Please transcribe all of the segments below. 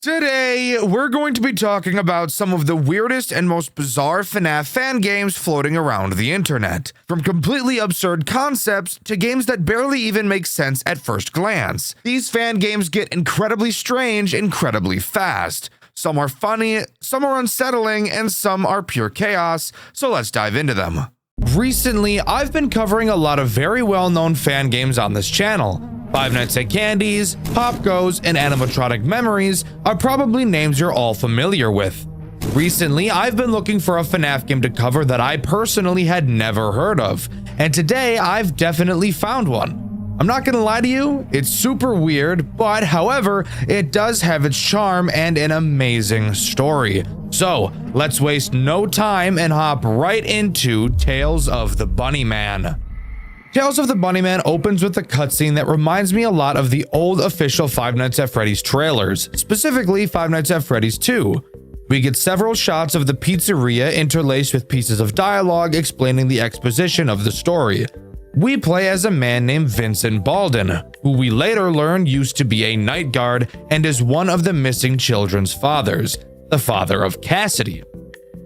Today, we're going to be talking about some of the weirdest and most bizarre FNAF fan games floating around the internet. From completely absurd concepts to games that barely even make sense at first glance. These fan games get incredibly strange incredibly fast. Some are funny, some are unsettling, and some are pure chaos, so let's dive into them. Recently, I've been covering a lot of very well-known fan games on this channel. Five Nights at Candy's, Pop Goes, and Animatronic Memories are probably names you're all familiar with. Recently, I've been looking for a FNAF game to cover that I personally had never heard of, and today I've definitely found one. I'm not gonna lie to you, it's super weird, but however, it does have its charm and an amazing story. So, let's waste no time and hop right into Tales of the Bunnyman. Tales of the Bunnyman opens with a cutscene that reminds me a lot of the old official Five Nights at Freddy's trailers, specifically Five Nights at Freddy's 2. We get several shots of the pizzeria interlaced with pieces of dialogue explaining the exposition of the story. We play as a man named Vincent Baldwin, who we later learn used to be a night guard and is one of the missing children's fathers, the father of Cassidy.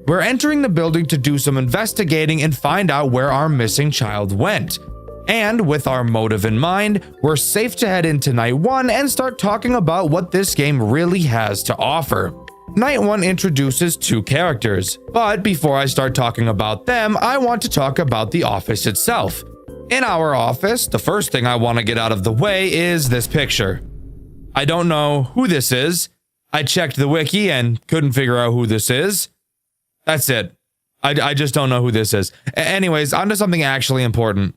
We're entering the building to do some investigating and find out where our missing child went. And with our motive in mind, we're safe to head into Night 1 and start talking about what this game really has to offer. Night 1 introduces two characters, but before I start talking about them, I want to talk about the office itself. In our office, the first thing I want to get out of the way is this picture. I don't know who this is. I checked the wiki and couldn't figure out who this is. That's it. I just don't know who this is. Anyways, on to something actually important.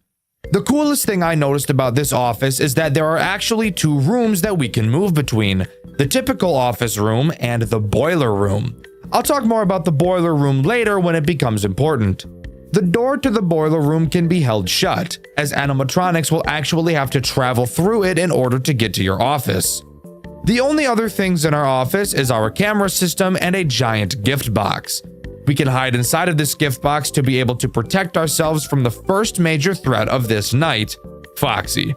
The coolest thing I noticed about this office is that there are actually two rooms that we can move between, the typical office room and the boiler room. I'll talk more about the boiler room later when it becomes important. The door to the boiler room can be held shut, as animatronics will actually have to travel through it in order to get to your office. The only other things in our office is our camera system and a giant gift box. We can hide inside of this gift box to be able to protect ourselves from the first major threat of this night, Foxy.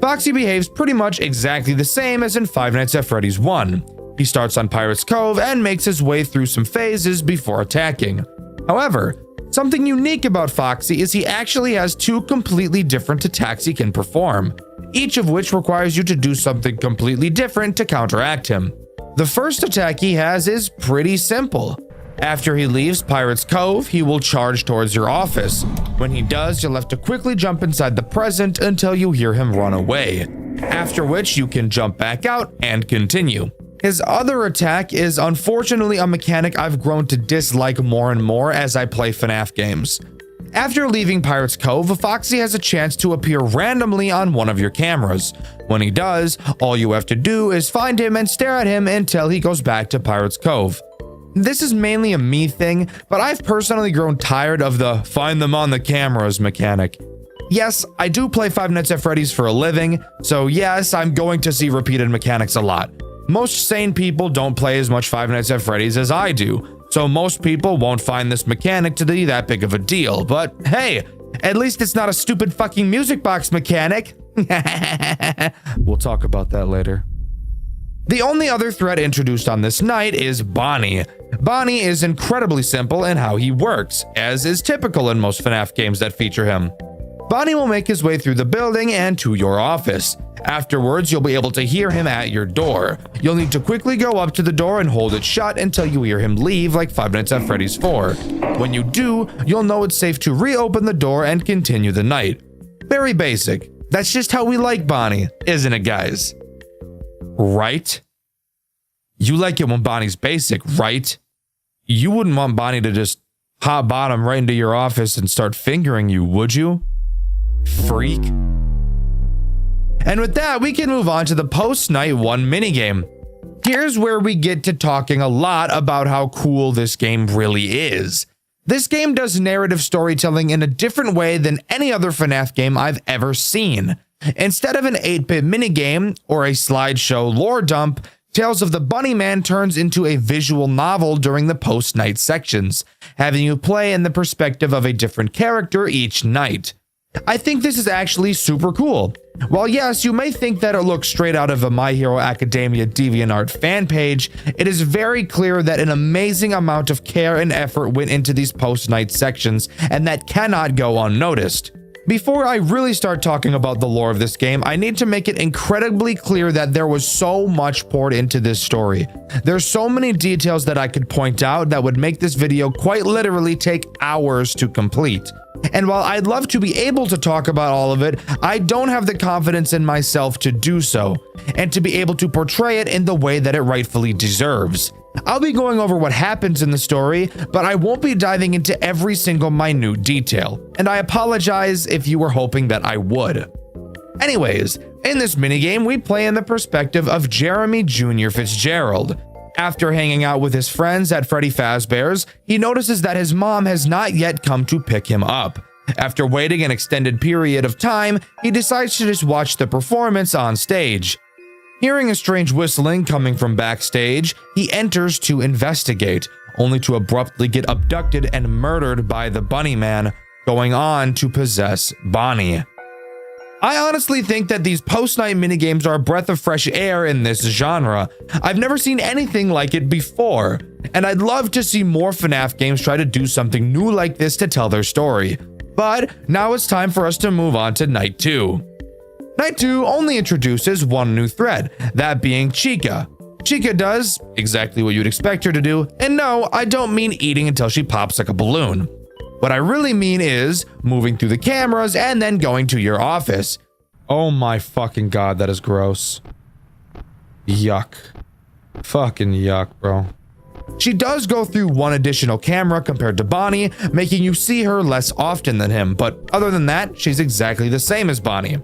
Foxy behaves pretty much exactly the same as in Five Nights at Freddy's 1. He starts on Pirate's Cove and makes his way through some phases before attacking. However, something unique about Foxy is he actually has two completely different attacks he can perform, each of which requires you to do something completely different to counteract him. The first attack he has is pretty simple. After he leaves Pirate's Cove, he will charge towards your office. When he does, you'll have to quickly jump inside the present until you hear him run away, after which you can jump back out and continue. His other attack is unfortunately a mechanic I've grown to dislike more and more as I play FNAF games. After leaving Pirate's Cove, Foxy has a chance to appear randomly on one of your cameras. When he does, all you have to do is find him and stare at him until he goes back to Pirate's Cove. This is mainly a me thing, but I've personally grown tired of the find them on the cameras mechanic. Yes, I do play Five Nights at Freddy's for a living, so yes, I'm going to see repeated mechanics a lot. Most sane people don't play as much Five Nights at Freddy's as I do, so most people won't find this mechanic to be that big of a deal, but hey, at least it's not a stupid fucking music box mechanic. We'll talk about that later. The only other threat introduced on this night is Bonnie. Bonnie is incredibly simple in how he works, as is typical in most FNAF games that feature him. Bonnie will make his way through the building and to your office. Afterwards, you'll be able to hear him at your door. You'll need to quickly go up to the door and hold it shut until you hear him leave, like Five Nights at Freddy's 4. When you do, you'll know it's safe to reopen the door and continue the night. Very basic. That's just how we like Bonnie, isn't it, guys? Right? You like it when Bonnie's basic, right? You wouldn't want Bonnie to just hop bottom right into your office and start fingering you, would you? Freak. And with that, we can move on to the post-Night 1 minigame. Here's where we get to talking a lot about how cool this game really is. This game does narrative storytelling in a different way than any other FNAF game I've ever seen. Instead of an 8-bit minigame or a slideshow lore dump, Tales of the Bunnyman turns into a visual novel during the post-night sections, having you play in the perspective of a different character each night. I think this is actually super cool. While yes, you may think that it looks straight out of a My Hero Academia DeviantArt fan page, it is very clear that an amazing amount of care and effort went into these post-night sections, and that cannot go unnoticed. Before I really start talking about the lore of this game, I need to make it incredibly clear that there was so much poured into this story. There's so many details that I could point out that would make this video quite literally take hours to complete. And while I'd love to be able to talk about all of it, I don't have the confidence in myself to do so, and to be able to portray it in the way that it rightfully deserves. I'll be going over what happens in the story, but I won't be diving into every single minute detail, and I apologize if you were hoping that I would. Anyways, in this minigame, we play in the perspective of Jeremy Jr. Fitzgerald. After hanging out with his friends at Freddy Fazbear's, he notices that his mom has not yet come to pick him up. After waiting an extended period of time, he decides to just watch the performance on stage. Hearing a strange whistling coming from backstage, he enters to investigate, only to abruptly get abducted and murdered by the Bunny Man, going on to possess Bonnie. I honestly think that these post-night minigames are a breath of fresh air in this genre. I've never seen anything like it before, and I'd love to see more FNAF games try to do something new like this to tell their story. But now it's time for us to move on to Night 2. Night 2 only introduces one new thread, that being Chica. Chica does exactly what you'd expect her to do, and no, I don't mean eating until she pops like a balloon. What I really mean is moving through the cameras and then going to your office. Oh my fucking god, that is gross. Yuck. Fucking yuck, bro. She does go through one additional camera compared to Bonnie, making you see her less often than him, but other than that, she's exactly the same as Bonnie.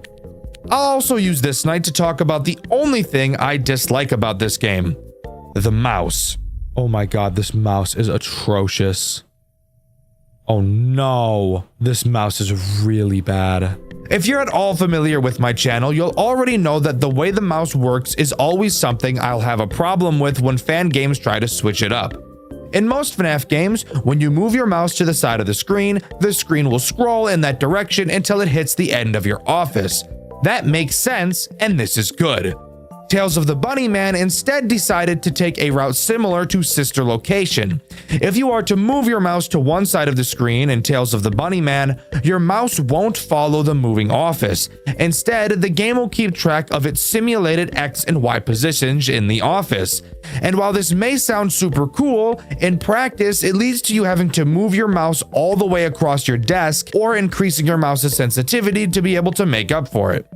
I'll also use this night to talk about the only thing I dislike about this game. The mouse. Oh my god, this mouse is atrocious. Oh no, this mouse is really bad. If you're at all familiar with my channel, you'll already know that the way the mouse works is always something I'll have a problem with when fan games try to switch it up. In most FNAF games, when you move your mouse to the side of the screen will scroll in that direction until it hits the end of your office. That makes sense, and this is good. Tales of the Bunny Man instead decided to take a route similar to Sister Location. If you are to move your mouse to one side of the screen in Tales of the Bunny Man, your mouse won't follow the moving office. Instead, the game will keep track of its simulated X and Y positions in the office. And while this may sound super cool, in practice it leads to you having to move your mouse all the way across your desk or increasing your mouse's sensitivity to be able to make up for it.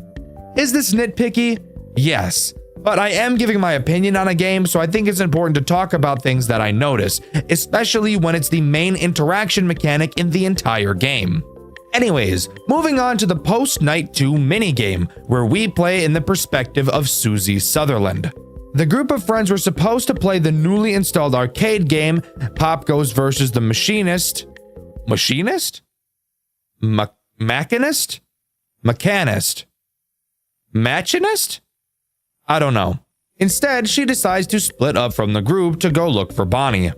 Is this nitpicky? Yes. But I am giving my opinion on a game, so I think it's important to talk about things that I notice, especially when it's the main interaction mechanic in the entire game. Anyways, moving on to the post-Night 2 minigame, where we play in the perspective of Susie Sutherland. The group of friends were supposed to play the newly installed arcade game, Pop Goes versus the Machinist? Machinist? Machinist? Machinist? Machinist? I don't know. Instead, she decides to split up from the group to go look for Bonnie.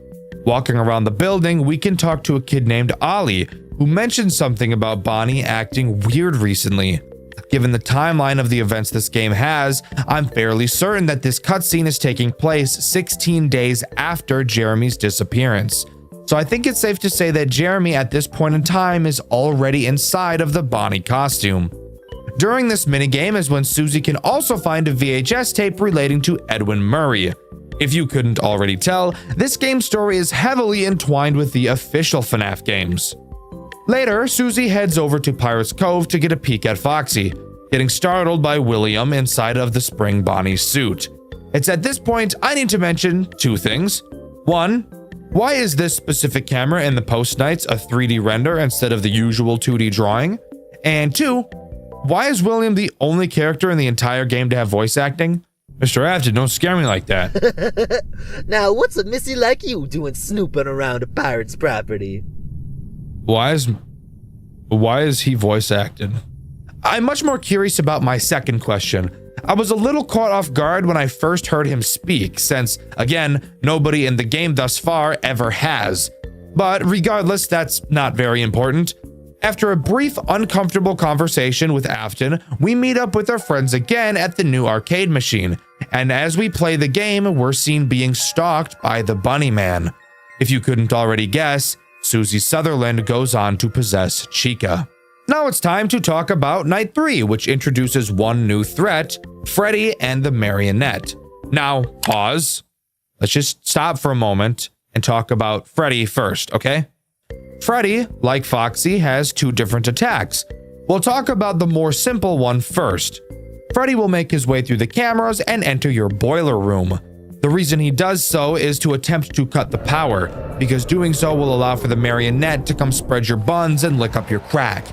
Walking around the building, we can talk to a kid named Ollie, who mentions something about Bonnie acting weird recently. Given the timeline of the events this game has, I'm fairly certain that this cutscene is taking place 16 days after Jeremy's disappearance. So I think it's safe to say that Jeremy at this point in time is already inside of the Bonnie costume. During this minigame is when Susie can also find a VHS tape relating to Edwin Murray. If you couldn't already tell, this game's story is heavily entwined with the official FNAF games. Later, Susie heads over to Pirate's Cove to get a peek at Foxy, getting startled by William inside of the Spring Bonnie suit. It's at this point I need to mention two things. One, why is this specific camera in the post-nights a 3D render instead of the usual 2D drawing? And two, why is William the only character in the entire game to have voice acting? Mr. Afton, don't scare me like that. Now, what's a missy like you doing snooping around a pirate's property? Why is he voice acting? I'm much more curious about my second question. I was a little caught off guard when I first heard him speak, since, again, nobody in the game thus far ever has. But regardless, that's not very important. After a brief, uncomfortable conversation with Afton, we meet up with our friends again at the new arcade machine, and as we play the game, we're seen being stalked by the Bunny Man. If you couldn't already guess, Susie Sutherland goes on to possess Chica. Now it's time to talk about Night 3, which introduces one new threat, Freddy and the Marionette. Now, pause. Let's just stop for a moment and talk about Freddy first, okay? Freddy, like Foxy, has two different attacks. We'll talk about the more simple one first. Freddy will make his way through the cameras and enter your boiler room. The reason he does so is to attempt to cut the power, because doing so will allow for the Marionette to come spread your buns and lick up your crack.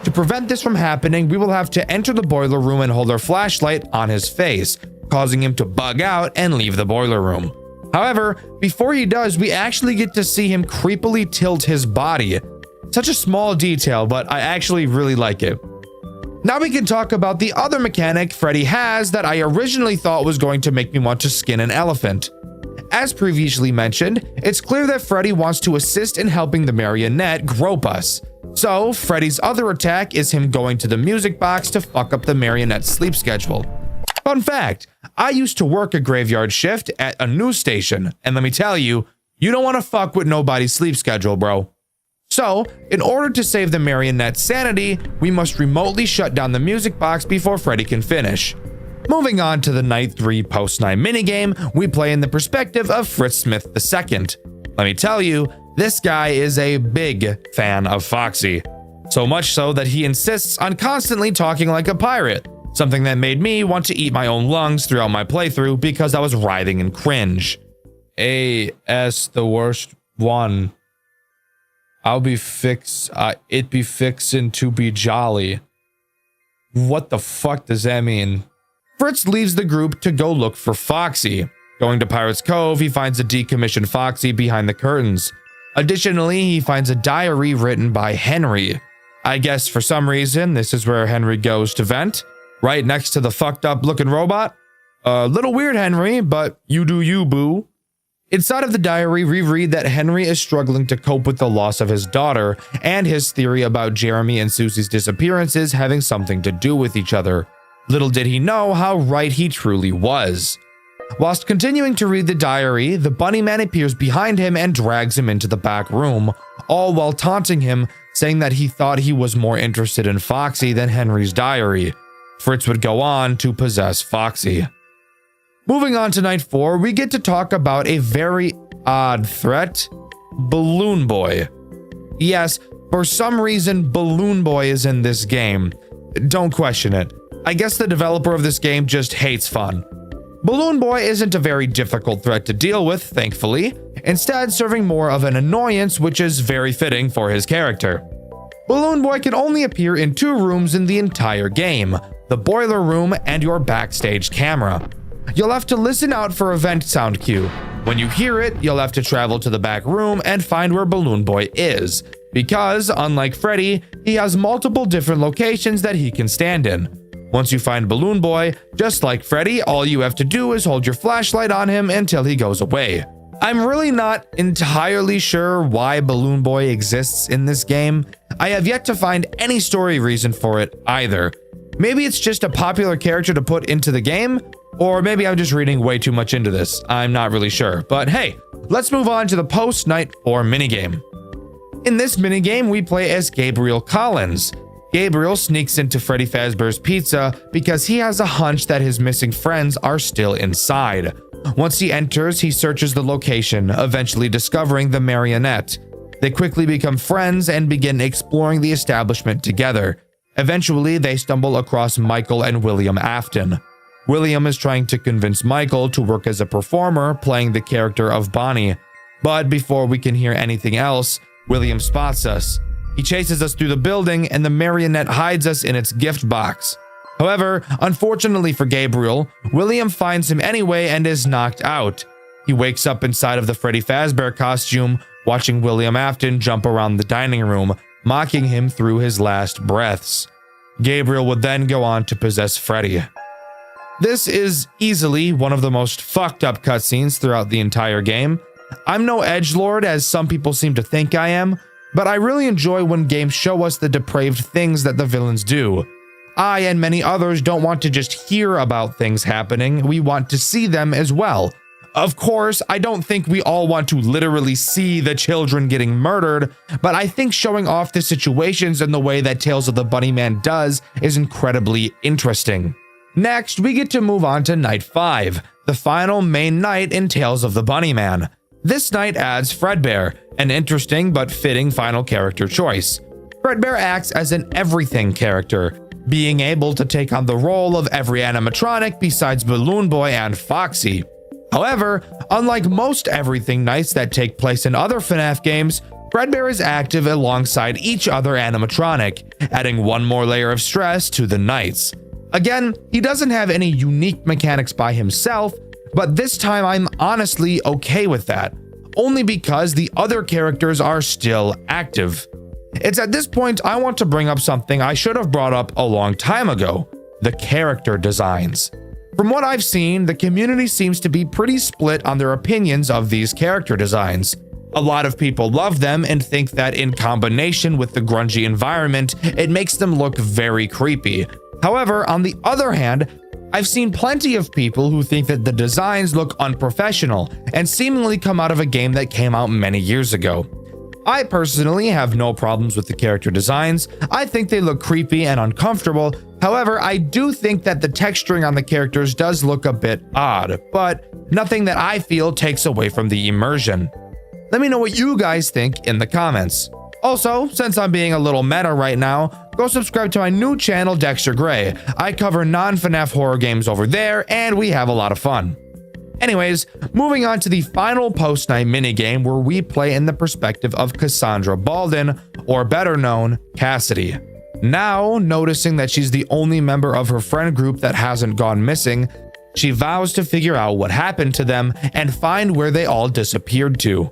To prevent this from happening, we will have to enter the boiler room and hold our flashlight on his face, causing him to bug out and leave the boiler room. However, before he does, we actually get to see him creepily tilt his body. Such a small detail, but I actually really like it. Now we can talk about the other mechanic Freddy has that I originally thought was going to make me want to skin an elephant. As previously mentioned, it's clear that Freddy wants to assist in helping the Marionette grope us. So, Freddy's other attack is him going to the music box to fuck up the Marionette's sleep schedule. Fun fact, I used to work a graveyard shift at a news station, and let me tell you, you don't want to fuck with nobody's sleep schedule, bro. So, in order to save the Marionette's sanity, we must remotely shut down the music box before Freddy can finish. Moving on to the Night 3 Post-9 minigame, we play in the perspective of Fritz Smith II. Let me tell you, this guy is a big fan of Foxy. So much so that he insists on constantly talking like a pirate. Something that made me want to eat my own lungs throughout my playthrough because I was writhing in cringe. A.S. the worst one. It be fixin' to be jolly. What the fuck does that mean? Fritz leaves the group to go look for Foxy. Going to Pirate's Cove, he finds a decommissioned Foxy behind the curtains. Additionally, he finds a diary written by Henry. I guess for some reason, this is where Henry goes to vent. Right next to the fucked up looking robot. A little weird, Henry, but you do you, boo. Inside of the diary, we read that Henry is struggling to cope with the loss of his daughter and his theory about Jeremy and Susie's disappearances having something to do with each other. Little did he know how right he truly was. Whilst continuing to read the diary, the Bunny Man appears behind him and drags him into the back room, all while taunting him, saying that he thought he was more interested in Foxy than Henry's diary. Fritz would go on to possess Foxy. Moving on to Night 4, we get to talk about a very odd threat, Balloon Boy. Yes, for some reason, Balloon Boy is in this game. Don't question it. I guess the developer of this game just hates fun. Balloon Boy isn't a very difficult threat to deal with, thankfully, instead serving more of an annoyance, which is very fitting for his character. Balloon Boy can only appear in two rooms in the entire game, the boiler room and your backstage camera. You'll have to listen out for a vent sound cue. When you hear it, you'll have to travel to the back room and find where Balloon Boy is, because, unlike Freddy, he has multiple different locations that he can stand in. Once you find Balloon Boy, just like Freddy, all you have to do is hold your flashlight on him until he goes away. I'm really not entirely sure why Balloon Boy exists in this game. I have yet to find any story reason for it either. Maybe it's just a popular character to put into the game, or maybe I'm just reading way too much into this. I'm not really sure. But hey, let's move on to the post-Night 4 minigame. In this minigame, we play as Gabriel Collins. Gabriel sneaks into Freddy Fazbear's Pizza because he has a hunch that his missing friends are still inside. Once he enters, he searches the location, eventually discovering the Marionette. They quickly become friends and begin exploring the establishment together. Eventually, they stumble across Michael and William Afton. William is trying to convince Michael to work as a performer, playing the character of Bonnie. But before we can hear anything else, William spots us. He chases us through the building, and the Marionette hides us in its gift box. However, unfortunately for Gabriel, William finds him anyway and is knocked out. He wakes up inside of the Freddy Fazbear costume, watching William Afton jump around the dining room, mocking him through his last breaths. Gabriel would then go on to possess Freddy. This is easily one of the most fucked up cutscenes throughout the entire game. I'm no edgelord as some people seem to think I am, but I really enjoy when games show us the depraved things that the villains do. I and many others don't want to just hear about things happening, we want to see them as well. Of course, I don't think we all want to literally see the children getting murdered, but I think showing off the situations in the way that Tales of the Bunnyman does is incredibly interesting. Next, we get to move on to Night 5, the final main night in Tales of the Bunnyman. This night adds Fredbear, an interesting but fitting final character choice. Fredbear acts as an everything character, being able to take on the role of every animatronic besides Balloon Boy and Foxy. However, unlike most everything nights that take place in other FNAF games, Fredbear is active alongside each other animatronic, adding one more layer of stress to the nights. Again, he doesn't have any unique mechanics by himself, but this time I'm honestly okay with that, only because the other characters are still active. It's at this point I want to bring up something I should have brought up a long time ago: the character designs. From what I've seen, the community seems to be pretty split on their opinions of these character designs. A lot of people love them and think that in combination with the grungy environment, it makes them look very creepy. However, on the other hand, I've seen plenty of people who think that the designs look unprofessional and seemingly come out of a game that came out many years ago. I personally have no problems with the character designs. I think they look creepy and uncomfortable. However, I do think that the texturing on the characters does look a bit odd, but nothing that I feel takes away from the immersion. Let me know what you guys think in the comments. Also, since I'm being a little meta right now, go subscribe to my new channel, Dxtr Gray. I cover non-FNAF horror games over there, and we have a lot of fun. Anyways, moving on to the final post-night minigame where we play in the perspective of Cassandra Baldwin, or better known, Cassidy. Now, noticing that she's the only member of her friend group that hasn't gone missing, she vows to figure out what happened to them and find where they all disappeared to.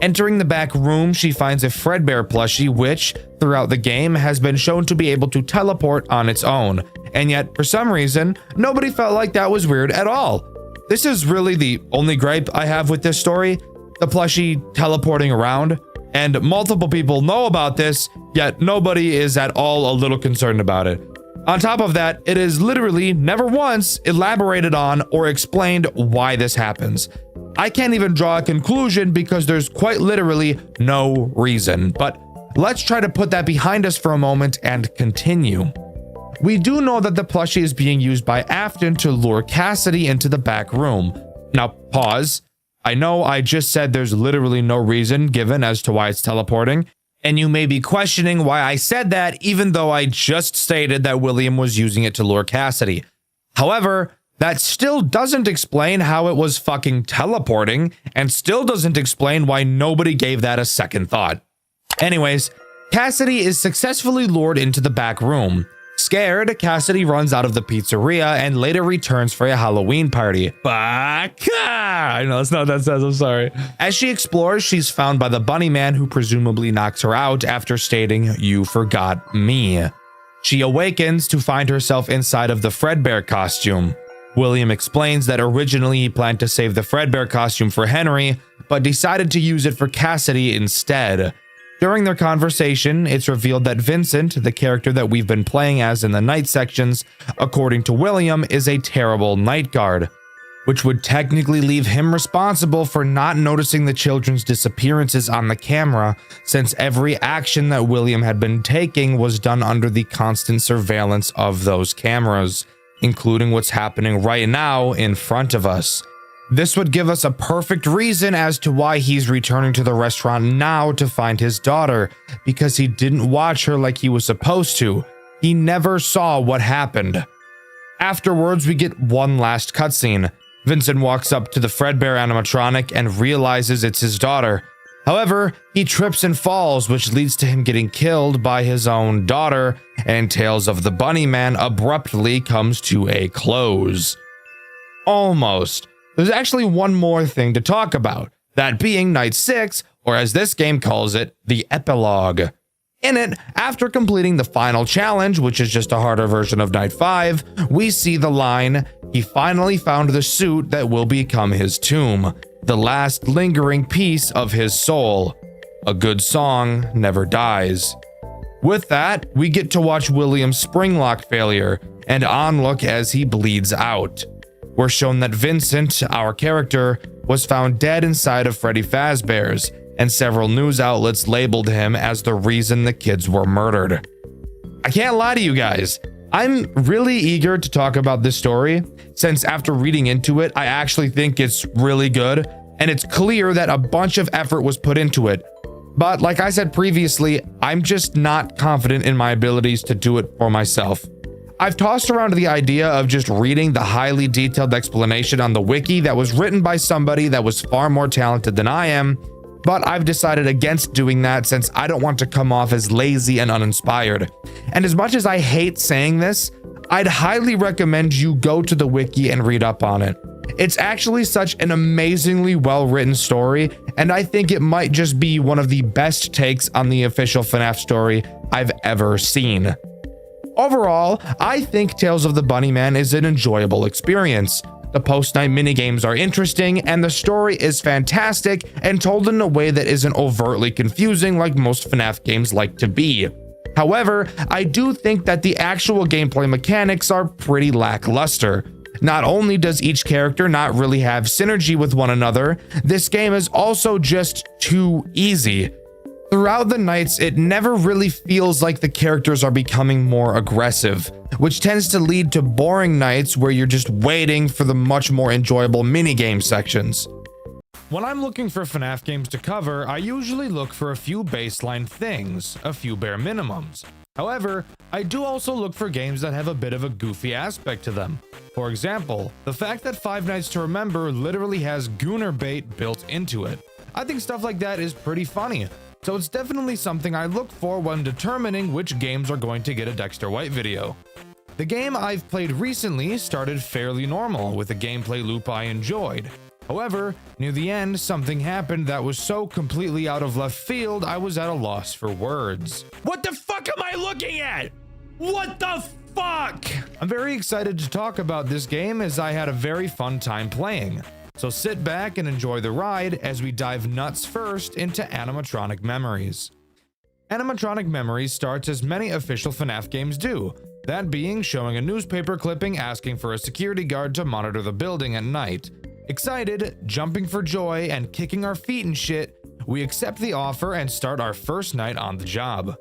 Entering the back room, she finds a Fredbear plushie which, throughout the game, has been shown to be able to teleport on its own, and yet, for some reason, nobody felt like that was weird at all. This is really the only gripe I have with this story, the plushie teleporting around, and multiple people know about this, yet nobody is at all a little concerned about it. On top of that, it is literally never once elaborated on or explained why this happens. I can't even draw a conclusion because there's quite literally no reason, but let's try to put that behind us for a moment and continue. We do know that the plushie is being used by Afton to lure Cassidy into the back room. Now, pause. I know I just said there's literally no reason given as to why it's teleporting, and you may be questioning why I said that even though I just stated that William was using it to lure Cassidy. However, that still doesn't explain how it was fucking teleporting, and still doesn't explain why nobody gave that a second thought. Anyways, Cassidy is successfully lured into the back room. Scared, Cassidy runs out of the pizzeria and later returns for a Halloween party. Baka! I know that's not what that says, I'm sorry. As she explores, she's found by the bunny man who presumably knocks her out after stating, "You forgot me." She awakens to find herself inside of the Fredbear costume. William explains that originally he planned to save the Fredbear costume for Henry, but decided to use it for Cassidy instead. During their conversation, it's revealed that Vincent, the character that we've been playing as in the night sections, according to William, is a terrible night guard, which would technically leave him responsible for not noticing the children's disappearances on the camera, since every action that William had been taking was done under the constant surveillance of those cameras, including what's happening right now in front of us. This would give us a perfect reason as to why he's returning to the restaurant now to find his daughter, because he didn't watch her like he was supposed to. He never saw what happened. Afterwards, we get one last cutscene. Vincent walks up to the Fredbear animatronic and realizes it's his daughter. However, he trips and falls, which leads to him getting killed by his own daughter, and Tales of the Bunnyman abruptly comes to a close. Almost. There's actually one more thing to talk about, that being Night 6, or as this game calls it, the Epilogue. In it, after completing the final challenge, which is just a harder version of Night 5, we see the line, "He finally found the suit that will become his tomb, the last lingering piece of his soul." A good song never dies. With that, we get to watch William's spring lock failure and onlook as he bleeds out. We're shown that Vincent, our character, was found dead inside of Freddy Fazbear's, and several news outlets labeled him as the reason the kids were murdered. I can't lie to you guys, I'm really eager to talk about this story, since after reading into it, I actually think it's really good, and it's clear that a bunch of effort was put into it. But like I said previously, I'm just not confident in my abilities to do it for myself. I've tossed around the idea of just reading the highly detailed explanation on the wiki that was written by somebody that was far more talented than I am, but I've decided against doing that since I don't want to come off as lazy and uninspired. And as much as I hate saying this, I'd highly recommend you go to the wiki and read up on it. It's actually such an amazingly well-written story, and I think it might just be one of the best takes on the official FNAF story I've ever seen. Overall, I think Tales of the Bunnyman is an enjoyable experience. The post-night minigames are interesting, and the story is fantastic and told in a way that isn't overtly confusing like most FNAF games like to be. However, I do think that the actual gameplay mechanics are pretty lackluster. Not only does each character not really have synergy with one another, this game is also just too easy. Throughout the nights, it never really feels like the characters are becoming more aggressive, which tends to lead to boring nights where you're just waiting for the much more enjoyable minigame sections. When I'm looking for FNAF games to cover, I usually look for a few baseline things, a few bare minimums. However, I do also look for games that have a bit of a goofy aspect to them. For example, the fact that Five Nights to Remember literally has Gooner bait built into it. I think stuff like that is pretty funny, so it's definitely something I look for when determining which games are going to get a Dxtr White video. The game I've played recently started fairly normal with a gameplay loop I enjoyed. However, near the end, something happened that was so completely out of left field, I was at a loss for words. What the fuck am I looking at? What the fuck? I'm very excited to talk about this game as I had a very fun time playing. So sit back and enjoy the ride as we dive nuts first into Animatronic Memories. Animatronic Memories starts as many official FNAF games do, that being showing a newspaper clipping asking for a security guard to monitor the building at night. Excited, jumping for joy, and kicking our feet and shit, we accept the offer and start our first night on the job.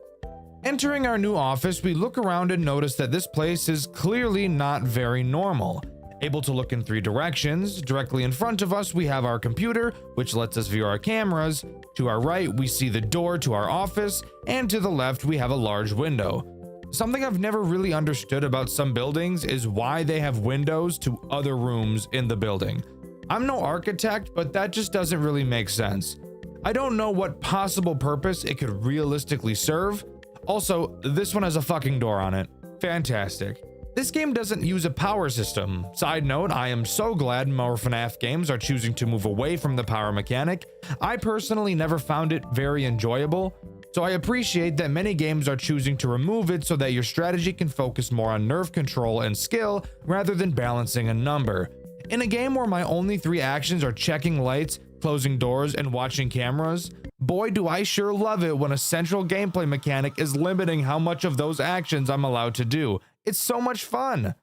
Entering our new office, we look around and notice that this place is clearly not very normal. Able to look in 3 directions, directly in front of us we have our computer, which lets us view our cameras. To our right we see the door to our office, and to the left we have a large window. Something I've never really understood about some buildings is why they have windows to other rooms in the building. I'm no architect, but that just doesn't really make sense. I don't know what possible purpose it could realistically serve. Also, this one has a fucking door on it. Fantastic. This game doesn't use a power system. Side note, I am so glad more FNAF games are choosing to move away from the power mechanic. I personally never found it very enjoyable, so I appreciate that many games are choosing to remove it so that your strategy can focus more on nerve control and skill rather than balancing a number. In a game where my only 3 actions are checking lights, closing doors, and watching cameras, boy do I sure love it when a central gameplay mechanic is limiting how much of those actions I'm allowed to do. It's so much fun.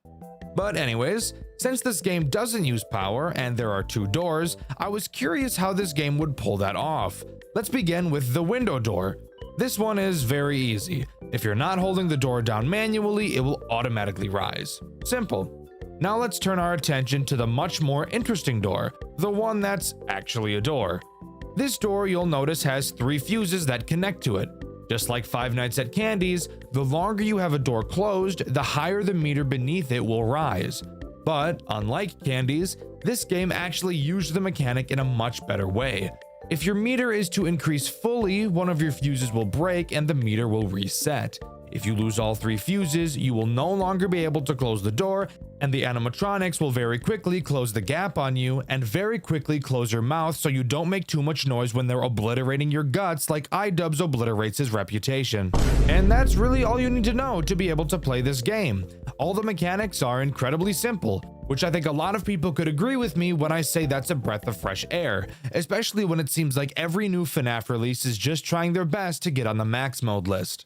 But anyways, since this game doesn't use power and there are 2 doors, I was curious how this game would pull that off. Let's begin with the window door. This one is very easy. If you're not holding the door down manually, it will automatically rise. Simple. Now let's turn our attention to the much more interesting door, the one that's actually a door. This door, you'll notice, has 3 fuses that connect to it. Just like Five Nights at Candy's, the longer you have a door closed, the higher the meter beneath it will rise. But unlike Candy's, this game actually used the mechanic in a much better way. If your meter is to increase fully, one of your fuses will break and the meter will reset. If you lose all 3 fuses, you will no longer be able to close the door, and the animatronics will very quickly close the gap on you and very quickly close your mouth so you don't make too much noise when they're obliterating your guts like iDubbbz obliterates his reputation. And that's really all you need to know to be able to play this game. All the mechanics are incredibly simple, which I think a lot of people could agree with me when I say that's a breath of fresh air, especially when it seems like every new FNAF release is just trying their best to get on the max mode list.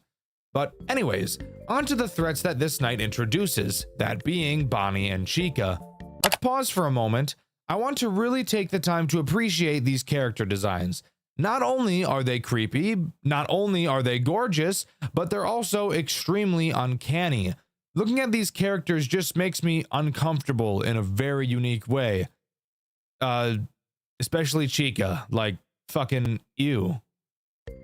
But anyways, on to the threats that this night introduces, that being Bonnie and Chica. Let's pause for a moment. I want to really take the time to appreciate these character designs. Not only are they creepy, not only are they gorgeous, but they're also extremely uncanny. Looking at these characters just makes me uncomfortable in a very unique way. Especially Chica, like fucking ew.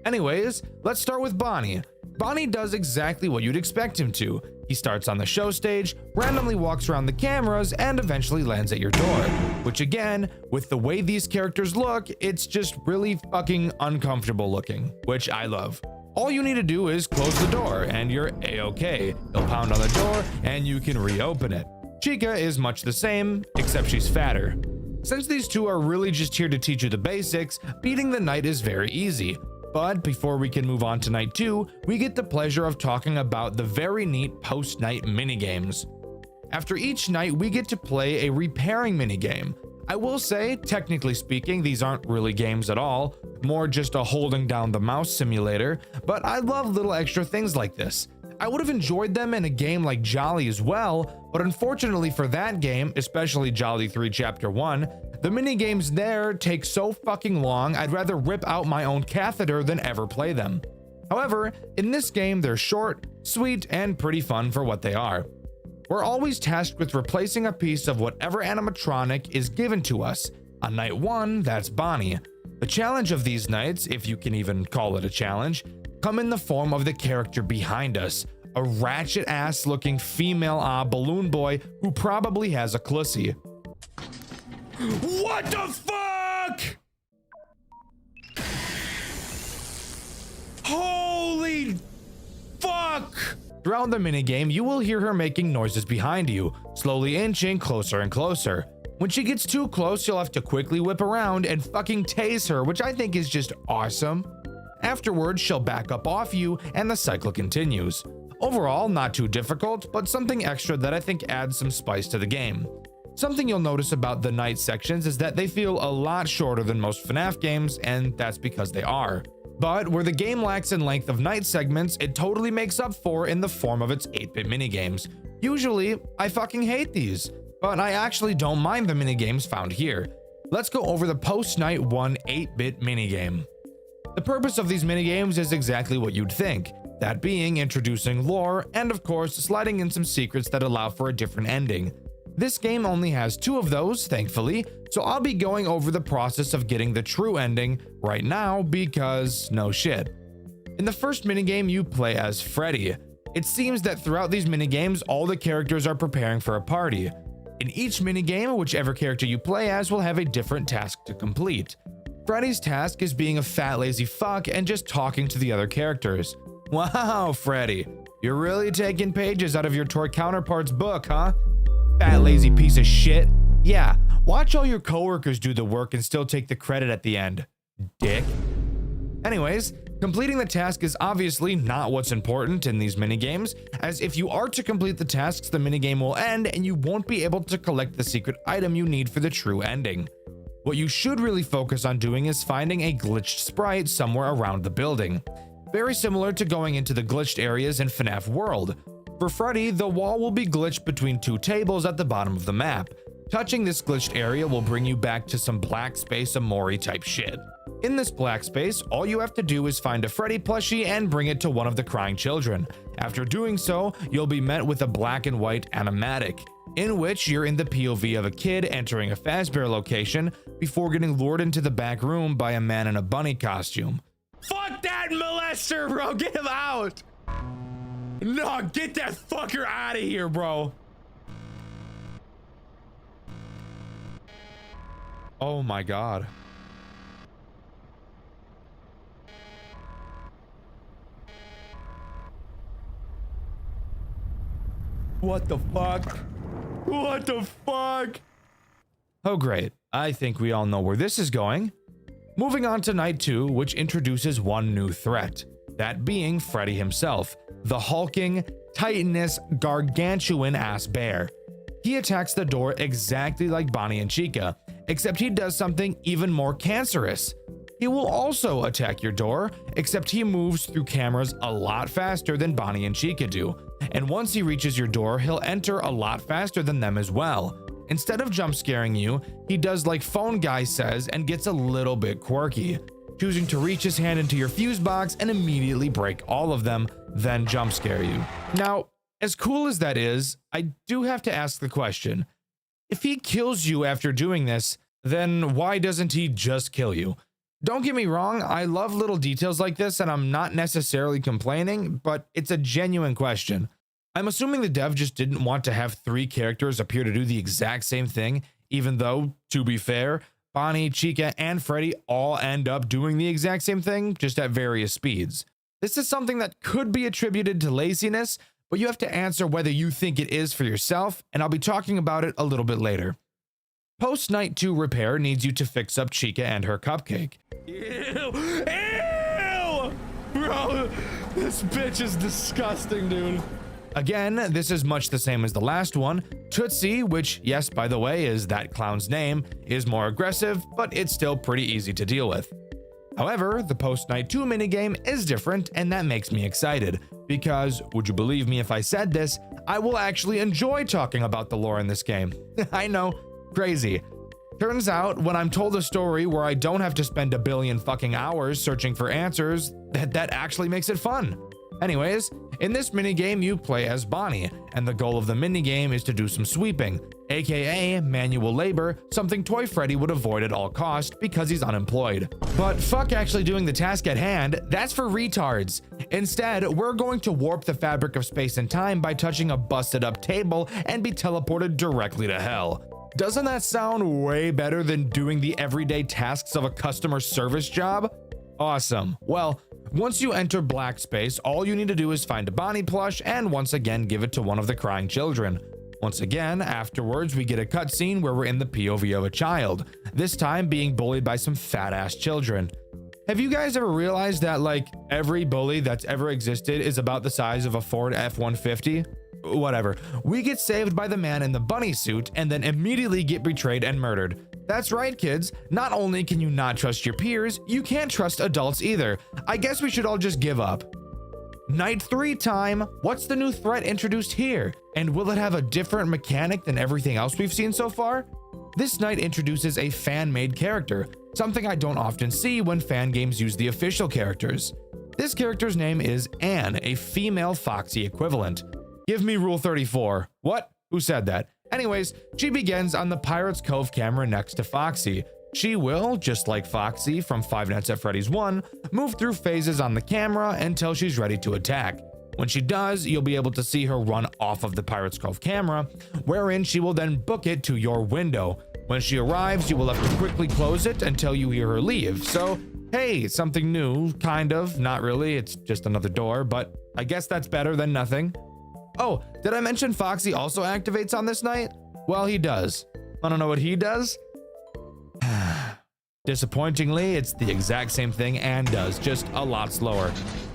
Anyways, let's start with Bonnie. Bonnie does exactly what you'd expect him to. He starts on the show stage, randomly walks around the cameras, and eventually lands at your door. Which again, with the way these characters look, it's just really fucking uncomfortable looking, which I love. All you need to do is close the door and you're a-okay. He'll pound on the door and you can reopen it. Chica is much the same, except she's fatter. Since these two are really just here to teach you the basics, beating the night is very easy. But before we can move on to night 2, we get the pleasure of talking about the very neat post-night minigames. After each night, we get to play a repairing minigame. I will say, technically speaking, these aren't really games at all, more just a holding down the mouse simulator, but I love little extra things like this. I would have enjoyed them in a game like Jolly as well, but unfortunately for that game, especially Jolly 3 Chapter 1, the minigames there take so fucking long, I'd rather rip out my own catheter than ever play them. However, in this game, they're short, sweet, and pretty fun for what they are. We're always tasked with replacing a piece of whatever animatronic is given to us. On night 1, that's Bonnie. The challenge of these nights, if you can even call it a challenge, come in the form of the character behind us, a ratchet-ass looking female balloon boy who probably has a clussy. What the fuck? Holy fuck! Throughout the minigame, you will hear her making noises behind you, slowly inching closer and closer. When she gets too close, you'll have to quickly whip around and fucking tase her, which I think is just awesome. Afterwards, she'll back up off you, and the cycle continues. Overall, not too difficult, but something extra that I think adds some spice to the game. Something you'll notice about the night sections is that they feel a lot shorter than most FNAF games, and that's because they are. But where the game lacks in length of night segments, it totally makes up for in the form of its 8-bit minigames. Usually, I fucking hate these, but I actually don't mind the minigames found here. Let's go over the post-night 1 8-bit minigame. The purpose of these minigames is exactly what you'd think, that being introducing lore and of course sliding in some secrets that allow for a different ending. This game only has 2 of those, thankfully, so I'll be going over the process of getting the true ending right now because no shit. In the first minigame, you play as Freddy. It seems that throughout these minigames, all the characters are preparing for a party. In each minigame, whichever character you play as will have a different task to complete. Freddy's task is being a fat lazy fuck and just talking to the other characters. Wow, Freddy, you're really taking pages out of your toy counterpart's book, huh? Fat lazy piece of shit. Yeah, watch all your coworkers do the work and still take the credit at the end, dick. Anyways, completing the task is obviously not what's important in these minigames, as if you are to complete the tasks, the minigame will end and you won't be able to collect the secret item you need for the true ending. What you should really focus on doing is finding a glitched sprite somewhere around the building. Very similar to going into the glitched areas in FNAF World. For Freddy, the wall will be glitched between 2 tables at the bottom of the map. Touching this glitched area will bring you back to some black space Amori type shit. In this black space, all you have to do is find a Freddy plushie and bring it to one of the crying children. After doing so, you'll be met with a black and white animatic, in which you're in the POV of a kid entering a Fazbear location before getting lured into the back room by a man in a bunny costume. Fuck that molester, bro! Get him out! No, get that fucker out of here, bro! Oh my god. What the fuck? What the fuck? Oh great, I think we all know where this is going. Moving on to night 2, which introduces one new threat, that being Freddy himself, the hulking, titanous, gargantuan ass bear. He attacks the door exactly like Bonnie and Chica, except he does something even more cancerous. He will also attack your door, except he moves through cameras a lot faster than Bonnie and Chica do. And once he reaches your door, he'll enter a lot faster than them as well. Instead of jump scaring you, he does like Phone Guy says and gets a little bit quirky, choosing to reach his hand into your fuse box and immediately break all of them, then jump scare you. Now, as cool as that is, I do have to ask the question, if he kills you after doing this, then why doesn't he just kill you? Don't get me wrong, I love little details like this and I'm not necessarily complaining, but it's a genuine question. I'm assuming the dev just didn't want to have 3 characters appear to do the exact same thing, even though, to be fair, Bonnie, Chica, and Freddy all end up doing the exact same thing, just at various speeds. This is something that could be attributed to laziness, but you have to answer whether you think it is for yourself, and I'll be talking about it a little bit later. Post-Night 2 repair needs you to fix up Chica and her cupcake. Ew! Ew! Bro, this bitch is disgusting, dude. Again, this is much the same as the last one. Tootsie, which, yes, by the way, is that clown's name, is more aggressive, but it's still pretty easy to deal with. However, the Post-Night 2 minigame is different, and that makes me excited, because, would you believe me if I said this, I will actually enjoy talking about the lore in this game. I know, crazy. Turns out, when I'm told a story where I don't have to spend a billion fucking hours searching for answers, that actually makes it fun. Anyways, in this minigame you play as Bonnie, and the goal of the minigame is to do some sweeping, aka manual labor, something Toy Freddy would avoid at all costs because he's unemployed. But fuck actually doing the task at hand, that's for retards. Instead, we're going to warp the fabric of space and time by touching a busted up table and be teleported directly to hell. Doesn't that sound way better than doing the everyday tasks of a customer service job? Awesome. Well, once you enter black space, all you need to do is find a Bonnie plush and once again give it to one of the crying children. Once again, afterwards, we get a cutscene where we're in the POV of a child, this time being bullied by some fat-ass children. Have you guys ever realized that, like, every bully that's ever existed is about the size of a Ford F-150? Whatever. We get saved by the man in the bunny suit and then immediately get betrayed and murdered. That's right, kids. Not only can you not trust your peers, you can't trust adults either. I guess we should all just give up. Night 3 time. What's the new threat introduced here? And will it have a different mechanic than everything else we've seen so far? This night introduces a fan-made character, something I don't often see when fan games use the official characters. This character's name is Anne, a female Foxy equivalent. Give me Rule 34. What? Who said that? Anyways, she begins on the Pirates Cove camera next to Foxy. She will, just like Foxy from Five Nights at Freddy's 1, move through phases on the camera until she's ready to attack. When she does, you'll be able to see her run off of the Pirates Cove camera, wherein she will then book it to your window. When she arrives, you will have to quickly close it until you hear her leave. So, hey, something new, kind of, not really, it's just another door, but I guess that's better than nothing. Oh, did I mention Foxy also activates on this night? Well, he does. Wanna know what he does? Disappointingly, it's the exact same thing Anne does, just a lot slower.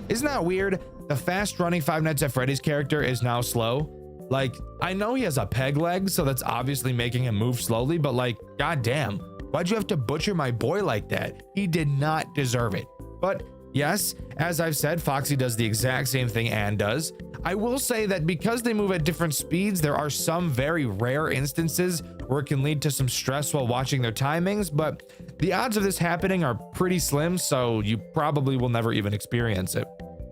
Isn't that weird? The fast-running Five Nights at Freddy's character is now slow. Like, I know he has a peg leg, so that's obviously making him move slowly, but like, goddamn, why'd you have to butcher my boy like that? He did not deserve it. But yes, as I've said, Foxy does the exact same thing Anne does. I will say that because they move at different speeds, there are some very rare instances where it can lead to some stress while watching their timings, but the odds of this happening are pretty slim, so you probably will never even experience it.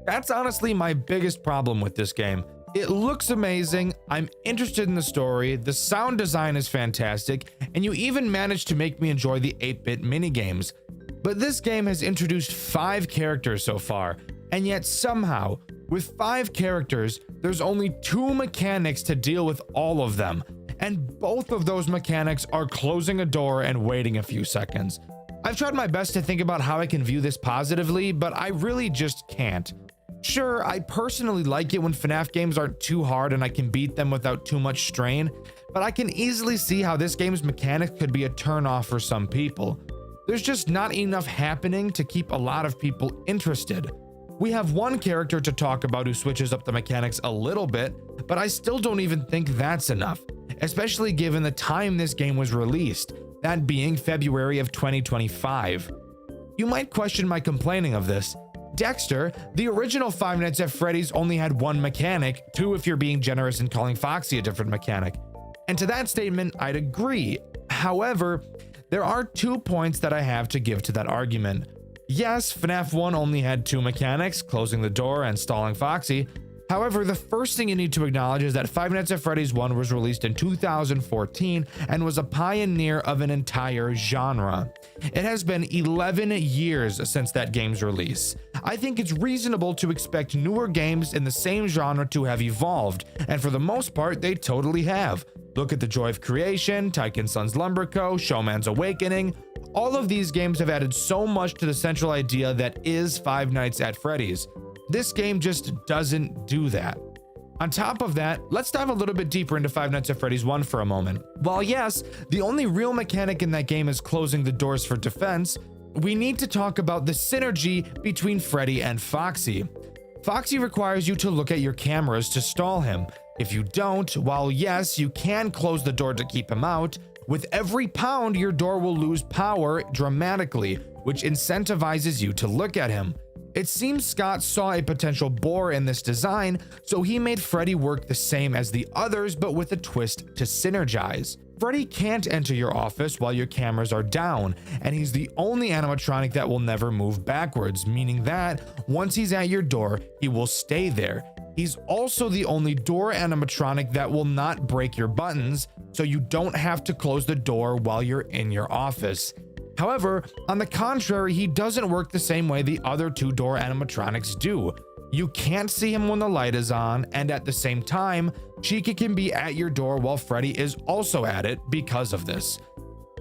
That's honestly my biggest problem with this game. It looks amazing, I'm interested in the story, the sound design is fantastic, and you even managed to make me enjoy the 8-bit minigames. But this game has introduced 5 characters so far, and yet somehow, with 5 characters, there's only 2 mechanics to deal with all of them, and both of those mechanics are closing a door and waiting a few seconds. I've tried my best to think about how I can view this positively, but I really just can't. Sure, I personally like it when FNAF games aren't too hard and I can beat them without too much strain, but I can easily see how this game's mechanic could be a turn-off for some people. There's just not enough happening to keep a lot of people interested. We have one character to talk about who switches up the mechanics a little bit, but I still don't even think that's enough. especially given the time this game was released, that being February of 2025. You might question my complaining of this. Dxtr, the original Five Nights at Freddy's, only had one mechanic, two if you're being generous and calling Foxy a different mechanic. And to that statement, I'd agree. However, there are 2 points that I have to give to that argument. Yes, FNAF 1 only had 2 mechanics, closing the door and stalling Foxy. However, the first thing you need to acknowledge is that Five Nights at Freddy's 1 was released in 2014 and was a pioneer of an entire genre. It has been 11 years since that game's release. I think it's reasonable to expect newer games in the same genre to have evolved, and for the most part, they totally have. Look at The Joy of Creation, Tycoon Sons Lumber Co., Showman's Awakening. All of these games have added so much to the central idea that is Five Nights at Freddy's. This game just doesn't do that. On top of that, let's dive a little bit deeper into Five Nights at Freddy's 1 for a moment. While yes, the only real mechanic in that game is closing the doors for defense, we need to talk about the synergy between Freddy and Foxy. Foxy requires you to look at your cameras to stall him. If you don't, while yes, you can close the door to keep him out, with every pound your door will lose power dramatically, which incentivizes you to look at him. It seems Scott saw a potential bore in this design, so he made Freddy work the same as the others, but with a twist to synergize. Freddy can't enter your office while your cameras are down, and he's the only animatronic that will never move backwards, meaning that once he's at your door, he will stay there. He's also the only door animatronic that will not break your buttons, so you don't have to close the door while you're in your office. However, on the contrary, he doesn't work the same way the other 2 door animatronics do. You can't see him when the light is on, and at the same time, Chica can be at your door while Freddy is also at it because of this.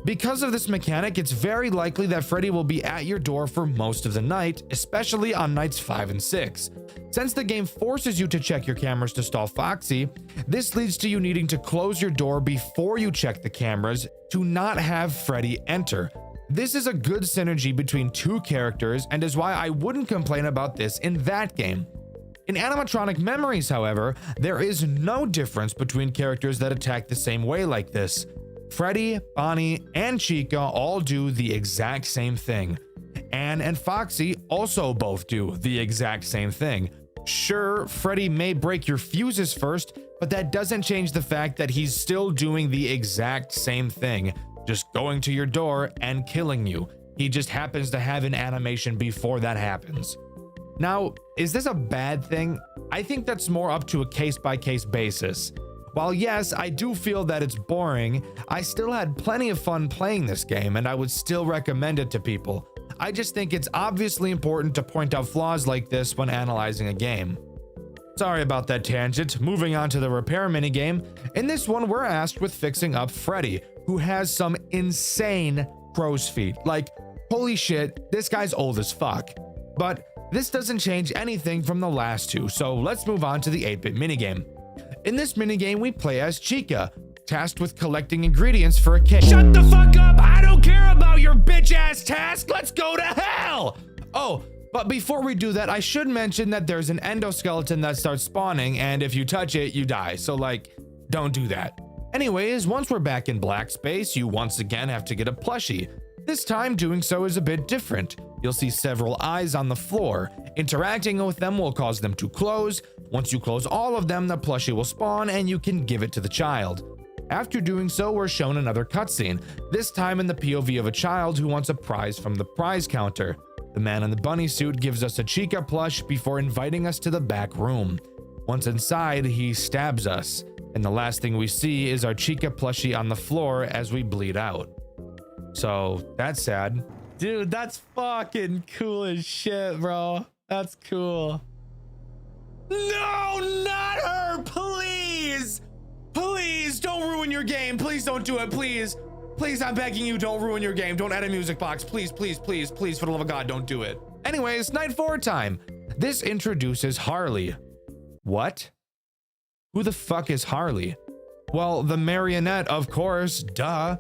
Because of this mechanic, it's very likely that Freddy will be at your door for most of the night, especially on nights 5 and 6. Since the game forces you to check your cameras to stall Foxy, this leads to you needing to close your door before you check the cameras to not have Freddy enter. This is a good synergy between 2 characters and is why I wouldn't complain about this in that game. In Animatronic Memories, however, there is no difference between characters that attack the same way like this. Freddy, Bonnie, and Chica all do the exact same thing. Anne and Foxy also both do the exact same thing. Sure, Freddy may break your fuses first, but that doesn't change the fact that he's still doing the exact same thing. Just going to your door and killing you. He just happens to have an animation before that happens. Now, is this a bad thing? I think that's more up to a case-by-case basis. While yes, I do feel that it's boring, I still had plenty of fun playing this game and I would still recommend it to people. I just think it's obviously important to point out flaws like this when analyzing a game. Sorry about that tangent. Moving on to the repair minigame. In this one, we're asked with fixing up Freddy, who has some insane crow's feet. Like, holy shit, this guy's old as fuck. But this doesn't change anything from the last 2, so let's move on to the 8-bit minigame. In this minigame, we play as Chica, tasked with collecting ingredients for a cake. Shut the fuck up! I don't care about your bitch-ass task! Let's go to hell! Oh, but before we do that, I should mention that there's an endoskeleton that starts spawning, and if you touch it, you die. So, like, don't do that. Anyways, once we're back in black space, you once again have to get a plushie. This time, doing so is a bit different. You'll see several eyes on the floor. Interacting with them will cause them to close. Once you close all of them, the plushie will spawn and you can give it to the child. After doing so, we're shown another cutscene, this time in the POV of a child who wants a prize from the prize counter. The man in the bunny suit gives us a Chica plush before inviting us to the back room. Once inside, he stabs us, and the last thing we see is our Chica plushie on the floor as we bleed out. So, that's sad. Dude, that's fucking cool as shit, bro. That's cool. No, not her, please! Please, don't ruin your game. Please don't do it, please. Please, I'm begging you, don't ruin your game. Don't add a music box. Please, please, please, please, for the love of God, don't do it. Anyways, night 4 time. This introduces Harley. What? Who the fuck is Harley? Well, the marionette, of course, duh.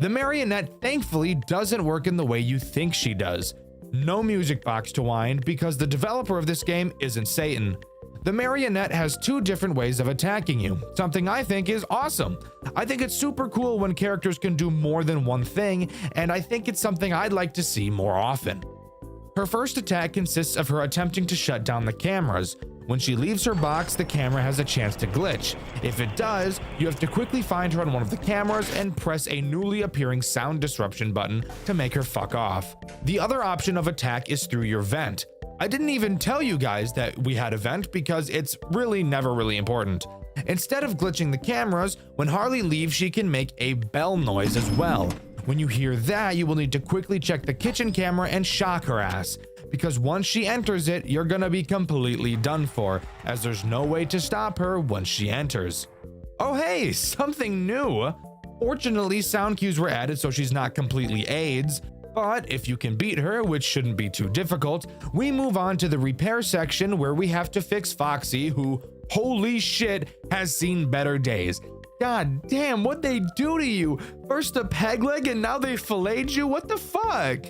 The marionette thankfully doesn't work in the way you think she does. No music box to wind because the developer of this game isn't Satan. The marionette has 2 different ways of attacking you, something I think is awesome. I think it's super cool when characters can do more than one thing, and I think it's something I'd like to see more often. Her first attack consists of her attempting to shut down the cameras. When she leaves her box, the camera has a chance to glitch. If it does, you have to quickly find her on one of the cameras and press a newly appearing sound disruption button to make her fuck off. The other option of attack is through your vent. I didn't even tell you guys that we had a vent because it's really never really important. Instead of glitching the cameras, when Harley leaves, she can make a bell noise as well. When you hear that, you will need to quickly check the kitchen camera and shock her ass, because once she enters it, you're gonna be completely done for, as there's no way to stop her once she enters. Oh hey, something new! Fortunately, sound cues were added so she's not completely AIDS, but if you can beat her, which shouldn't be too difficult, we move on to the repair section where we have to fix Foxy, who, holy shit, has seen better days. God damn, what'd they do to you? First a peg leg and now they filleted you? What the fuck?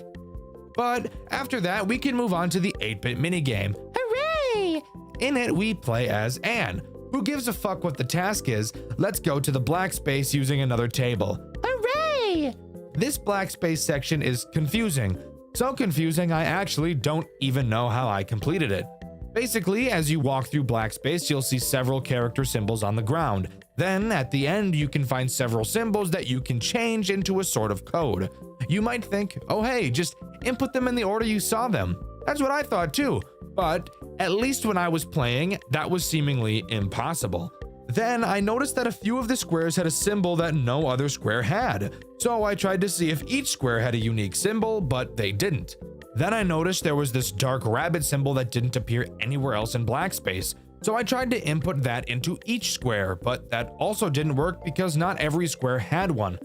But after that, we can move on to the 8-bit minigame. Hooray! In it, we play as Anne. Who gives a fuck what the task is? Let's go to the black space using another table. Hooray! This black space section is confusing. So confusing, I actually don't even know how I completed it. Basically, as you walk through black space, you'll see several character symbols on the ground. Then, at the end, you can find several symbols that you can change into a sort of code. You might think, oh hey, just input them in the order you saw them. That's what I thought too, but at least when I was playing, that was seemingly impossible. Then I noticed that a few of the squares had a symbol that no other square had, so I tried to see if each square had a unique symbol, but they didn't. Then I noticed there was this dark rabbit symbol that didn't appear anywhere else in black space, so I tried to input that into each square, but that also didn't work because not every square had one.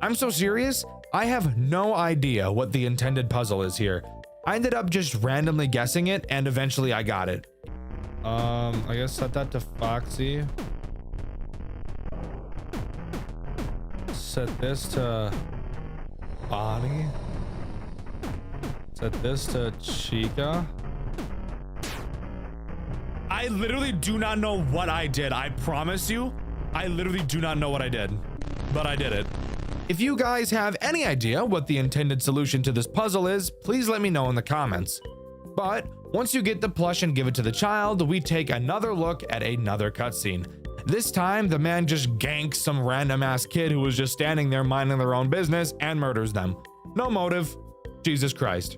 I'm so serious, I have no idea what the intended puzzle is here. I ended up just randomly guessing it, and eventually I got it. I guess set that to Foxy. Set this to Bonnie. Set this to Chica. I literally do not know what I did. I promise you, I literally do not know what I did, but I did it. If you guys have any idea what the intended solution to this puzzle is, please let me know in the comments. But once you get the plush and give it to the child, we take another look at another cutscene. This time, the man just ganks some random ass kid who was just standing there minding their own business and murders them. No motive. Jesus Christ.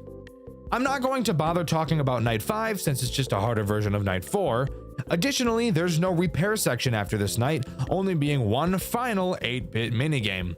I'm not going to bother talking about Night 5 since it's just a harder version of Night 4. Additionally, there's no repair section after this night, only being one final 8-bit minigame.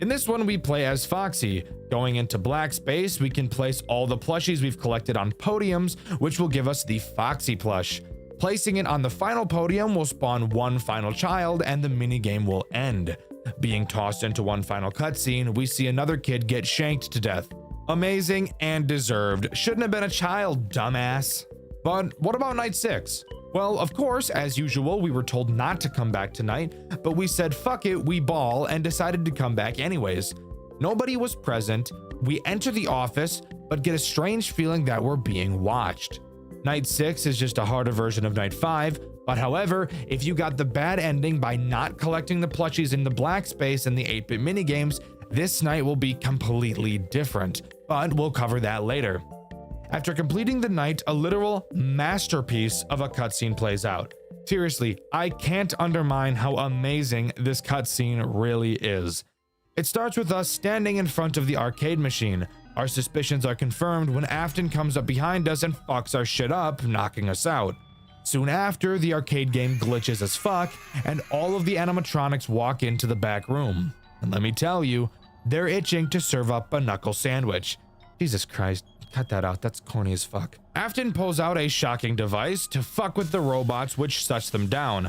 In this one, we play as Foxy. Going into black space, we can place all the plushies we've collected on podiums, which will give us the Foxy plush. Placing it on the final podium will spawn one final child and the minigame will end. Being tossed into one final cutscene, we see another kid get shanked to death. Amazing and deserved. Shouldn't have been a child, dumbass. But what about Night 6? Well, of course, as usual, we were told not to come back tonight, but we said fuck it, we ball, and decided to come back anyways. Nobody was present, we enter the office, but get a strange feeling that we're being watched. Night 6 is just a harder version of Night 5, but however, if you got the bad ending by not collecting the plushies in the black space and the 8-bit minigames, this night will be completely different, but we'll cover that later. After completing the night, a literal masterpiece of a cutscene plays out. Seriously, I can't undermine how amazing this cutscene really is. It starts with us standing in front of the arcade machine. Our suspicions are confirmed when Afton comes up behind us and fucks our shit up, knocking us out. Soon after, the arcade game glitches as fuck, and all of the animatronics walk into the back room. And let me tell you, they're itching to serve up a knuckle sandwich. Jesus Christ. Cut that out, that's corny as fuck. Afton pulls out a shocking device to fuck with the robots, which shuts them down.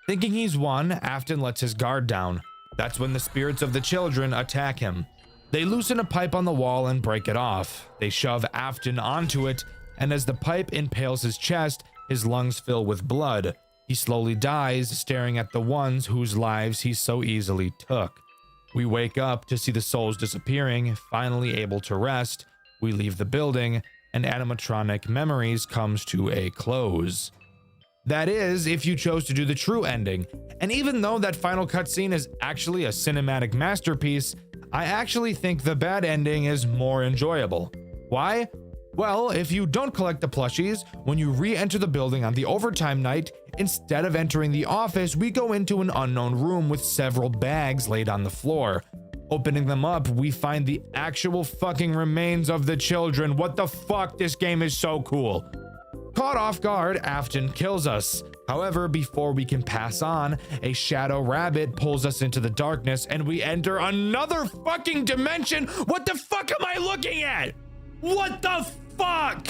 Thinking he's won, Afton lets his guard down. That's when the spirits of the children attack him. They loosen a pipe on the wall and break it off. They shove Afton onto it, and as the pipe impales his chest, his lungs fill with blood. He slowly dies, staring at the ones whose lives he so easily took. We wake up to see the souls disappearing, finally able to rest. We leave the building, and animatronic memories comes to a close. That is, if you chose to do the true ending. And even though that final cutscene is actually a cinematic masterpiece, I actually think the bad ending is more enjoyable. Why? Well, if you don't collect the plushies, when you re-enter the building on the overtime night, instead of entering the office, we go into an unknown room with several bags laid on the floor. Opening them up, we find the actual fucking remains of the children. What the fuck? This game is so cool. Caught off guard, Afton kills us. However, before we can pass on, a shadow rabbit pulls us into the darkness and we enter another fucking dimension. What the fuck am I looking at? What the fuck?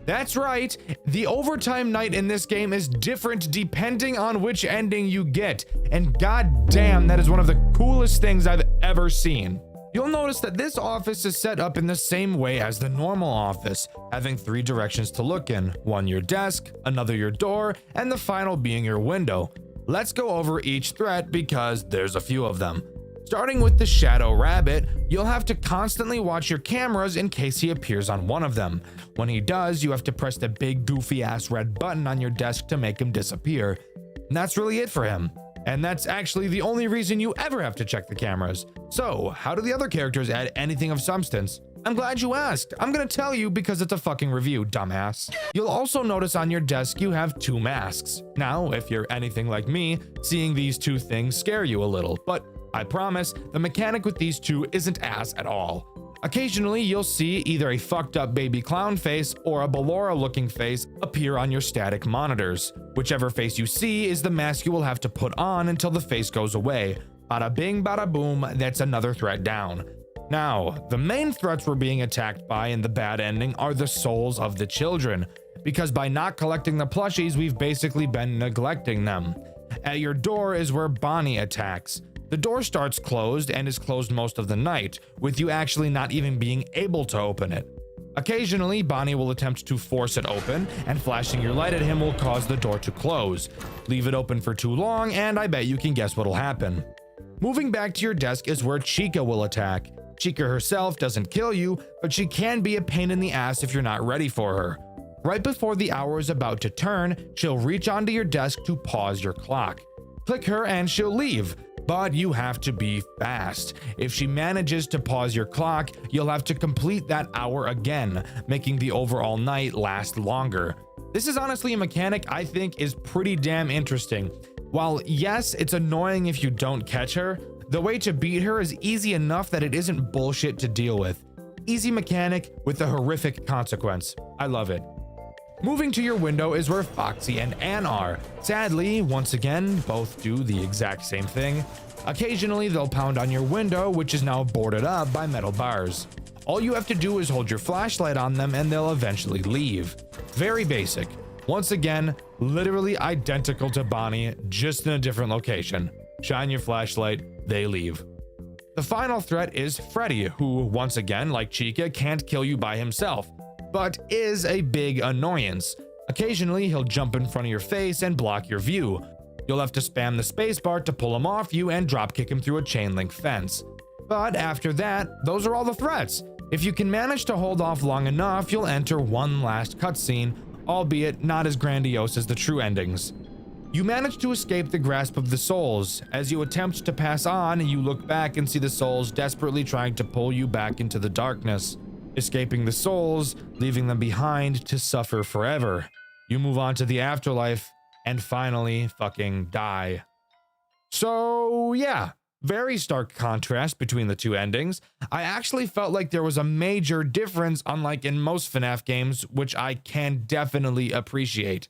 That's right, the overtime night in this game is different depending on which ending you get, and goddamn, that is one of the coolest things I've ever seen. You'll notice that this office is set up in the same way as the normal office, having 3 directions to look in, one your desk, another your door, and the final being your window. Let's go over each threat because there's a few of them. Starting with the shadow rabbit, you'll have to constantly watch your cameras in case he appears on one of them. When he does, you have to press the big goofy ass red button on your desk to make him disappear. And that's really it for him. And that's actually the only reason you ever have to check the cameras. So, how do the other characters add anything of substance? I'm glad you asked. I'm gonna tell you because it's a fucking review, dumbass. You'll also notice on your desk you have 2 masks. Now, if you're anything like me, seeing these 2 things scare you a little, but I promise, the mechanic with these 2 isn't ass at all. Occasionally, you'll see either a fucked up baby clown face or a Ballora looking face appear on your static monitors. Whichever face you see is the mask you will have to put on until the face goes away. Bada bing, bada boom, that's another threat down. Now, the main threats we're being attacked by in the bad ending are the souls of the children, because by not collecting the plushies, we've basically been neglecting them. At your door is where Bonnie attacks. The door starts closed and is closed most of the night, with you actually not even being able to open it. Occasionally, Bonnie will attempt to force it open, and flashing your light at him will cause the door to close. Leave it open for too long, and I bet you can guess what'll happen. Moving back to your desk is where Chica will attack. Chica herself doesn't kill you, but she can be a pain in the ass if you're not ready for her. Right before the hour is about to turn, she'll reach onto your desk to pause your clock. Click her and she'll leave. But you have to be fast. If she manages to pause your clock, you'll have to complete that hour again, making the overall night last longer. This is honestly a mechanic I think is pretty damn interesting. While yes, it's annoying if you don't catch her, the way to beat her is easy enough that it isn't bullshit to deal with. Easy mechanic with a horrific consequence. I love it. Moving to your window is where Foxy and Ann are. Sadly, once again, both do the exact same thing. Occasionally, they'll pound on your window, which is now boarded up by metal bars. All you have to do is hold your flashlight on them and they'll eventually leave. Very basic. Once again, literally identical to Bonnie, just in a different location. Shine your flashlight, they leave. The final threat is Freddy, who, once again, like Chica, can't kill you by himself, but is a big annoyance. Occasionally, he'll jump in front of your face and block your view. You'll have to spam the spacebar to pull him off you and dropkick him through a chain link fence. But after that, those are all the threats. If you can manage to hold off long enough, you'll enter one last cutscene, albeit not as grandiose as the true endings. You manage to escape the grasp of the souls. As you attempt to pass on, you look back and see the souls desperately trying to pull you back into the darkness. Escaping the souls, leaving them behind to suffer forever. You move on to the afterlife and finally fucking die. So yeah, very stark contrast between the 2 endings. I actually felt like there was a major difference, unlike in most FNAF games, which I can definitely appreciate.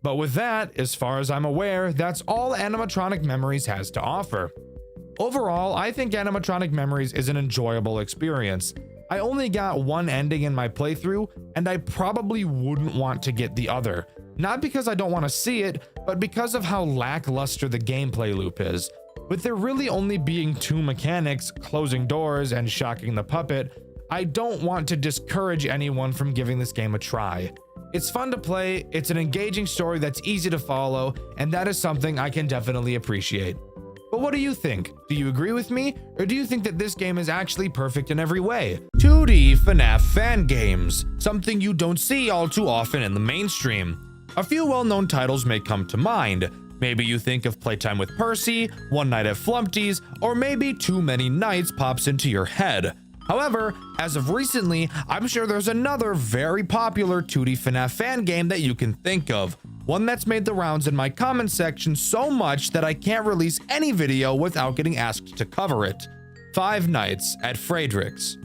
But with that, as far as I'm aware, that's all Animatronic Memories has to offer. Overall, I think Animatronic Memories is an enjoyable experience. I only got one ending in my playthrough, and I probably wouldn't want to get the other. Not because I don't want to see it, but because of how lackluster the gameplay loop is. With there really only being 2 mechanics, closing doors and shocking the puppet, I don't want to discourage anyone from giving this game a try. It's fun to play, it's an engaging story that's easy to follow, and that is something I can definitely appreciate. But what do you think? Do you agree with me? Or do you think that this game is actually perfect in every way? 2D FNAF fan games, something you don't see all too often in the mainstream. A few well-known titles may come to mind. Maybe you think of Playtime with Percy, One Night at Flumpty's, or maybe Too Many Nights pops into your head. However, as of recently, I'm sure there's another very popular 2D FNAF fan game that you can think of. One that's made the rounds in my comment section so much that I can't release any video without getting asked to cover it. Five Nights at Frederick's.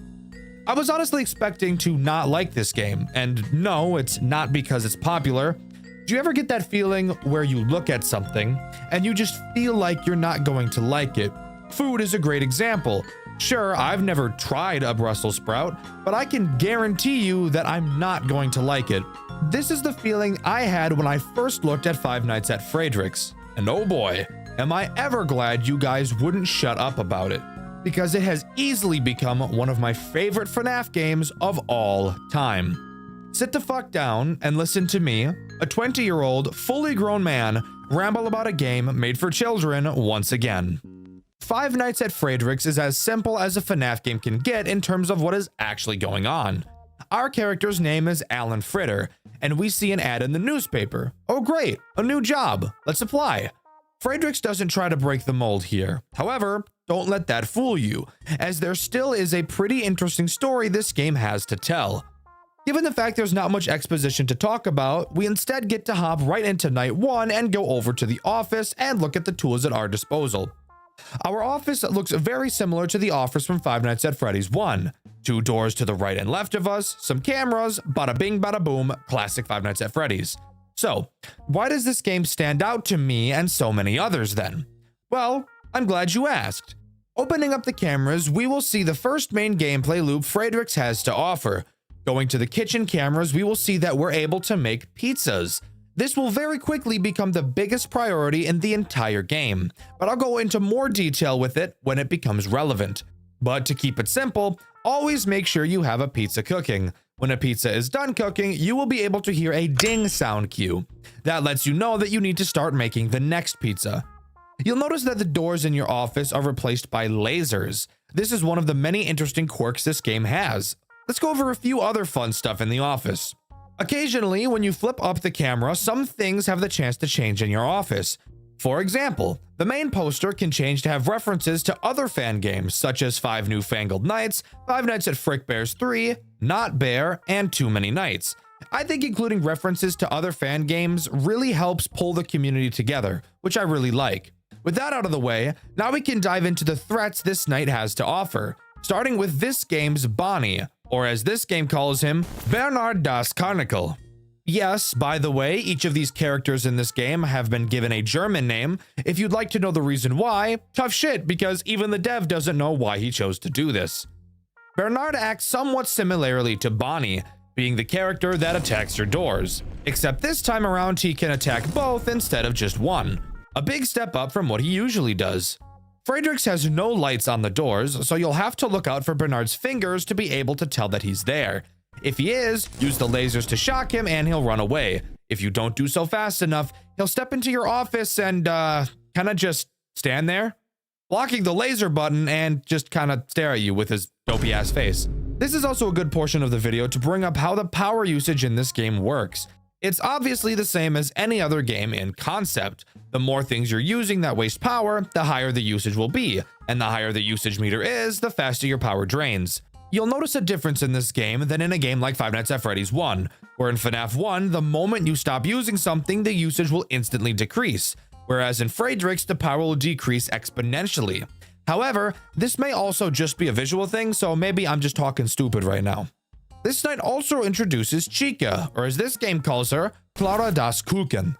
I was honestly expecting to not like this game, and no, it's not because it's popular. Do you ever get that feeling where you look at something and you just feel like you're not going to like it? Food is a great example. Sure, I've never tried a Brussels sprout, but I can guarantee you that I'm not going to like it. This is the feeling I had when I first looked at Five Nights at Frederick's, and oh boy, am I ever glad you guys wouldn't shut up about it, because it has easily become one of my favorite FNAF games of all time. Sit the fuck down and listen to me, a 20-year-old, fully grown man, ramble about a game made for children once again. Five Nights at Frederick's is as simple as a FNAF game can get in terms of what is actually going on. Our character's name is Alan Fritter, and we see an ad in the newspaper. Oh great, a new job, let's apply. Frederick's doesn't try to break the mold here. However, don't let that fool you, as there still is a pretty interesting story this game has to tell. Given the fact there's not much exposition to talk about, we instead get to hop right into night one and go over to the office and look at the tools at our disposal. Our office looks very similar to the office from Five Nights at Freddy's 1. Two doors to the right and left of us, some cameras, bada bing bada boom, classic Five Nights at Freddy's. So, why does this game stand out to me and so many others then? Well, I'm glad you asked. Opening up the cameras, we will see the first main gameplay loop Frederick's has to offer. Going to the kitchen cameras, we will see that we're able to make pizzas. This will very quickly become the biggest priority in the entire game, but I'll go into more detail with it when it becomes relevant. But to keep it simple, always make sure you have a pizza cooking. When a pizza is done cooking, you will be able to hear a ding sound cue. That lets you know that you need to start making the next pizza. You'll notice that the doors in your office are replaced by lasers. This is one of the many interesting quirks this game has. Let's go over a few other fun stuff in the office. Occasionally, when you flip up the camera, some things have the chance to change in your office. For example, the main poster can change to have references to other fan games such as Five Newfangled Nights, Five Nights at Frick Bears 3, Not Bear, and Too Many Nights. I think including references to other fan games really helps pull the community together, which I really like. With that out of the way, now we can dive into the threats this night has to offer, starting with this game's Bonnie, or as this game calls him, Bernard das Karnickel. Yes, by the way, each of these characters in this game have been given a German name. If you'd like to know the reason why, tough shit, because even the dev doesn't know why he chose to do this. Bernard acts somewhat similarly to Bonnie, being the character that attacks your doors, except this time around he can attack both instead of just one. A big step up from what he usually does. Frederick's has no lights on the doors, so you'll have to look out for Bernard's fingers to be able to tell that he's there. If he is, use the lasers to shock him and he'll run away. If you don't do so fast enough, he'll step into your office and kinda just stand there, blocking the laser button and just kinda stare at you with his dopey ass face. This is also a good portion of the video to bring up how the power usage in this game works. It's obviously the same as any other game in concept. The more things you're using that waste power, the higher the usage will be, and the higher the usage meter is, the faster your power drains. You'll notice a difference in this game than in a game like Five Nights at Freddy's 1, where in FNAF 1, the moment you stop using something, the usage will instantly decrease, whereas in Frederick's, the power will decrease exponentially. However, this may also just be a visual thing, so maybe I'm just talking stupid right now. This night also introduces Chica, or as this game calls her, Clara das Kuchen.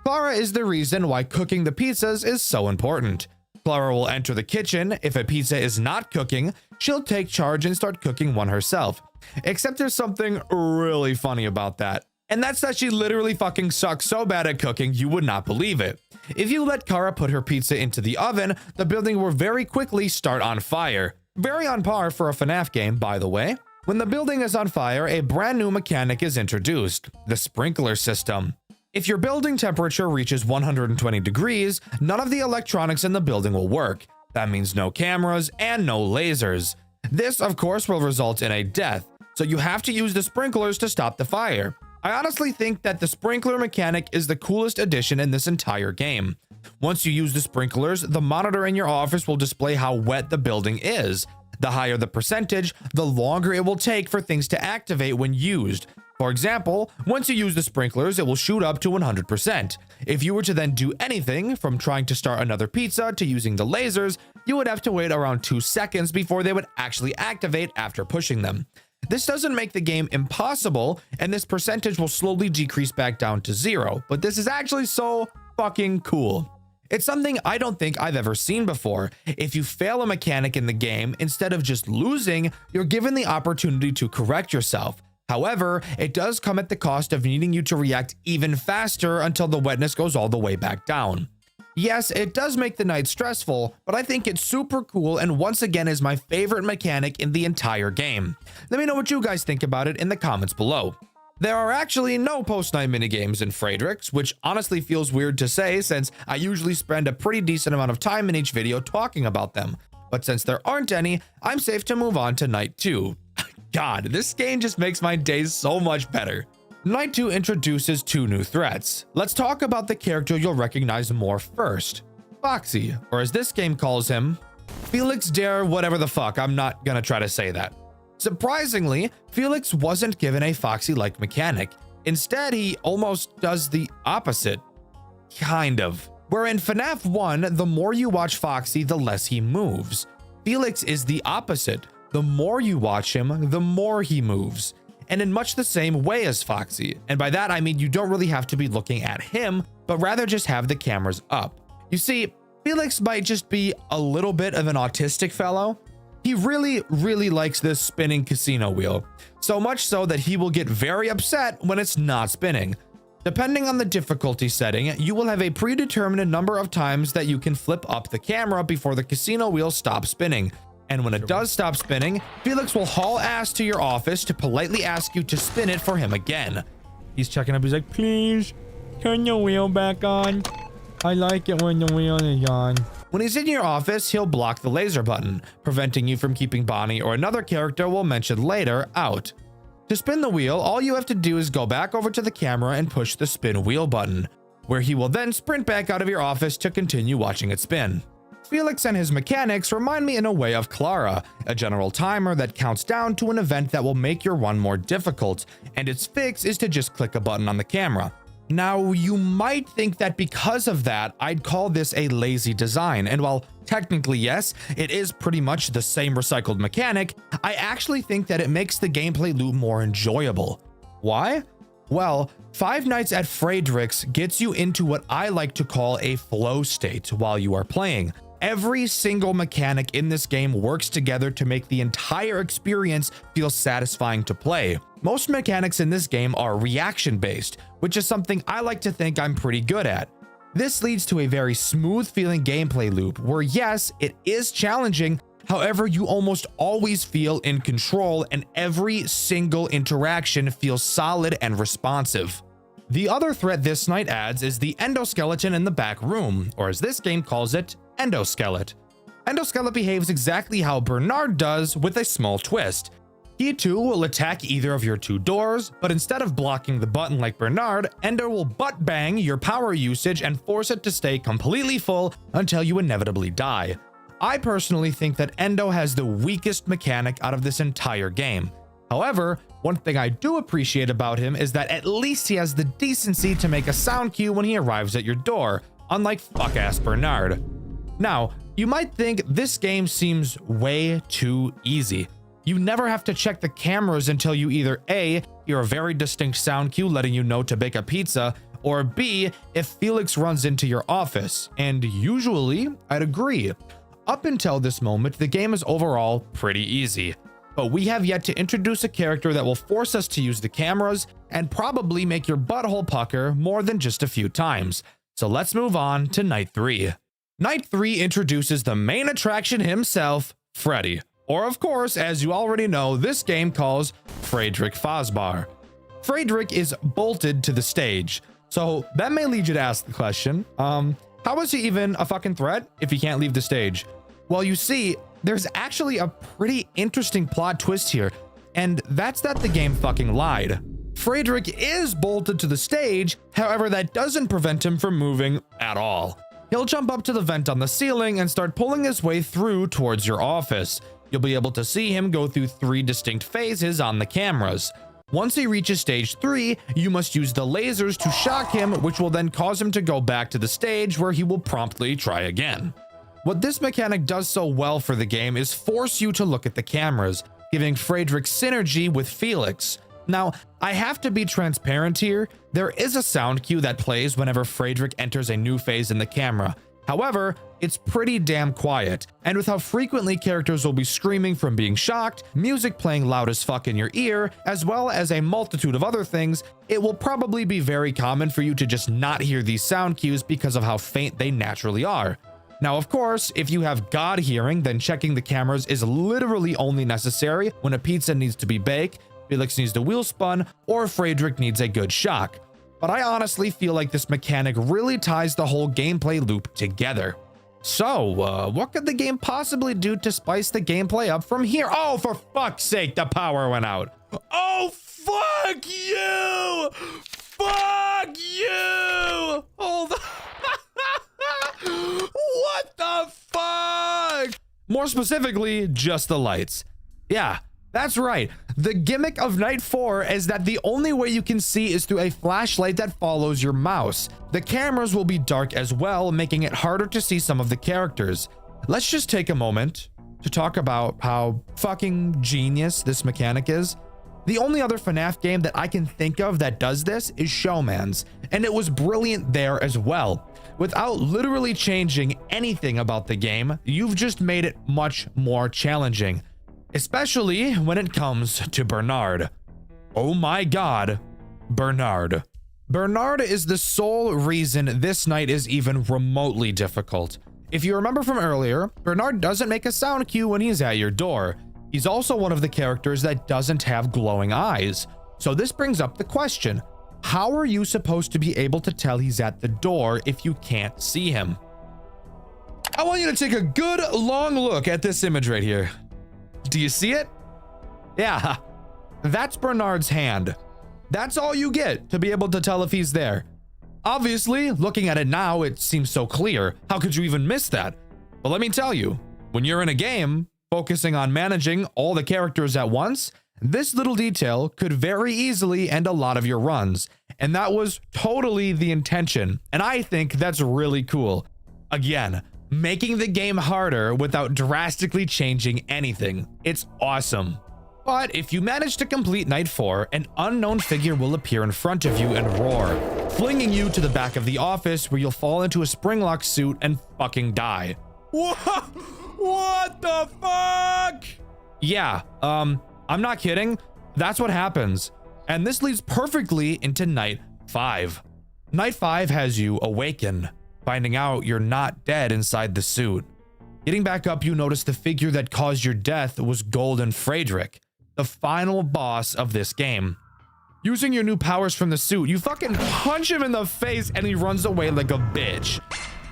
Clara is the reason why cooking the pizzas is so important. Clara will enter the kitchen. If a pizza is not cooking, she'll take charge and start cooking one herself. Except there's something really funny about that. And that's that she literally fucking sucks so bad at cooking you would not believe it. If you let Clara put her pizza into the oven, the building will very quickly start on fire. Very on par for a FNAF game, by the way. When the building is on fire, a brand new mechanic is introduced, the sprinkler system. If your building temperature reaches 120 degrees, none of the electronics in the building will work. That means no cameras and no lasers. This, of course, will result in a death, so you have to use the sprinklers to stop the fire. I honestly think that the sprinkler mechanic is the coolest addition in this entire game. Once you use the sprinklers, the monitor in your office will display how wet the building is. The higher the percentage, the longer it will take for things to activate when used. For example, once you use the sprinklers, it will shoot up to 100%. If you were to then do anything, from trying to start another pizza to using the lasers, you would have to wait around 2 seconds before they would actually activate after pushing them. This doesn't make the game impossible, and this percentage will slowly decrease back down to 0, but this is actually so fucking cool. It's something I don't think I've ever seen before. If you fail a mechanic in the game, instead of just losing, you're given the opportunity to correct yourself. However, it does come at the cost of needing you to react even faster until the wetness goes all the way back down. Yes, it does make the night stressful, but I think it's super cool and once again is my favorite mechanic in the entire game. Let me know what you guys think about it in the comments below. There are actually no post-night minigames in Friedrichs, which honestly feels weird to say since I usually spend a pretty decent amount of time in each video talking about them. But since there aren't any, I'm safe to move on to Night 2. God, this game just makes my days so much better. Night 2 introduces 2 new threats. Let's talk about the character you'll recognize more first. Foxy, or as this game calls him, Felix der whatever the fuck, I'm not gonna try to say that. Surprisingly, Felix wasn't given a Foxy-like mechanic. Instead, he almost does the opposite. Kind of. Where in FNAF 1, the more you watch Foxy, the less he moves. Felix is the opposite. The more you watch him, the more he moves. And in much the same way as Foxy. And by that I mean you don't really have to be looking at him, but rather just have the cameras up. You see, Felix might just be a little bit of an autistic fellow. He really likes this spinning casino wheel. So much so that he will get very upset when it's not spinning. Depending on the difficulty setting, you will have a predetermined number of times that you can flip up the camera before the casino wheel stops spinning. And when it does stop spinning, Felix will haul ass to your office to politely ask you to spin it for him again. He's checking up, he's like, please, turn the wheel back on. I like it when the wheel is on. When he's in your office, he'll block the laser button, preventing you from keeping Bonnie or another character we'll mention later out. To spin the wheel, all you have to do is go back over to the camera and push the spin wheel button, where he will then sprint back out of your office to continue watching it spin. Felix and his mechanics remind me in a way of Clara, a general timer that counts down to an event that will make your run more difficult, and its fix is to just click a button on the camera. Now, you might think that because of that, I'd call this a lazy design, and while technically yes, it is pretty much the same recycled mechanic, I actually think that it makes the gameplay loop more enjoyable. Why? Well, Five Nights at Friedrichs gets you into what I like to call a flow state while you are playing. Every single mechanic in this game works together to make the entire experience feel satisfying to play. Most mechanics in this game are reaction-based, which is something I like to think I'm pretty good at. This leads to a very smooth feeling gameplay loop where yes, it is challenging, however you almost always feel in control and every single interaction feels solid and responsive. The other threat this night adds is the endoskeleton in the back room, or as this game calls it, Endoskelet. Endoskelet behaves exactly how Bernard does with a small twist. He too will attack either of your 2 doors, but instead of blocking the button like Bernard, Endo will butt bang your power usage and force it to stay completely full until you inevitably die. I personally think that Endo has the weakest mechanic out of this entire game. However, one thing I do appreciate about him is that at least he has the decency to make a sound cue when he arrives at your door, unlike fuck-ass Bernard. Now, you might think this game seems way too easy. You never have to check the cameras until you either A, hear a very distinct sound cue letting you know to bake a pizza, or B, if Felix runs into your office, and usually, I'd agree. Up until this moment, the game is overall pretty easy, but we have yet to introduce a character that will force us to use the cameras and probably make your butthole pucker more than just a few times. So let's move on to Night 3. Night 3 introduces the main attraction himself, Freddy. Or of course, as you already know, this game calls Friedrich Fazbar. Friedrich is bolted to the stage. So that may lead you to ask the question, how is he even a fucking threat if he can't leave the stage? Well, you see, there's actually a pretty interesting plot twist here, and that's that the game fucking lied. Friedrich is bolted to the stage, however, that doesn't prevent him from moving at all. He'll jump up to the vent on the ceiling and start pulling his way through towards your office. You'll be able to see him go through 3 distinct phases on the cameras. Once he reaches stage 3, you must use the lasers to shock him, which will then cause him to go back to the stage where he will promptly try again. What this mechanic does so well for the game is force you to look at the cameras, giving Friedrich synergy with Felix. Now, I have to be transparent here. There is a sound cue that plays whenever Friedrich enters a new phase in the camera. However, it's pretty damn quiet, and with how frequently characters will be screaming from being shocked, music playing loud as fuck in your ear, as well as a multitude of other things, it will probably be very common for you to just not hear these sound cues because of how faint they naturally are. Now, of course, if you have God hearing, then checking the cameras is literally only necessary when a pizza needs to be baked, Felix needs the wheel spun, or Friedrich needs a good shock. But I honestly feel like this mechanic really ties the whole gameplay loop together. So, what could the game possibly do to spice the gameplay up from here? Oh, for fuck's sake, the power went out. Oh, fuck you! Fuck you! Hold on. What the fuck? More specifically, just the lights. Yeah, that's right. The gimmick of Night 4 is that the only way you can see is through a flashlight that follows your mouse. The cameras will be dark as well, making it harder to see some of the characters. Let's just take a moment to talk about how fucking genius this mechanic is. The only other FNAF game that I can think of that does this is Showman's, and it was brilliant there as well. Without literally changing anything about the game, you've just made it much more challenging. Especially when it comes to Bernard. Oh my god, Bernard. Bernard is the sole reason this night is even remotely difficult. If you remember from earlier, Bernard doesn't make a sound cue when he's at your door. He's also one of the characters that doesn't have glowing eyes. So this brings up the question, how are you supposed to be able to tell he's at the door if you can't see him? I want you to take a good long look at this image right here. Do you see it? Yeah, that's Bernard's hand. That's all you get to be able to tell if he's there. Obviously, looking at it now, it seems so clear. How could you even miss that? But let me tell you, when you're in a game, focusing on managing all the characters at once, this little detail could very easily end a lot of your runs. And that was totally the intention. And I think that's really cool. Again, making the game harder without drastically changing anything. It's awesome. But if you manage to complete Night 4, an unknown figure will appear in front of you and roar, flinging you to the back of the office where you'll fall into a springlock suit and fucking die. What the fuck? Yeah, I'm not kidding. That's what happens. And this leads perfectly into Night 5. Night 5 has you awaken, finding out you're not dead inside the suit. Getting back up, you notice the figure that caused your death was Golden Friedrich, the final boss of this game. Using your new powers from the suit, you fucking punch him in the face and he runs away like a bitch.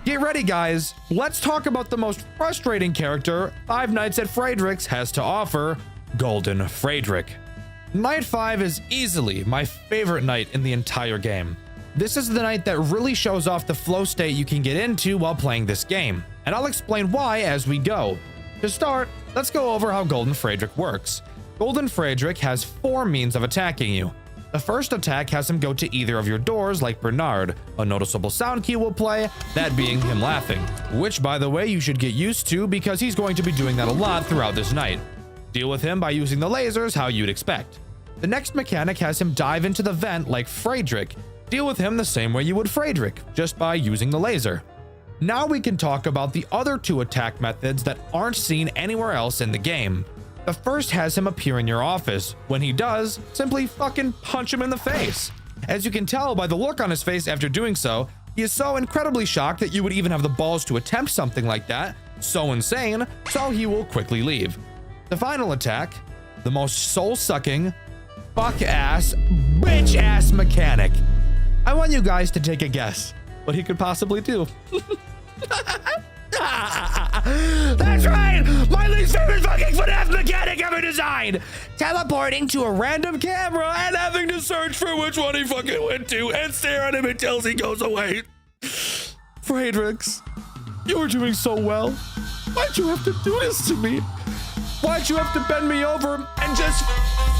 Get ready, guys. Let's talk about the most frustrating character Five Nights at Friedrich's has to offer, Golden Friedrich. Night 5 is easily my favorite night in the entire game. This is the night that really shows off the flow state you can get into while playing this game, and I'll explain why as we go. To start, let's go over how Golden Friedrich works. Golden Friedrich has 4 means of attacking you. The first attack has him go to either of your doors like Bernard. A noticeable sound cue will play, that being him laughing, which by the way you should get used to because he's going to be doing that a lot throughout this night. Deal with him by using the lasers how you'd expect. The next mechanic has him dive into the vent like Friedrich. Deal with him the same way you would Friedrich, just by using the laser. Now we can talk about the other 2 attack methods that aren't seen anywhere else in the game. The first has him appear in your office. When he does, simply fucking punch him in the face. As you can tell by the look on his face after doing so, he is so incredibly shocked that you would even have the balls to attempt something like that. So insane, so he will quickly leave. The final attack, the most soul-sucking, fuck-ass, bitch-ass mechanic. I want you guys to take a guess what he could possibly do. That's right! My least favorite fucking FNAF mechanic ever designed! Teleporting to a random camera and having to search for which one he fucking went to and stare at him until he goes away. Fredrix, you were doing so well. Why'd you have to do this to me? Why'd you have to bend me over and just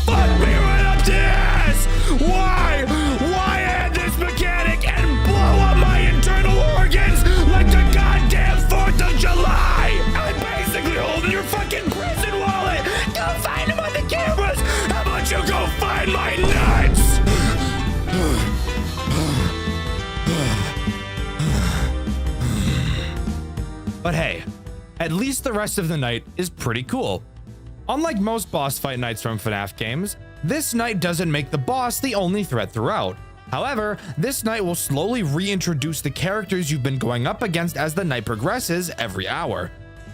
fuck me right up the ass? Why? Why add this mechanic and blow up my internal organs like the goddamn 4th of July? I'm basically holding your fucking prison wallet. Go find him on the cameras. How about you go find my nuts? But hey, at least the rest of the night is pretty cool. Unlike most boss fight nights from FNAF games, this night doesn't make the boss the only threat throughout. However, this night will slowly reintroduce the characters you've been going up against as the night progresses every hour.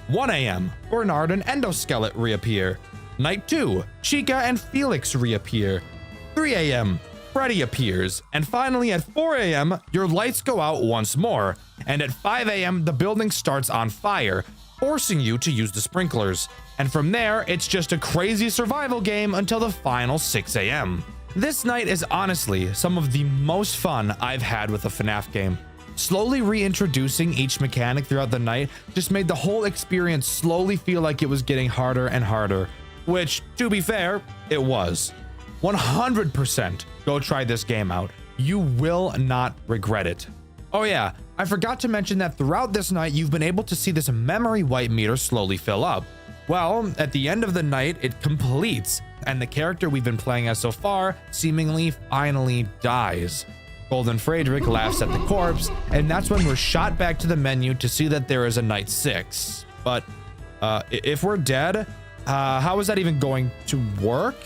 1 AM, Bernard and Endoskelet reappear. Night 2, Chica and Felix reappear. 3 AM, Freddy appears. And finally at 4 AM, your lights go out once more. And at 5 AM, the building starts on fire, forcing you to use the sprinklers. And from there, it's just a crazy survival game until the final 6 AM. This night is honestly some of the most fun I've had with a FNAF game. Slowly reintroducing each mechanic throughout the night just made the whole experience slowly feel like it was getting harder and harder, which, to be fair, it was. 100% go try this game out. You will not regret it. Oh yeah, I forgot to mention that throughout this night, you've been able to see this memory wipe meter slowly fill up. Well, at the end of the night, it completes, and the character we've been playing as so far seemingly finally dies. Golden Frederick laughs at the corpse, and that's when we're shot back to the menu to see that there is a night 6. But if we're dead, how is that even going to work?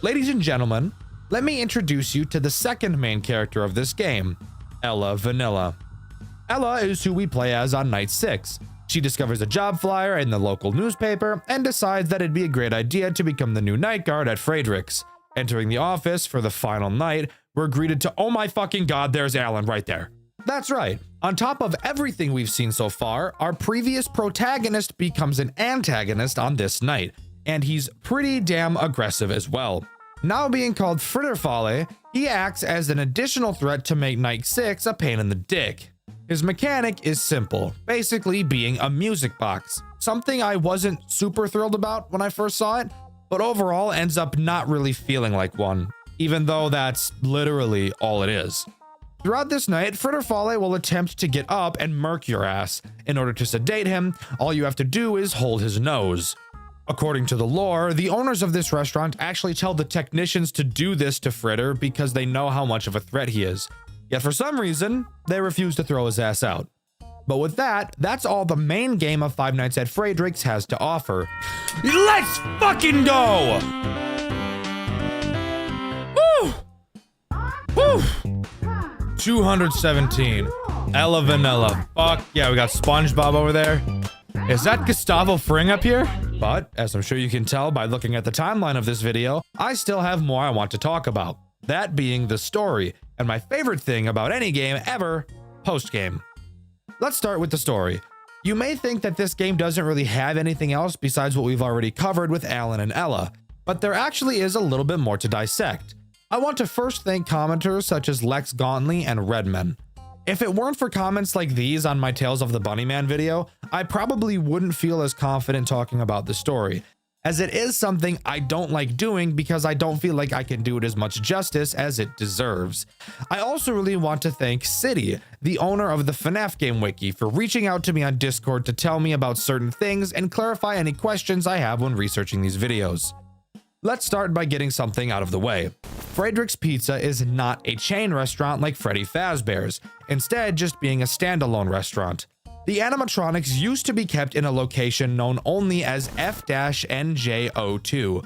Ladies and gentlemen, let me introduce you to the second main character of this game, Ella Vanilla. Ella is who we play as on night 6. She discovers a job flyer in the local newspaper and decides that it'd be a great idea to become the new night guard at Frederick's. Entering the office for the final night, we're greeted to, oh my fucking god, there's Alan right there. That's right. On top of everything we've seen so far, our previous protagonist becomes an antagonist on this night, and he's pretty damn aggressive as well. Now being called Fritterfalle, he acts as an additional threat to make night 6 a pain in the dick. His mechanic is simple, basically being a music box, something I wasn't super thrilled about when I first saw it, but overall ends up not really feeling like one, even though that's literally all it is. Throughout this night, Fritterfalle will attempt to get up and murk your ass. In order to sedate him, all you have to do is hold his nose. According to the lore, the owners of this restaurant actually tell the technicians to do this to Fritter because they know how much of a threat he is. Yet for some reason, they refuse to throw his ass out. But with that, that's all the main game of Five Nights at Frederick's has to offer. Let's fucking go! Woo! Woo! 217. Ella Vanilla. Fuck yeah, we got SpongeBob over there. Is that Gustavo Fring up here? But, as I'm sure you can tell by looking at the timeline of this video, I still have more I want to talk about. That being the story, and my favorite thing about any game ever, post-game. Let's start with the story. You may think that this game doesn't really have anything else besides what we've already covered with Alan and Ella, but there actually is a little bit more to dissect. I want to first thank commenters such as Lex Gauntly and Redman. If it weren't for comments like these on my Tales of the Bunnyman video, I probably wouldn't feel as confident talking about the story, as it is something I don't like doing because I don't feel like I can do it as much justice as it deserves. I also really want to thank City, the owner of the FNAF Game Wiki, for reaching out to me on Discord to tell me about certain things and clarify any questions I have when researching these videos. Let's start by getting something out of the way. Frederick's Pizza is not a chain restaurant like Freddy Fazbear's, instead just being a standalone restaurant. The animatronics used to be kept in a location known only as F-NJ02.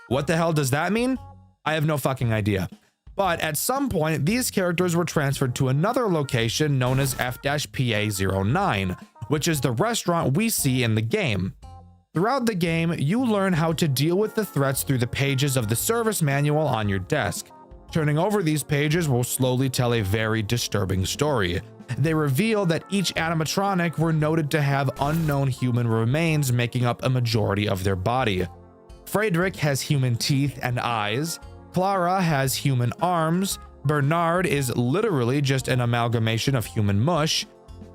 What the hell does that mean? I have no fucking idea. But at some point, these characters were transferred to another location known as F-PA09, which is the restaurant we see in the game. Throughout the game, you learn how to deal with the threats through the pages of the service manual on your desk. Turning over these pages will slowly tell a very disturbing story. They reveal that each animatronic were noted to have unknown human remains making up a majority of their body. Frederick has human teeth and eyes, Clara has human arms, Bernard is literally just an amalgamation of human mush,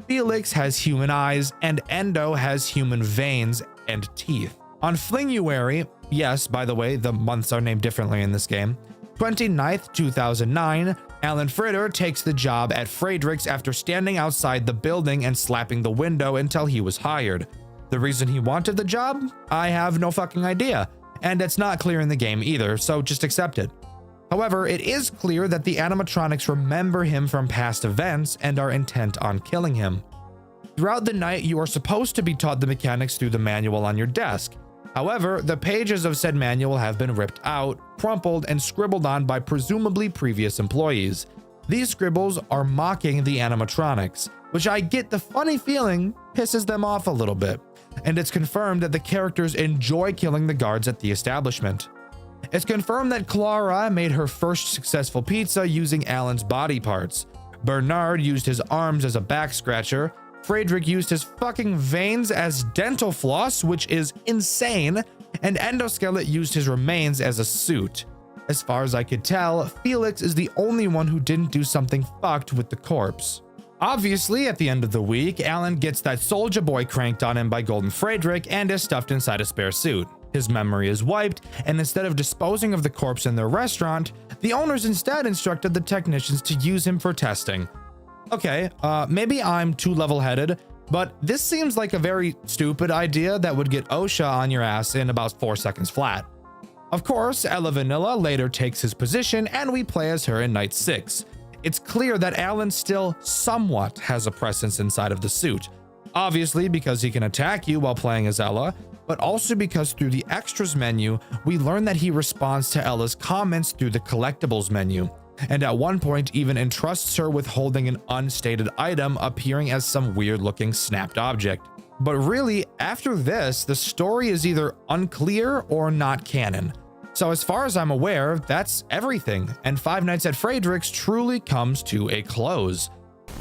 Felix has human eyes, and Endo has human veins and teeth. On Flinguary, yes, by the way, the months are named differently in this game, 29th, 2009, Alan Fritter takes the job at Frederick's after standing outside the building and slapping the window until he was hired. The reason he wanted the job? I have no fucking idea, and it's not clear in the game either, so just accept it. However, it is clear that the animatronics remember him from past events and are intent on killing him. Throughout the night, you are supposed to be taught the mechanics through the manual on your desk. However, the pages of said manual have been ripped out, crumpled, and scribbled on by presumably previous employees. These scribbles are mocking the animatronics, which I get the funny feeling pisses them off a little bit, and it's confirmed that the characters enjoy killing the guards at the establishment. It's confirmed that Clara made her first successful pizza using Alan's body parts. Bernard used his arms as a back scratcher. Frederick used his fucking veins as dental floss, which is insane, and Endoskelet used his remains as a suit. As far as I could tell, Felix is the only one who didn't do something fucked with the corpse. Obviously, at the end of the week, Alan gets that Soulja Boy cranked on him by Golden Frederick and is stuffed inside a spare suit. His memory is wiped, and instead of disposing of the corpse in their restaurant, the owners instead instructed the technicians to use him for testing. Okay, maybe I'm too level-headed, but this seems like a very stupid idea that would get OSHA on your ass in about 4 seconds flat. Of course, Ella Vanilla later takes his position, and we play as her in Night 6. It's clear that Alan still somewhat has a presence inside of the suit. Obviously because he can attack you while playing as Ella, but also because through the extras menu, we learn that he responds to Ella's comments through the collectibles menu, and at one point even entrusts her with holding an unstated item appearing as some weird-looking snapped object. But really, after this, the story is either unclear or not canon. So as far as I'm aware, that's everything, and Five Nights at Frederick's truly comes to a close.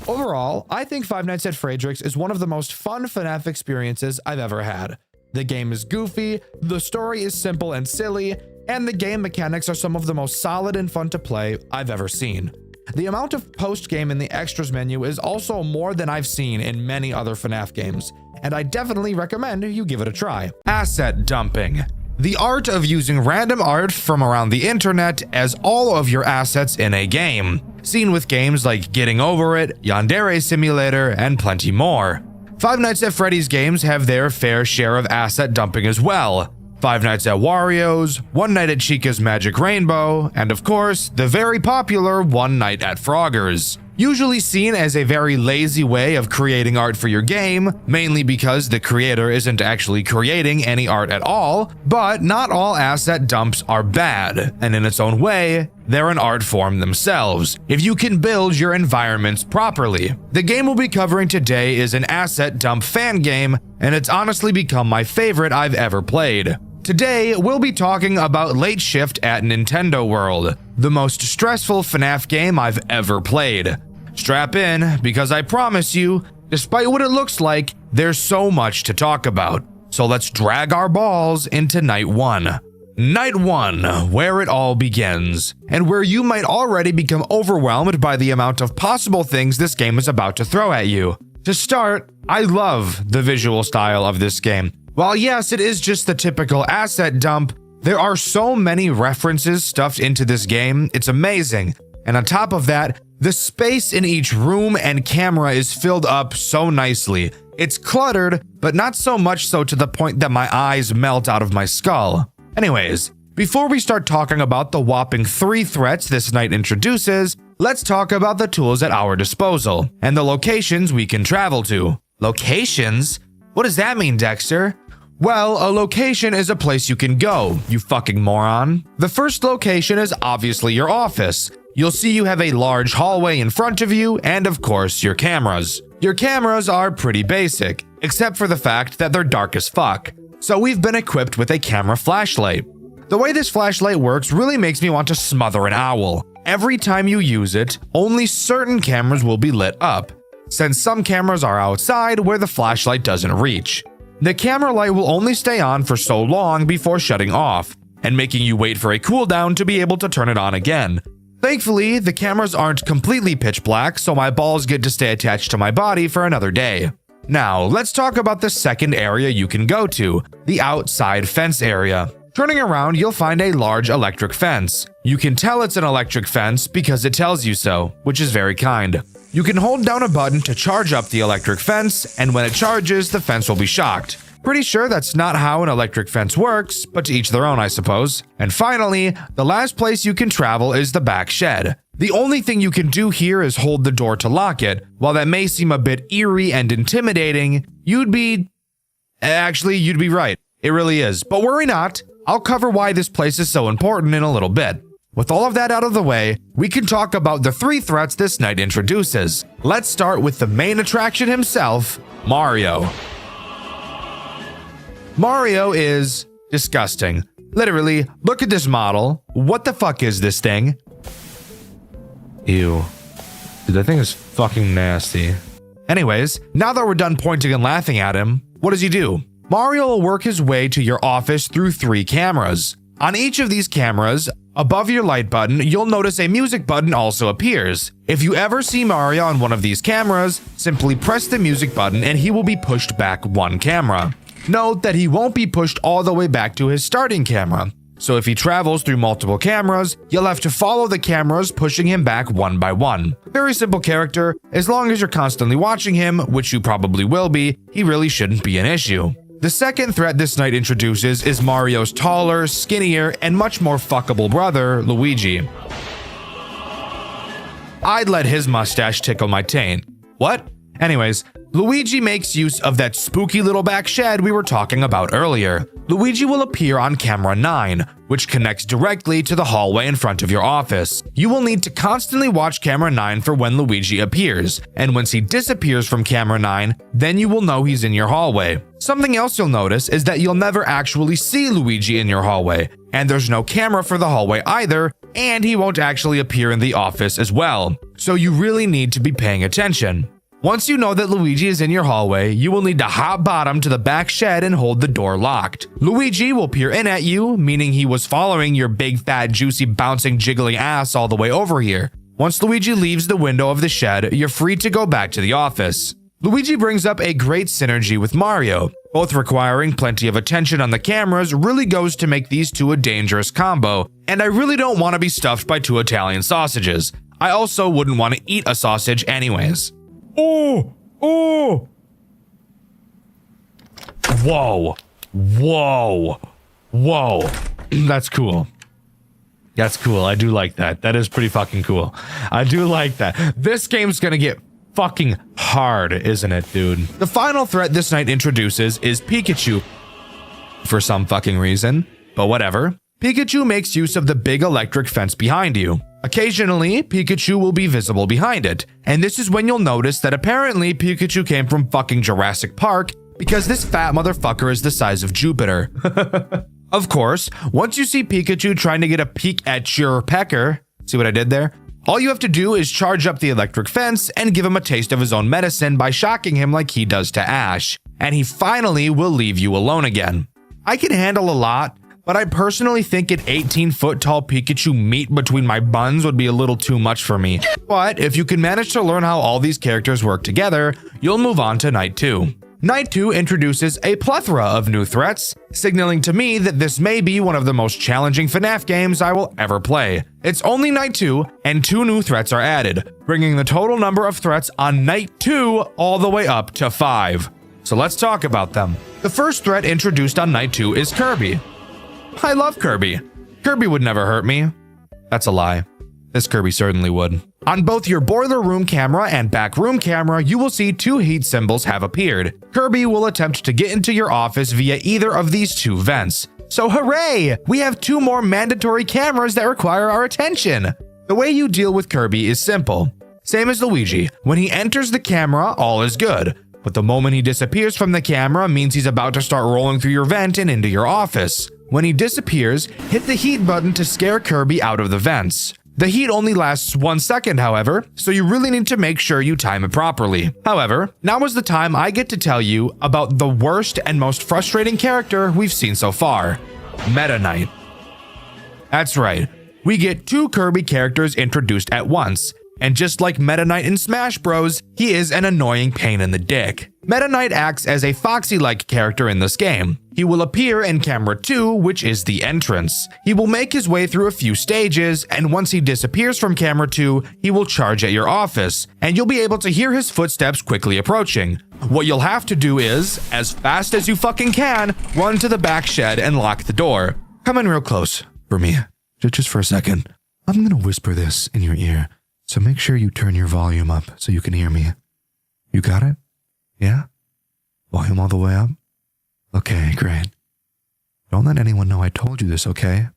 Overall, I think Five Nights at Frederick's is one of the most fun FNAF experiences I've ever had. The game is goofy, the story is simple and silly, and the game mechanics are some of the most solid and fun to play I've ever seen. The amount of post-game in the extras menu is also more than I've seen in many other FNAF games, and I definitely recommend you give it a try. Asset dumping. The art of using random art from around the internet as all of your assets in a game, seen with games like Getting Over It, Yandere Simulator, and plenty more. Five Nights at Freddy's games have their fair share of asset dumping as well. Five Nights at Wario's, One Night at Chica's Magic Rainbow, and of course, the very popular One Night at Frogger's. Usually seen as a very lazy way of creating art for your game, mainly because the creator isn't actually creating any art at all, but not all asset dumps are bad, and in its own way, they're an art form themselves, if you can build your environments properly. The game we'll be covering today is an asset dump fan game, and it's honestly become my favorite I've ever played. Today, we'll be talking about Late Shift at Nintendo World, the most stressful FNAF game I've ever played. Strap in, because I promise you, despite what it looks like, there's so much to talk about. So let's drag our balls into Night 1. Night 1, where it all begins, and where you might already become overwhelmed by the amount of possible things this game is about to throw at you. To start, I love the visual style of this game. While yes, it is just the typical asset dump, there are so many references stuffed into this game, it's amazing. And on top of that, the space in each room and camera is filled up so nicely. It's cluttered, but not so much so to the point that my eyes melt out of my skull. Anyways, before we start talking about the whopping 3 threats this night introduces, let's talk about the tools at our disposal and the locations we can travel to. Locations? What does that mean, Dxtr? Well, a location is a place you can go, you fucking moron. The first location is obviously your office. You'll see you have a large hallway in front of you, and of course, your cameras. Your cameras are pretty basic, except for the fact that they're dark as fuck. So we've been equipped with a camera flashlight. The way this flashlight works really makes me want to smother an owl. Every time you use it, only certain cameras will be lit up, since some cameras are outside where the flashlight doesn't reach. The camera light will only stay on for so long before shutting off. and making you wait for a cooldown to be able to turn it on again. Thankfully, the cameras aren't completely pitch black, so my balls get to stay attached to my body for another day. Now, let's talk about the second area you can go to, the outside fence area. Turning around, you'll find a large electric fence. You can tell it's an electric fence because it tells you so, which is very kind. You can hold down a button to charge up the electric fence, and when it charges, the fence will be shocked. Pretty sure that's not how an electric fence works, but to each their own, I suppose. And finally, the last place you can travel is the back shed. The only thing you can do here is hold the door to lock it. While that may seem a bit eerie and intimidating, you'd be right. It really is. But worry not. I'll cover why this place is so important in a little bit. With all of that out of the way, we can talk about the 3 threats this night introduces. Let's start with the main attraction himself, Mario. Mario is disgusting. Literally, look at this model. What the fuck is this thing? Ew. Dude, that thing is fucking nasty. Anyways, now that we're done pointing and laughing at him, what does he do? Mario will work his way to your office through 3 cameras. On each of these cameras, above your light button, you'll notice a music button also appears. If you ever see Mario on one of these cameras, simply press the music button and he will be pushed back 1 camera. Note that he won't be pushed all the way back to his starting camera. So if he travels through multiple cameras, you'll have to follow the cameras pushing him back 1 by 1. Very simple character. As long as you're constantly watching him, which you probably will be, he really shouldn't be an issue. The second threat this night introduces is Mario's taller, skinnier, and much more fuckable brother, Luigi. I'd let his mustache tickle my taint. What? Anyways, Luigi makes use of that spooky little back shed we were talking about earlier. Luigi will appear on camera 9, which connects directly to the hallway in front of your office. You will need to constantly watch camera 9 for when Luigi appears, and once he disappears from camera 9, then you will know he's in your hallway. Something else you'll notice is that you'll never actually see Luigi in your hallway, and there's no camera for the hallway either, and he won't actually appear in the office as well. So you really need to be paying attention. Once you know that Luigi is in your hallway, you will need to hop bottom to the back shed and hold the door locked. Luigi will peer in at you, meaning he was following your big fat juicy bouncing jiggling ass all the way over here. Once Luigi leaves the window of the shed, you're free to go back to the office. Luigi brings up a great synergy with Mario. Both requiring plenty of attention on the cameras really goes to make these two a dangerous combo, and I really don't want to be stuffed by 2 Italian sausages. I also wouldn't want to eat a sausage anyways. Oh! Oh! Whoa. Whoa. Whoa. That's cool. That's cool. I do like that. That is pretty fucking cool. I do like that. This game's gonna get fucking hard, isn't it, dude? The final threat this night introduces is Pikachu. For some fucking reason. But whatever. Pikachu makes use of the big electric fence behind you. Occasionally, Pikachu will be visible behind it, and this is when you'll notice that apparently Pikachu came from fucking Jurassic Park because this fat motherfucker is the size of Jupiter. Of course, once you see Pikachu trying to get a peek at your pecker, see what I did there? All you have to do is charge up the electric fence and give him a taste of his own medicine by shocking him like he does to Ash, and he finally will leave you alone again. I can handle a lot, but I personally think an 18-foot tall Pikachu meat between my buns would be a little too much for me. But if you can manage to learn how all these characters work together, you'll move on to Night 2. Night 2 introduces a plethora of new threats, signaling to me that this may be one of the most challenging FNAF games I will ever play. It's only Night 2, and 2 new threats are added, bringing the total number of threats on Night 2 all the way up to 5. So let's talk about them. The first threat introduced on Night 2 is Kirby. I love Kirby. Kirby would never hurt me. That's a lie. This Kirby certainly would. On both your boiler room camera and back room camera, you will see 2 heat symbols have appeared. Kirby will attempt to get into your office via either of these 2 vents. So hooray! We have 2 more mandatory cameras that require our attention. The way you deal with Kirby is simple. Same as Luigi. When he enters the camera, all is good. But the moment he disappears from the camera means he's about to start rolling through your vent and into your office. When he disappears, hit the heat button to scare Kirby out of the vents. The heat only lasts 1 second, however, so you really need to make sure you time it properly. However, now is the time I get to tell you about the worst and most frustrating character we've seen so far, Meta Knight. That's right. We get 2 Kirby characters introduced at once. And just like Meta Knight in Smash Bros, he is an annoying pain in the dick. Meta Knight acts as a Foxy-like character in this game. He will appear in camera 2, which is the entrance. He will make his way through a few stages, and once he disappears from camera 2, he will charge at your office, and you'll be able to hear his footsteps quickly approaching. What you'll have to do is, as fast as you fucking can, run to the back shed and lock the door. Come in real close for me, just for a second. I'm gonna whisper this in your ear. So make sure you turn your volume up so you can hear me. You got it? Yeah? Volume all the way up? Okay, great. Don't let anyone know I told you this, okay?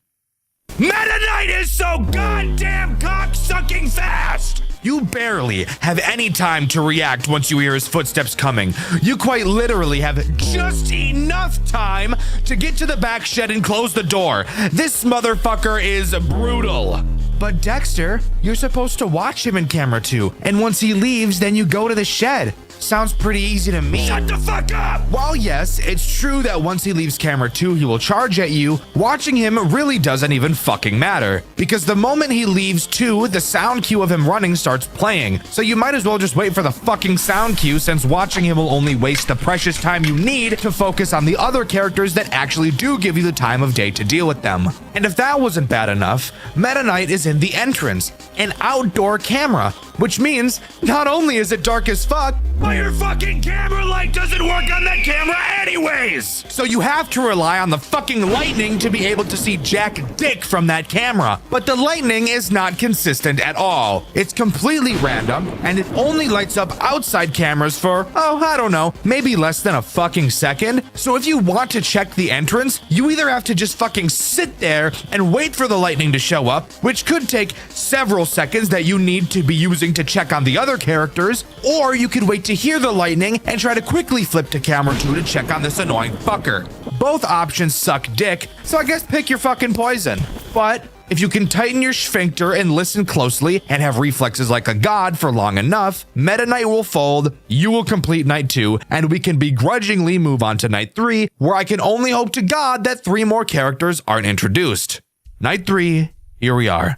Meta Knight is so goddamn cock-sucking fast! You barely have any time to react once you hear his footsteps coming. You quite literally have just enough time to get to the back shed and close the door. This motherfucker is brutal. But Dxtr, you're supposed to watch him in camera 2, and once he leaves, then you go to the shed. Sounds pretty easy to me. Shut the fuck up! While yes, it's true that once he leaves camera 2, he will charge at you, watching him really doesn't even fucking matter. Because the moment he leaves 2, the sound cue of him running starts playing, so you might as well just wait for the fucking sound cue since watching him will only waste the precious time you need to focus on the other characters that actually do give you the time of day to deal with them. And if that wasn't bad enough, Meta Knight is in the entrance, an outdoor camera, which means not only is it dark as fuck, but your fucking camera light doesn't work on that camera anyways! So you have to rely on the fucking lightning to be able to see jack dick from that camera. But the lightning is not consistent at all. It's completely random, and it only lights up outside cameras for, oh, I don't know, maybe less than a fucking second. So if you want to check the entrance, you either have to just fucking sit there and wait for the lightning to show up, which could take several seconds that you need to be using to check on the other characters, or you could wait to hear the lightning and try to quickly flip to camera 2 to check on this annoying fucker. Both options suck dick, so I guess pick your fucking poison. But if you can tighten your sphincter and listen closely and have reflexes like a god for long enough, Meta Knight will fold, you will complete night 2, and we can begrudgingly move on to night 3, where I can only hope to God that 3 more characters aren't introduced. Night 3, here we are.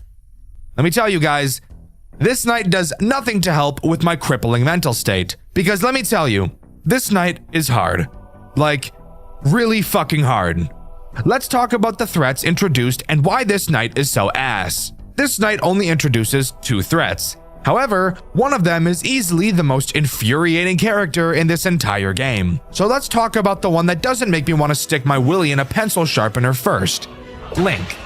Let me tell you guys, this night does nothing to help with my crippling mental state. Because let me tell you, this night is hard. Like, really fucking hard. Let's talk about the threats introduced and why this night is so ass. This night only introduces 2 threats. However, one of them is easily the most infuriating character in this entire game. So let's talk about the one that doesn't make me want to stick my willy in a pencil sharpener first. Link.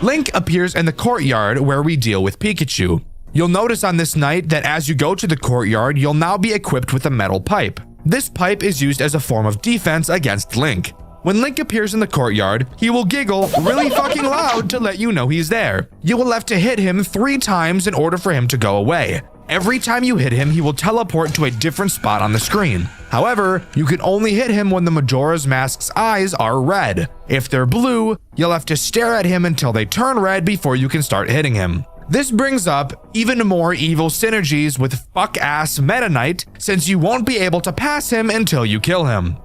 Link appears in the courtyard where we deal with Pikachu. You'll notice on this night that as you go to the courtyard, you'll now be equipped with a metal pipe. This pipe is used as a form of defense against Link. When Link appears in the courtyard, he will giggle really fucking loud to let you know he's there. You will have to hit him 3 times in order for him to go away. Every time you hit him, he will teleport to a different spot on the screen. However, you can only hit him when the Majora's Mask's eyes are red. If they're blue, you'll have to stare at him until they turn red before you can start hitting him. This brings up even more evil synergies with fuck-ass Meta Knight, since you won't be able to pass him until you kill him.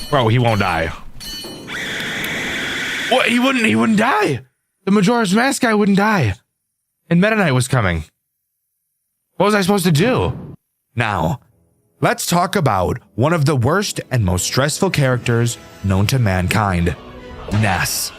Bro, he won't die. What? He wouldn't die. The Majora's Mask guy wouldn't die. And Meta Knight was coming. What was I supposed to do? Now, let's talk about one of the worst and most stressful characters known to mankind, Ness.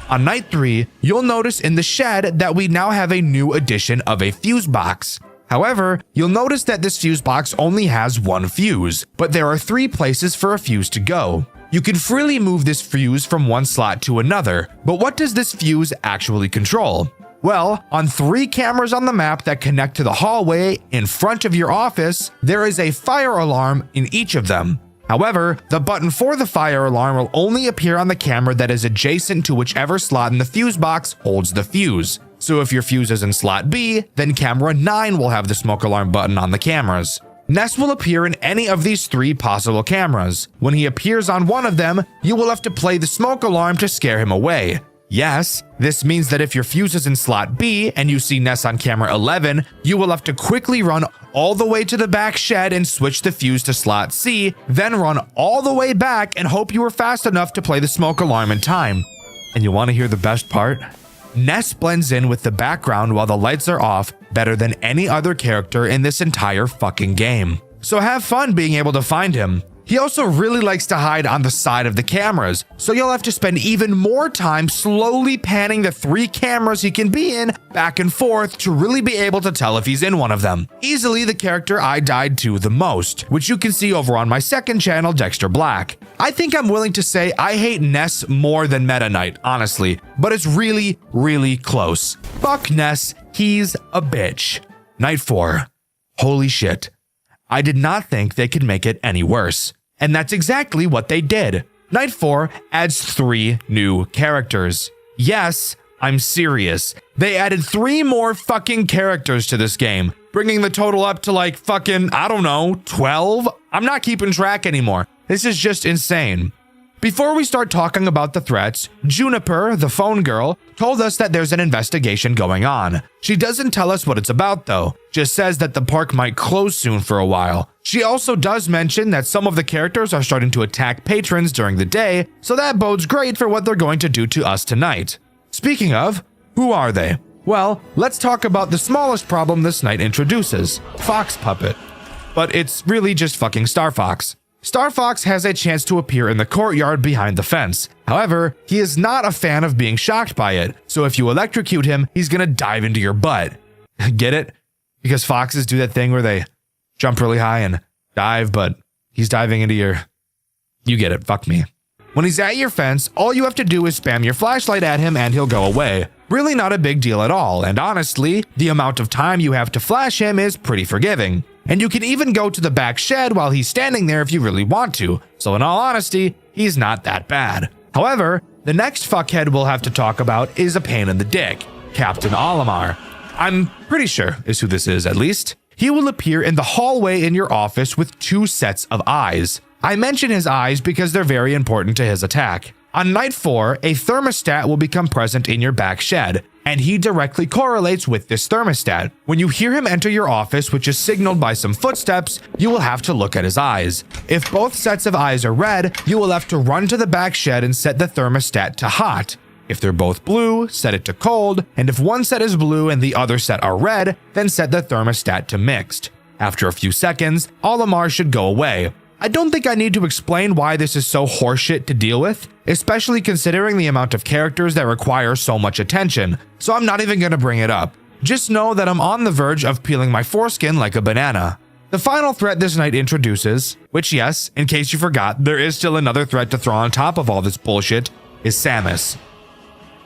On night 3, you'll notice in the shed that we now have a new addition of a fuse box. However, you'll notice that this fuse box only has 1 fuse, but there are 3 places for a fuse to go. You can freely move this fuse from one slot to another, but what does this fuse actually control? Well, on 3 cameras on the map that connect to the hallway in front of your office, there is a fire alarm in each of them. However, the button for the fire alarm will only appear on the camera that is adjacent to whichever slot in the fuse box holds the fuse. So if your fuse is in slot B, then camera 9 will have the smoke alarm button on the cameras. Ness will appear in any of these 3 possible cameras. When he appears on one of them, you will have to play the smoke alarm to scare him away. Yes, this means that if your fuse is in slot B and you see Ness on camera 11, you will have to quickly run all the way to the back shed and switch the fuse to slot C, then run all the way back and hope you were fast enough to play the smoke alarm in time. And you want to hear the best part? Ness blends in with the background while the lights are off better than any other character in this entire fucking game. So have fun being able to find him. He also really likes to hide on the side of the cameras, so you'll have to spend even more time slowly panning the 3 cameras he can be in back and forth to really be able to tell if he's in one of them. Easily the character I died to the most, which you can see over on my second channel, Dxtr Black. I think I'm willing to say I hate Ness more than Meta Knight, honestly, but it's really, really close. Fuck Ness, he's a bitch. Night 4. Holy shit. I did not think they could make it any worse. And that's exactly what they did. Night 4 adds 3 new characters. Yes, I'm serious. They added 3 more fucking characters to this game, bringing the total up to like fucking, I don't know, 12? I'm not keeping track anymore. This is just insane. Before we start talking about the threats, Juniper, the phone girl, told us that there's an investigation going on. She doesn't tell us what it's about though, just says that the park might close soon for a while. She also does mention that some of the characters are starting to attack patrons during the day, so that bodes great for what they're going to do to us tonight. Speaking of, who are they? Well, let's talk about the smallest problem this night introduces, Fox Puppet. But it's really just fucking Star Fox. Star Fox has a chance to appear in the courtyard behind the fence. However, he is not a fan of being shocked by it, so if you electrocute him, he's gonna dive into your butt. Get it? Because foxes do that thing where they jump really high and dive, but he's diving into your... You get it, fuck me. When he's at your fence, all you have to do is spam your flashlight at him and he'll go away. Really not a big deal at all, and honestly, the amount of time you have to flash him is pretty forgiving. And you can even go to the back shed while he's standing there if you really want to, so in all honesty, he's not that bad. However, the next fuckhead we'll have to talk about is a pain in the dick, Captain Olimar. I'm pretty sure is who this is, at least. He will appear in the hallway in your office with 2 sets of eyes. I mention his eyes because they're very important to his attack. On night 4, a thermostat will become present in your back shed, and he directly correlates with this thermostat. When you hear him enter your office, which is signaled by some footsteps, you will have to look at his eyes. If both sets of eyes are red, you will have to run to the back shed and set the thermostat to hot. If they're both blue, set it to cold, and if one set is blue and the other set are red, then set the thermostat to mixed. After a few seconds, Olimar should go away. I don't think I need to explain why this is so horseshit to deal with, especially considering the amount of characters that require so much attention, so I'm not even gonna bring it up. Just know that I'm on the verge of peeling my foreskin like a banana. The final threat this night introduces, which yes, in case you forgot, there is still another threat to throw on top of all this bullshit, is Samus.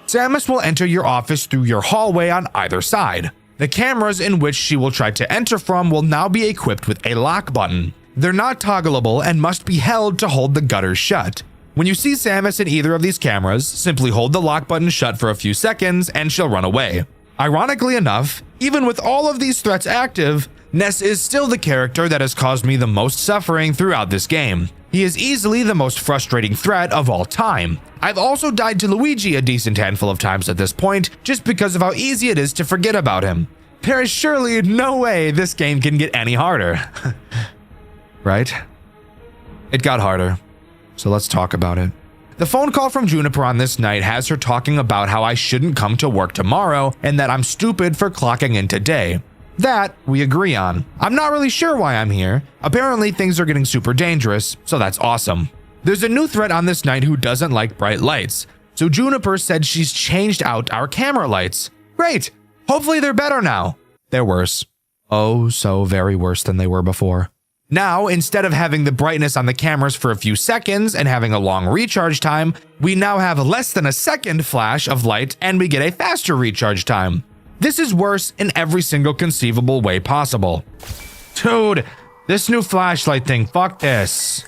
Samus will enter your office through your hallway on either side. The cameras in which she will try to enter from will now be equipped with a lock button. They're not toggleable and must be held to hold the gutters shut. When you see Samus in either of these cameras, simply hold the lock button shut for a few seconds and she'll run away. Ironically enough, even with all of these threats active, Ness is still the character that has caused me the most suffering throughout this game. He is easily the most frustrating threat of all time. I've also died to Luigi a decent handful of times at this point, just because of how easy it is to forget about him. There is surely no way this game can get any harder. Right? It got harder, so let's talk about it. The phone call from Juniper on this night has her talking about how I shouldn't come to work tomorrow and that I'm stupid for clocking in today. That we agree on. I'm not really sure why I'm here. Apparently things are getting super dangerous, so that's awesome. There's a new threat on this night who doesn't like bright lights, so Juniper said she's changed out our camera lights. Great! Hopefully they're better now. They're worse. Oh, so very worse than they were before. Now, instead of having the brightness on the cameras for a few seconds and having a long recharge time, we now have less than a second flash of light and we get a faster recharge time. This is worse in every single conceivable way possible. Dude, this new flashlight thing, fuck this.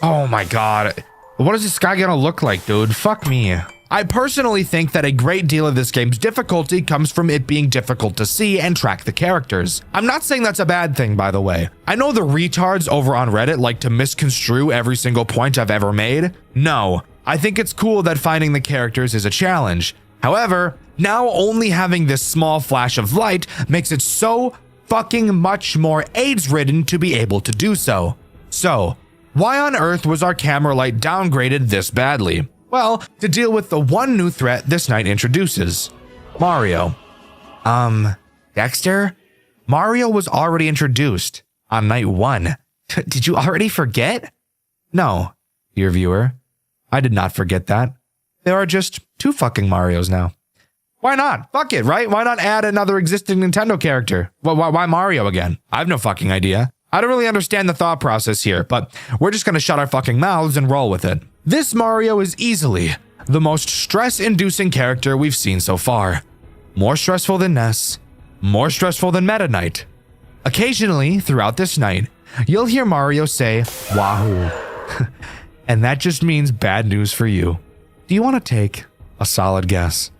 Oh my god. What is this guy gonna look like, dude? Fuck me. I personally think that a great deal of this game's difficulty comes from it being difficult to see and track the characters. I'm not saying that's a bad thing, by the way. I know the retards over on Reddit like to misconstrue every single point I've ever made. No, I think it's cool that finding the characters is a challenge. However, now only having this small flash of light makes it so fucking much more AIDS-ridden to be able to do so. So, why on earth was our camera light downgraded this badly? Well, to deal with the one new threat this night introduces, Mario. Dxtr? Mario was already introduced on night 1. Did you already forget? No, dear viewer. I did not forget that. There are just 2 fucking Marios now. Why not? Fuck it, right? Why not add another existing Nintendo character? Why Mario again? I have no fucking idea. I don't really understand the thought process here, but we're just gonna shut our fucking mouths and roll with it. This Mario is easily the most stress-inducing character we've seen so far. More stressful than Ness, more stressful than Meta Knight. Occasionally, throughout this night, you'll hear Mario say, Wahoo. And that just means bad news for you. Do you want to take a solid guess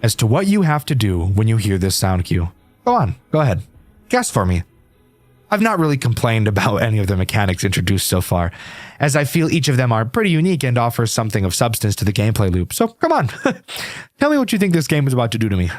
as to what you have to do when you hear this sound cue? Go on, go ahead. Guess for me. I've not really complained about any of the mechanics introduced so far, as I feel each of them are pretty unique and offer something of substance to the gameplay loop. So come on, tell me what you think this game is about to do to me.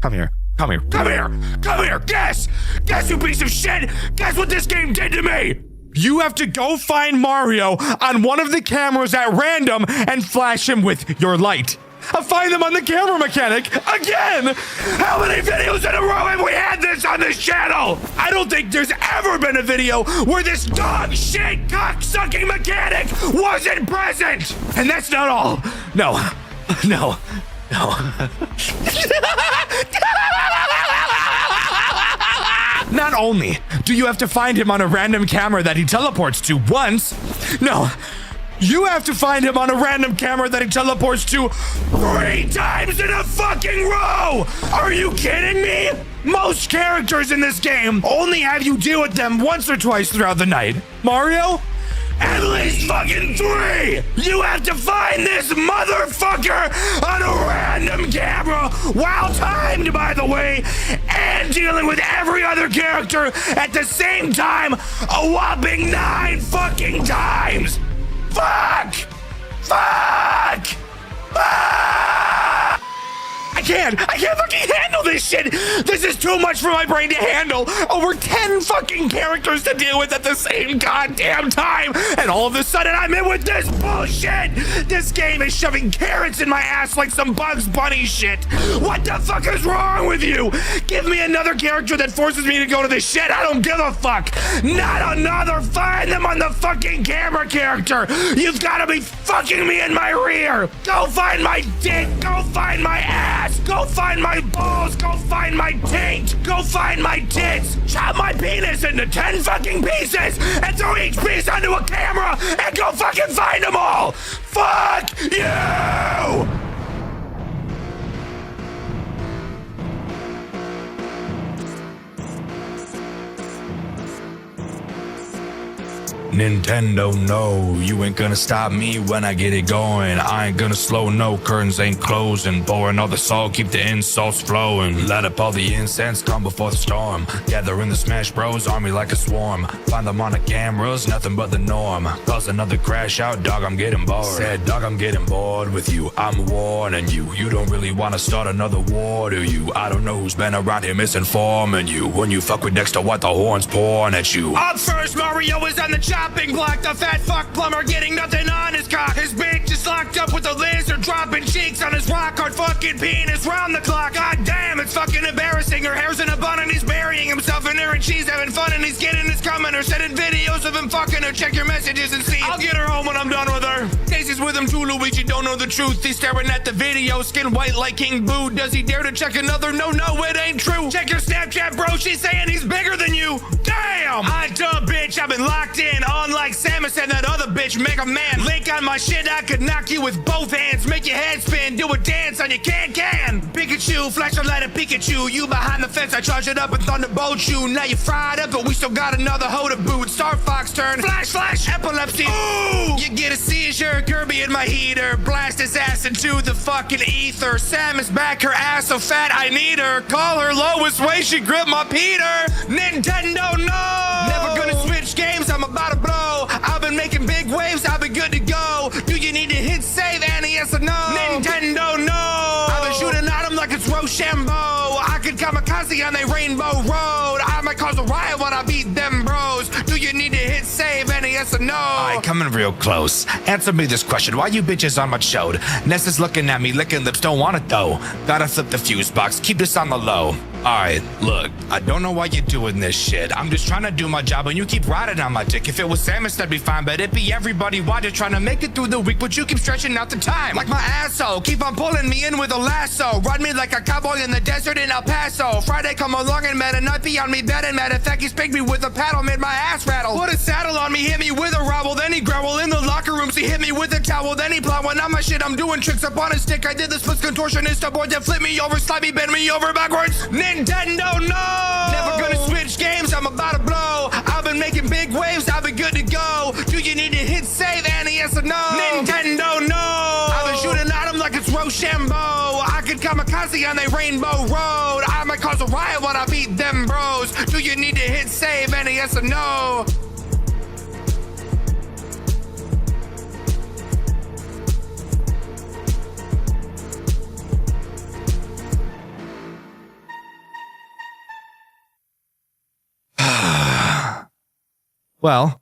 Come here, come here, come here, come here, guess! Guess, you piece of shit! Guess what this game did to me! You have to go find Mario on one of the cameras at random and flash him with your light. I'll find them on the camera mechanic again! How many videos in a row have we had this on this channel? I don't think there's ever been a video where this dog shit cock-sucking mechanic wasn't present! And that's not all. No. No. No. Not only do you have to find him on a random camera that he teleports to once, no, you have to find him on a random camera that he teleports to 3 times in a fucking row! Are you kidding me? Most characters in this game only have you deal with them once or twice throughout the night. Mario? At least fucking 3! You have to find this motherfucker on a random camera, while timed, by the way, and dealing with every other character at the same time, a whopping 9 fucking times! Fuck! Fuck! Fuck! I can't fucking handle this shit! This is too much for my brain to handle! Over 10 fucking characters to deal with at the same goddamn time! And all of a sudden I'm in with this bullshit! This game is shoving carrots in my ass like some Bugs Bunny shit! What the fuck is wrong with you? Give me another character that forces me to go to this shit! I don't give a fuck! Not another find them on the fucking camera character! You've gotta be fucking me in my rear! Go find my dick! Go find my ass! Go find my balls! Go find my taint! Go find my tits! Chop my penis into 10 fucking pieces and throw each piece onto a camera and go fucking find them all! Fuck you! Nintendo, no, you ain't gonna stop me when I get it going. I ain't gonna slow, no, curtains ain't closing. Pouring all the salt, keep the insults flowing. Light up all the incense, come before the storm. Gather in the Smash Bros army like a swarm. Find them on the cameras, nothing but the norm. Cause another crash out, dog, I'm getting bored. Said, dog, I'm getting bored with you. I'm warning you, you don't really wanna start another war, do you? I don't know who's been around here misinforming you. When you fuck with Dxtr, what the horns pouring at you? Up first, Mario is on the chopping block. The fat fuck plumber getting nothing on his cock. His bitch is locked up with a lizard, dropping cheeks on his rock hard fucking penis round the clock. God damn, it's fucking embarrassing. Her hair's in a bun and he's burying himself in her and she's having fun and he's getting his cum and her, sending videos of him fucking her. Check your messages and see. I'll get her home when I'm done with her. Daisy's with him too, Luigi don't know the truth. He's staring at the video, skin white like King Boo. Does he dare to check another? No, it ain't true. Check your Snapchat, bro, she's saying he's bigger than you. Damn! Hot tub, bitch, I've been locked in. Unlike Samus and that other bitch, Mega Man. Link on my shit, I could knock you with both hands. Make your head spin, do a dance on your can. Pikachu, flash a light at Pikachu. You behind the fence, I charge it up and thunderbolt you. Now you're fried up, but we still got another hoe to boot. Star Fox turn, flash, epilepsy. Ooh! You get a seizure, Kirby in my heater. Blast his ass into the fucking ether. Samus back, her ass so fat I need her. Call her lowest way, she gripped my Peter. Nintendo, no! Never gonna switch games, I'm about to blow. I've been making big waves, I've been good to go. Do you need to hit save, Annie, yes or no? Nintendo, no! I've been shooting at them like it's Rochambeau. I could kamikaze on a rainbow road. I might cause a riot when I beat them bros. Do you need to hit save, Annie, yes or no? Alright, coming real close. Answer me this question. Why you bitches on my show? Ness is looking at me, licking lips, don't want it though. Gotta flip the fuse box, keep this on the low. Alright, look, I don't know why you're doing this shit. I'm just trying to do my job and you keep riding on my dick. If it was Samus, that'd be fine, but it be everybody watching trying to make it through the week, but you keep stretching out the time. Like my asshole, keep on pulling me in with a lasso. Ride me like a cowboy in the desert in El Paso. Friday come along and met a night beyond me bed, and matter of fact, he spanked me with a paddle, made my ass rattle. Put a saddle on me, hit me with a rowel, then he growl in the locker rooms. He hit me with a towel, then he plowing on my shit. I'm doing tricks up on a stick. I did the splits contortionist aboard that flip me over, slide me, bend me over backwards. Nintendo, no! Never gonna switch games, I'm about to blow. I've been making big waves, I've been good to go. Do you need to hit save, Annie, yes or no? Nintendo, no! I've been shooting at him like it's Rochambeau. I could kamikaze on the Rainbow Road. I might cause a riot when I beat them bros. Do you need to hit save, Annie, yes or no? Well,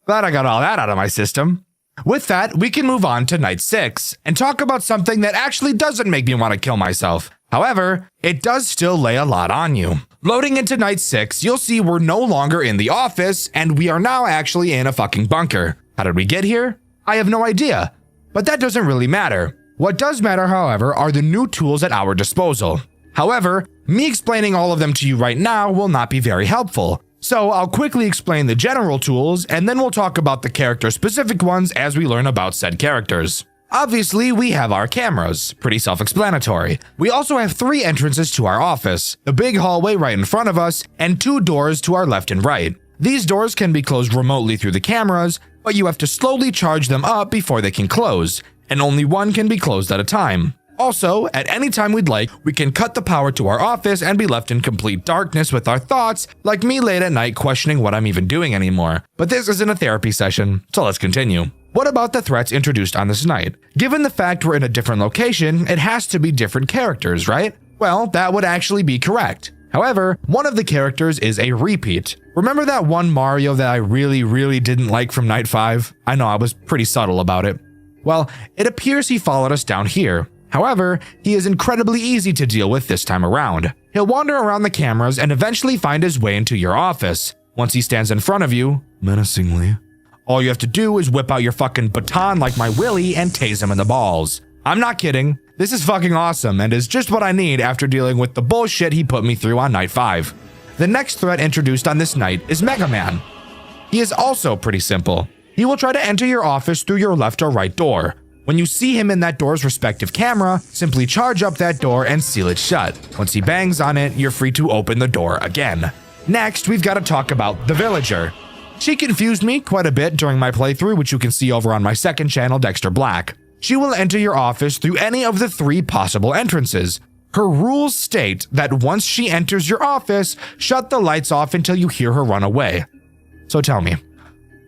glad I got all that out of my system. With that, we can move on to night 6 and talk about something that actually doesn't make me want to kill myself. However, it does still lay a lot on you. Loading into night 6, you'll see we're no longer in the office and we are now actually in a fucking bunker. How did we get here? I have no idea, but that doesn't really matter. What does matter, however, are the new tools at our disposal. However, me explaining all of them to you right now will not be very helpful. So I'll quickly explain the general tools, and then we'll talk about the character-specific ones as we learn about said characters. Obviously, we have our cameras, pretty self-explanatory. We also have 3 entrances to our office, the big hallway right in front of us, and 2 doors to our left and right. These doors can be closed remotely through the cameras, but you have to slowly charge them up before they can close, and only one can be closed at a time. Also, at any time we'd like, we can cut the power to our office and be left in complete darkness with our thoughts, like me late at night questioning what I'm even doing anymore. But this isn't a therapy session, so let's continue. What about the threats introduced on this night? Given the fact we're in a different location, it has to be different characters, right? Well, that would actually be correct. However, one of the characters is a repeat. Remember that one Mario that I really didn't like from night 5? I know I was pretty subtle about it. Well, it appears he followed us down here. However, he is incredibly easy to deal with this time around. He'll wander around the cameras and eventually find his way into your office. Once he stands in front of you, menacingly, all you have to do is whip out your fucking baton like my Willy and tase him in the balls. I'm not kidding. This is fucking awesome and is just what I need after dealing with the bullshit he put me through on night 5. The next threat introduced on this night is Mega Man. He is also pretty simple. He will try to enter your office through your left or right door. When you see him in that door's respective camera, simply charge up that door and seal it shut. Once he bangs on it, you're free to open the door again. Next, we've got to talk about the Villager. She confused me quite a bit during my playthrough, which you can see over on my second channel, Dxtr Black. She will enter your office through any of the 3 possible entrances. Her rules state that once she enters your office, shut the lights off until you hear her run away. So tell me,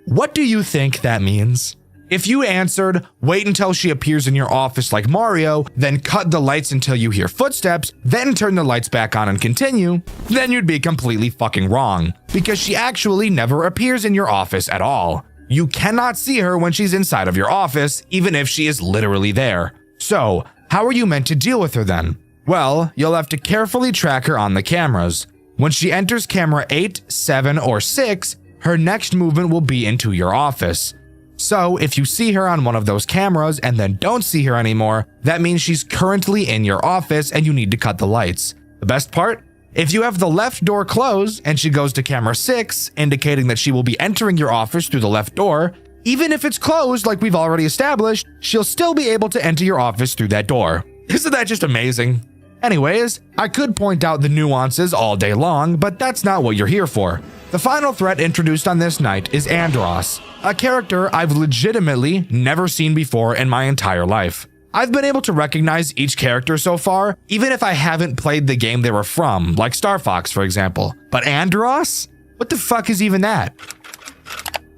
what do you think that means? If you answered, wait until she appears in your office like Mario, then cut the lights until you hear footsteps, then turn the lights back on and continue, then you'd be completely fucking wrong, because she actually never appears in your office at all. You cannot see her when she's inside of your office, even if she is literally there. So, how are you meant to deal with her then? Well, you'll have to carefully track her on the cameras. When she enters camera 8, 7, or 6, her next movement will be into your office. So, if you see her on one of those cameras and then don't see her anymore, that means she's currently in your office and you need to cut the lights. The best part? If you have the left door closed and she goes to camera 6, indicating that she will be entering your office through the left door, even if it's closed like we've already established, she'll still be able to enter your office through that door. Isn't that just amazing? Anyways, I could point out the nuances all day long, but that's not what you're here for. The final threat introduced on this night is Andross, a character I've legitimately never seen before in my entire life. I've been able to recognize each character so far, even if I haven't played the game they were from, like Star Fox, for example. But Andross? What the fuck is even that?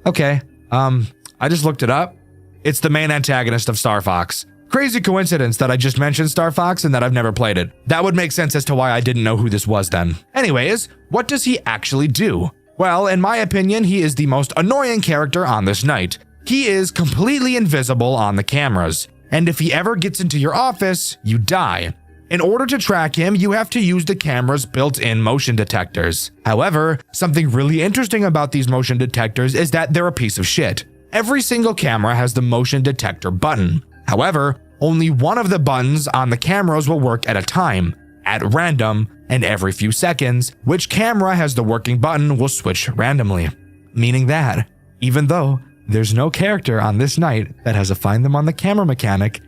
Okay, I just looked it up. It's the main antagonist of Star Fox. Crazy coincidence that I just mentioned Star Fox and that I've never played it. That would make sense as to why I didn't know who this was then. Anyways, what does he actually do? Well, in my opinion, he is the most annoying character on this night. He is completely invisible on the cameras, and if he ever gets into your office, you die. In order to track him, you have to use the camera's built-in motion detectors. However, something really interesting about these motion detectors is that they're a piece of shit. Every single camera has the motion detector button. However, only one of the buttons on the cameras will work at a time, at random, and every few seconds, which camera has the working button will switch randomly. Meaning that, even though there's no character on this night that has a find them on the camera mechanic,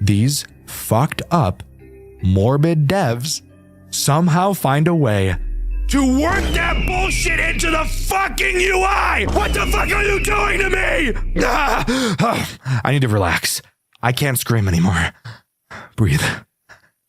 these fucked up, morbid devs somehow find a way to work that bullshit into the fucking UI! What the fuck are you doing to me? I need to relax. I can't scream anymore. Breathe.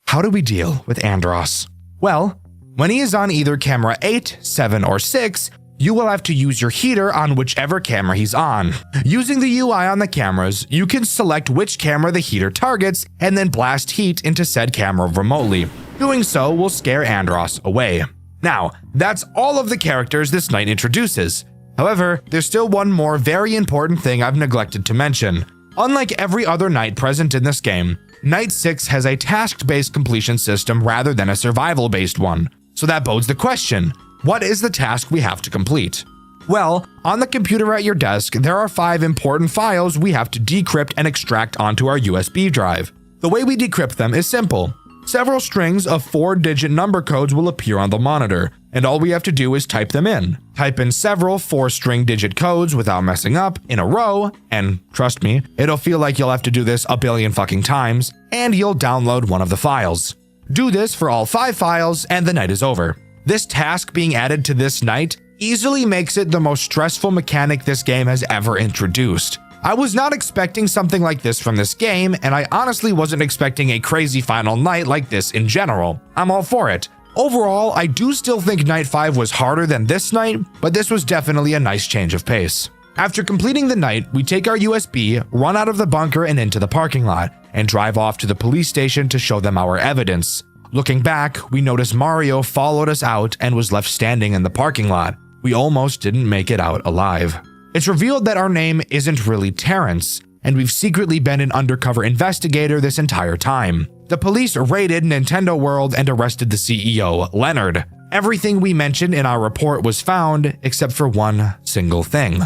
How do we deal with Andros? Well, when he is on either camera 8, 7, or 6, you will have to use your heater on whichever camera he's on. Using the UI on the cameras, you can select which camera the heater targets and then blast heat into said camera remotely. Doing so will scare Andros away. Now, that's all of the characters this night introduces. However, there's still one more very important thing I've neglected to mention. Unlike every other night present in this game, Night 6 has a task-based completion system rather than a survival-based one. So that bodes the question, what is the task we have to complete? Well, on the computer at your desk, there are 5 important files we have to decrypt and extract onto our USB drive. The way we decrypt them is simple. Several strings of 4-digit number codes will appear on the monitor, and all we have to do is type them in. Type in several 4-string digit codes without messing up in a row, and trust me, it'll feel like you'll have to do this a billion fucking times, and you'll download one of the files. Do this for all 5 files, and the night is over. This task being added to this night easily makes it the most stressful mechanic this game has ever introduced. I was not expecting something like this from this game, and I honestly wasn't expecting a crazy final night like this in general. I'm all for it. Overall, I do still think Night 5 was harder than this night, but this was definitely a nice change of pace. After completing the night, we take our USB, run out of the bunker and into the parking lot, and drive off to the police station to show them our evidence. Looking back, we notice Mario followed us out and was left standing in the parking lot. We almost didn't make it out alive. It's revealed that our name isn't really Terrence, and we've secretly been an undercover investigator this entire time. The police raided Nintendo World and arrested the CEO, Leonard. Everything we mentioned in our report was found, except for one single thing: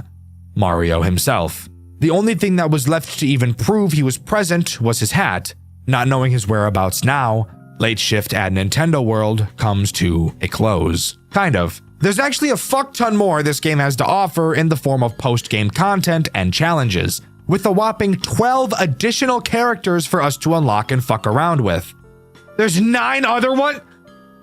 Mario himself. The only thing that was left to even prove he was present was his hat. Not knowing his whereabouts now, late shift at Nintendo World comes to a close. Kind of. There's actually a fuck ton more this game has to offer in the form of post-game content and challenges, with a whopping 12 additional characters for us to unlock and fuck around with. There's 9 other ones?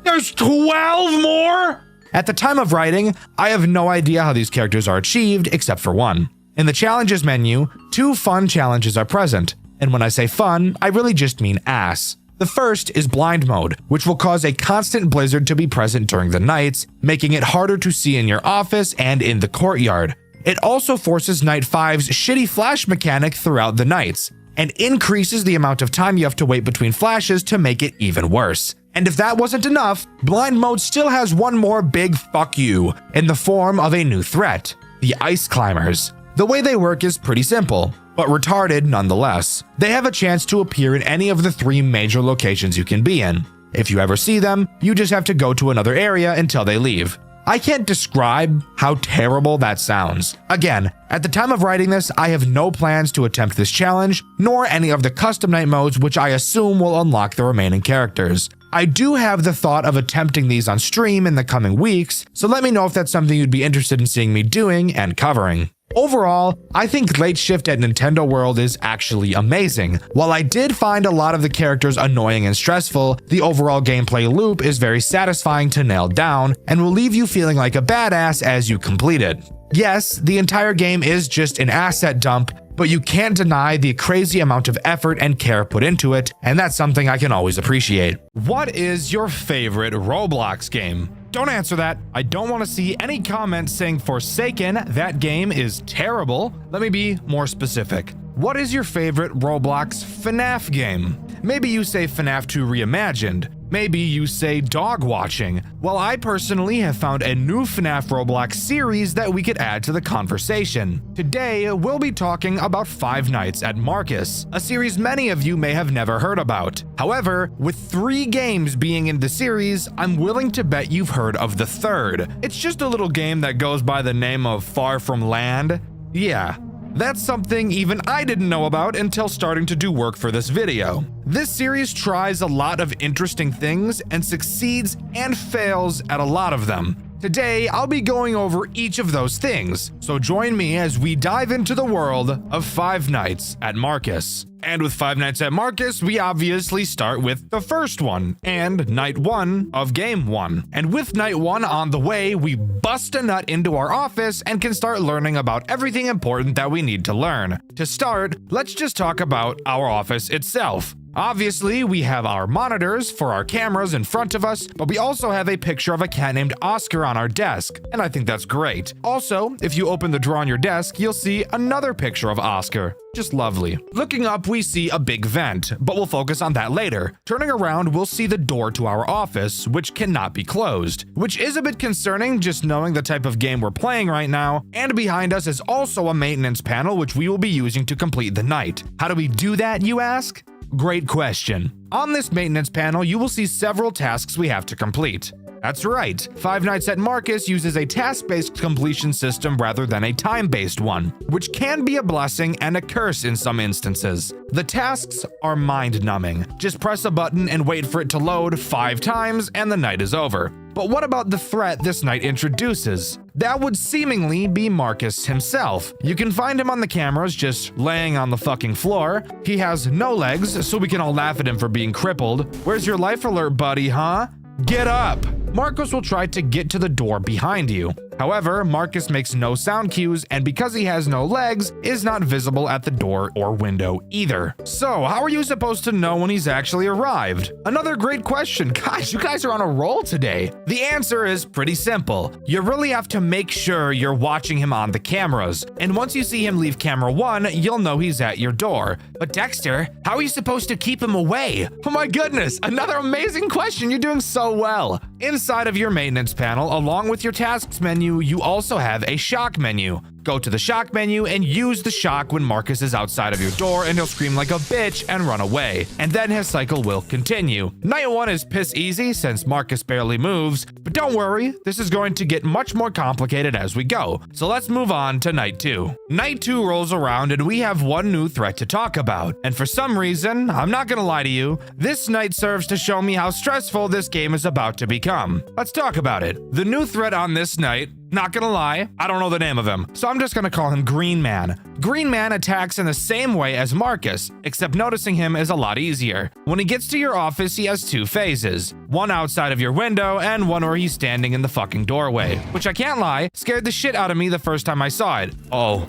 There's 12 more? At the time of writing, I have no idea how these characters are achieved except for one. In the challenges menu, 2 fun challenges are present, and when I say fun, I really just mean ass. The first is blind mode, which will cause a constant blizzard to be present during the nights, making it harder to see in your office and in the courtyard. It also forces Night 5's shitty flash mechanic throughout the nights, and increases the amount of time you have to wait between flashes to make it even worse. And if that wasn't enough, blind mode still has one more big fuck you, in the form of a new threat: the Ice Climbers. The way they work is pretty simple, but retarded nonetheless. They have a chance to appear in any of the 3 major locations you can be in. If you ever see them, you just have to go to another area until they leave. I can't describe how terrible that sounds. Again, at the time of writing this, I have no plans to attempt this challenge, nor any of the custom night modes, which I assume will unlock the remaining characters. I do have the thought of attempting these on stream in the coming weeks, so let me know if that's something you'd be interested in seeing me doing and covering. Overall, I think Late Shift at Nintendo World is actually amazing. While I did find a lot of the characters annoying and stressful, the overall gameplay loop is very satisfying to nail down and will leave you feeling like a badass as you complete it. Yes, the entire game is just an asset dump, but you can't deny the crazy amount of effort and care put into it, and that's something I can always appreciate. What is your favorite Roblox game? Don't answer that. I don't want to see any comments saying Forsaken, that game is terrible. Let me be more specific. What is your favorite Roblox FNAF game? Maybe you say FNAF 2 Reimagined. Maybe you say dog watching. Well, I personally have found a new FNAF Roblox series that we could add to the conversation. Today, we'll be talking about Five Nights at Marcus, a series many of you may have never heard about. However, with 3 games being in the series, I'm willing to bet you've heard of the third. It's just a little game that goes by the name of Far From Land. Yeah. That's something even I didn't know about until starting to do work for this video. This series tries a lot of interesting things and succeeds and fails at a lot of them. Today, I'll be going over each of those things, so join me as we dive into the world of Five Nights at Marcus. And with Five Nights at Marcus, we obviously start with the first one, and night 1 of game 1. And with night 1 on the way, we bust a nut into our office and can start learning about everything important that we need to learn. To start, let's just talk about our office itself. Obviously, we have our monitors for our cameras in front of us, but we also have a picture of a cat named Oscar on our desk, and I think that's great. Also, if you open the drawer on your desk, you'll see another picture of Oscar. Just lovely. Looking up, we see a big vent, but we'll focus on that later. Turning around, we'll see the door to our office, which cannot be closed, which is a bit concerning just knowing the type of game we're playing right now, and behind us is also a maintenance panel which we will be using to complete the night. How do we do that, you ask? Great question. On this maintenance panel, you will see several tasks we have to complete. That's right, Five Nights at Marcus uses a task-based completion system rather than a time-based one, which can be a blessing and a curse in some instances. The tasks are mind-numbing. Just press a button and wait for it to load 5 times and the night is over. But what about the threat this night introduces? That would seemingly be Marcus himself. You can find him on the cameras just laying on the fucking floor. He has no legs, so we can all laugh at him for being crippled. Where's your life alert, buddy, huh? Get up! Marcus will try to get to the door behind you. However, Marcus makes no sound cues, and because he has no legs, is not visible at the door or window either. So, how are you supposed to know when he's actually arrived? Another great question. Gosh, you guys are on a roll today. The answer is pretty simple. You really have to make sure you're watching him on the cameras, and once you see him leave camera 1, you'll know he's at your door. But Dxtr, how are you supposed to keep him away? Oh my goodness, another amazing question. You're doing so well. Inside of your maintenance panel, along with your tasks menu, you also have a shock menu. Go to the shock menu and use the shock when Marcus is outside of your door, and he'll scream like a bitch and run away. And then his cycle will continue. Night 1 is piss easy since Marcus barely moves, but don't worry, this is going to get much more complicated as we go. So let's move on to night 2. Night 2 rolls around and we have one new threat to talk about. And for some reason, I'm not gonna lie to you, this night serves to show me how stressful this game is about to become. Let's talk about it. The new threat on this night, not gonna lie, I don't know the name of him, so I'm just gonna call him Green Man. Green Man attacks in the same way as Marcus, except noticing him is a lot easier. When he gets to your office, he has 2 phases. One outside of your window, and one where he's standing in the fucking doorway. Which I can't lie, scared the shit out of me the first time I saw it. Oh.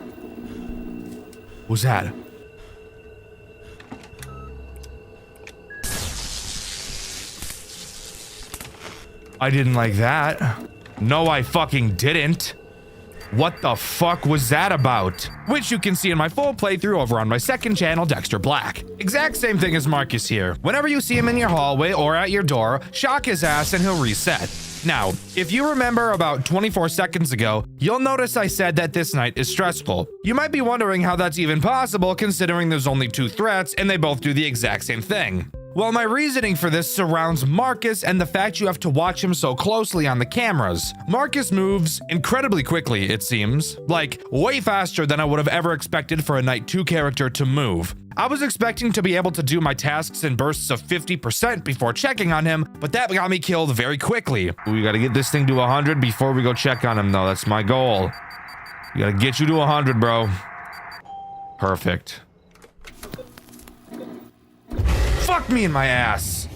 What's that? I didn't like that. No, I fucking didn't. What the fuck was that about? Which you can see in my full playthrough over on my second channel, Dxtr Black. Exact same thing as Marcus here. Whenever you see him in your hallway or at your door, shock his ass and he'll reset. Now, if you remember about 24 seconds ago, you'll notice I said that this night is stressful. You might be wondering how that's even possible considering there's only 2 threats and they both do the exact same thing. Well, my reasoning for this surrounds Marcus and the fact you have to watch him so closely on the cameras. Marcus moves incredibly quickly, it seems. Like, way faster than I would have ever expected for a Night 2 character to move. I was expecting to be able to do my tasks in bursts of 50% before checking on him, but that got me killed very quickly. We gotta get this thing to 100 before we go check on him, though. That's my goal. We gotta get you to 100, bro. Perfect. Fuck me in my ass.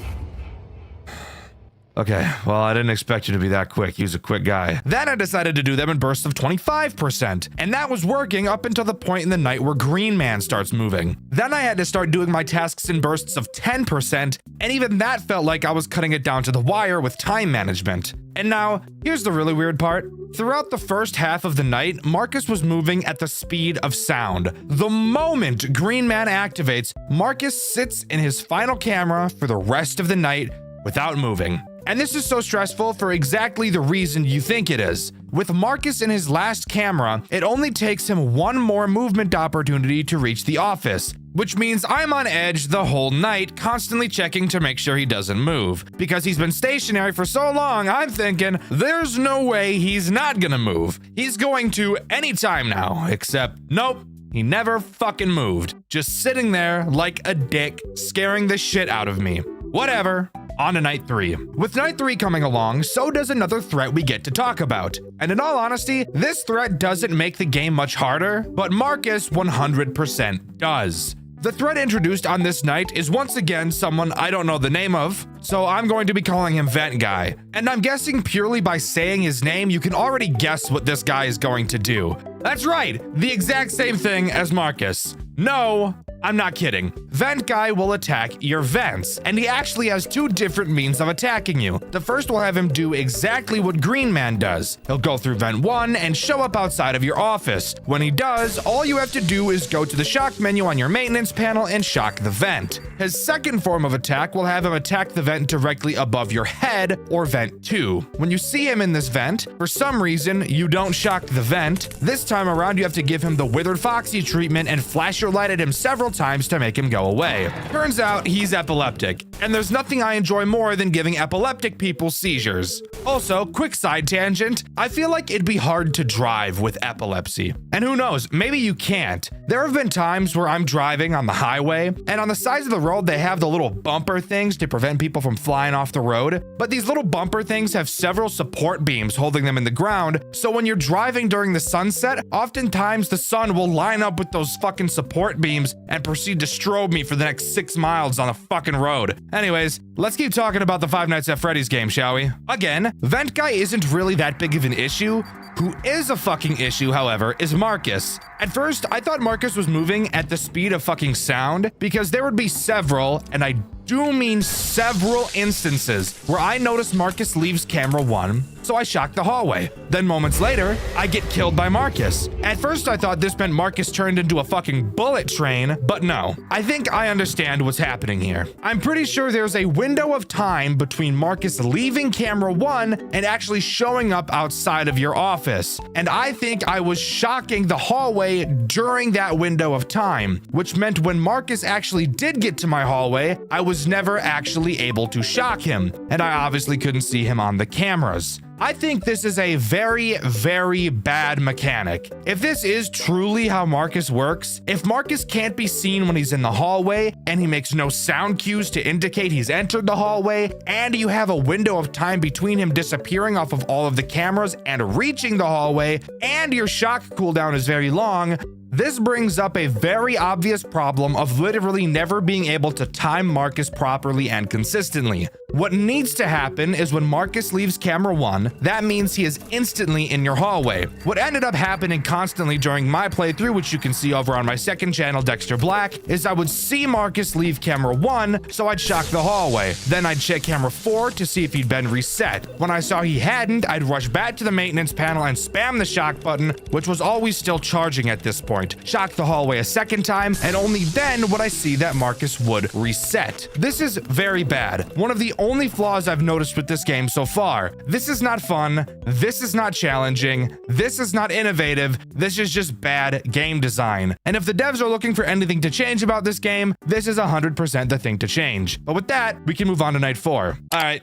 Okay, well, I didn't expect you to be that quick. He was a quick guy. Then I decided to do them in bursts of 25%, and that was working up until the point in the night where Green Man starts moving. Then I had to start doing my tasks in bursts of 10%, and even that felt like I was cutting it down to the wire with time management. And now, here's the really weird part. Throughout the first half of the night, Marcus was moving at the speed of sound. The moment Green Man activates, Marcus sits in his final camera for the rest of the night, without moving. And this is so stressful for exactly the reason you think it is. With Marcus in his last camera, it only takes him one more movement opportunity to reach the office, which means I'm on edge the whole night, constantly checking to make sure he doesn't move. Because he's been stationary for so long, I'm thinking, there's no way he's not gonna move. He's going to anytime now, except nope. He never fucking moved, just sitting there like a dick, scaring the shit out of me. Whatever. On to night 3. With night 3 coming along, so does another threat we get to talk about. And in all honesty, this threat doesn't make the game much harder, but Marcus 100% does. The threat introduced on this night is once again someone I don't know the name of, so I'm going to be calling him Vent Guy. And I'm guessing purely by saying his name, you can already guess what this guy is going to do. That's right, the exact same thing as Marcus. No, I'm not kidding. Vent Guy will attack your vents, and he actually has 2 different means of attacking you. The first will have him do exactly what Green Man does. He'll go through vent 1 and show up outside of your office. When he does, all you have to do is go to the shock menu on your maintenance panel and shock the vent. His second form of attack will have him attack the vent directly above your head, or vent 2. When you see him in this vent, for some reason, you don't shock the vent. This time around, you have to give him the Withered Foxy treatment and flash your light at him several times to make him go away. Turns out he's epileptic, and there's nothing I enjoy more than giving epileptic people seizures. Also, quick side tangent, I feel like it'd be hard to drive with epilepsy. And who knows, maybe you can't. There have been times where I'm driving on the highway, and on the sides of the road they have the little bumper things to prevent people from flying off the road, but these little bumper things have several support beams holding them in the ground, so when you're driving during the sunset, oftentimes the sun will line up with those fucking support beams and proceed to strobe me for the next 6 miles on the fucking road. Anyways, let's keep talking about the Five Nights at Freddy's game, shall we? Again, Vent Guy isn't really that big of an issue. Who is a fucking issue, however, is Marcus. At first, I thought Marcus was moving at the speed of fucking sound because there would be several, and I do mean several instances where I noticed Marcus leaves camera 1, so I shocked the hallway. Then moments later, I get killed by Marcus. At first, I thought this meant Marcus turned into a fucking bullet train, but no. I think I understand what's happening here. I'm pretty sure there's a window of time between Marcus leaving camera 1 and actually showing up outside of your office. And I think I was shocking the hallway during that window of time, which meant when Marcus actually did get to my hallway, I was never actually able to shock him, and I obviously couldn't see him on the cameras. I think this is a very, very bad mechanic. If this is truly how Marcus works, if Marcus can't be seen when he's in the hallway, and he makes no sound cues to indicate he's entered the hallway, and you have a window of time between him disappearing off of all of the cameras and reaching the hallway, and your shock cooldown is very long, this brings up a very obvious problem of literally never being able to time Marcus properly and consistently. What needs to happen is when Marcus leaves camera 1, that means he is instantly in your hallway. What ended up happening constantly during my playthrough, which you can see over on my second channel, Dxtr Black, is I would see Marcus leave camera 1, so I'd shock the hallway. Then I'd check camera 4 to see if he'd been reset. When I saw he hadn't, I'd rush back to the maintenance panel and spam the shock button, which was always still charging at this point. Shock the hallway a second time, and only then would I see that Marcus would reset. This is very bad. One of the only flaws I've noticed with this game so far. This is not fun. This is not challenging. This is not innovative. This is just bad game design. And if the devs are looking for anything to change about this game, this is 100% the thing to change. But with that, we can move on to night 4. All right,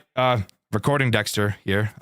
recording Dxtr here.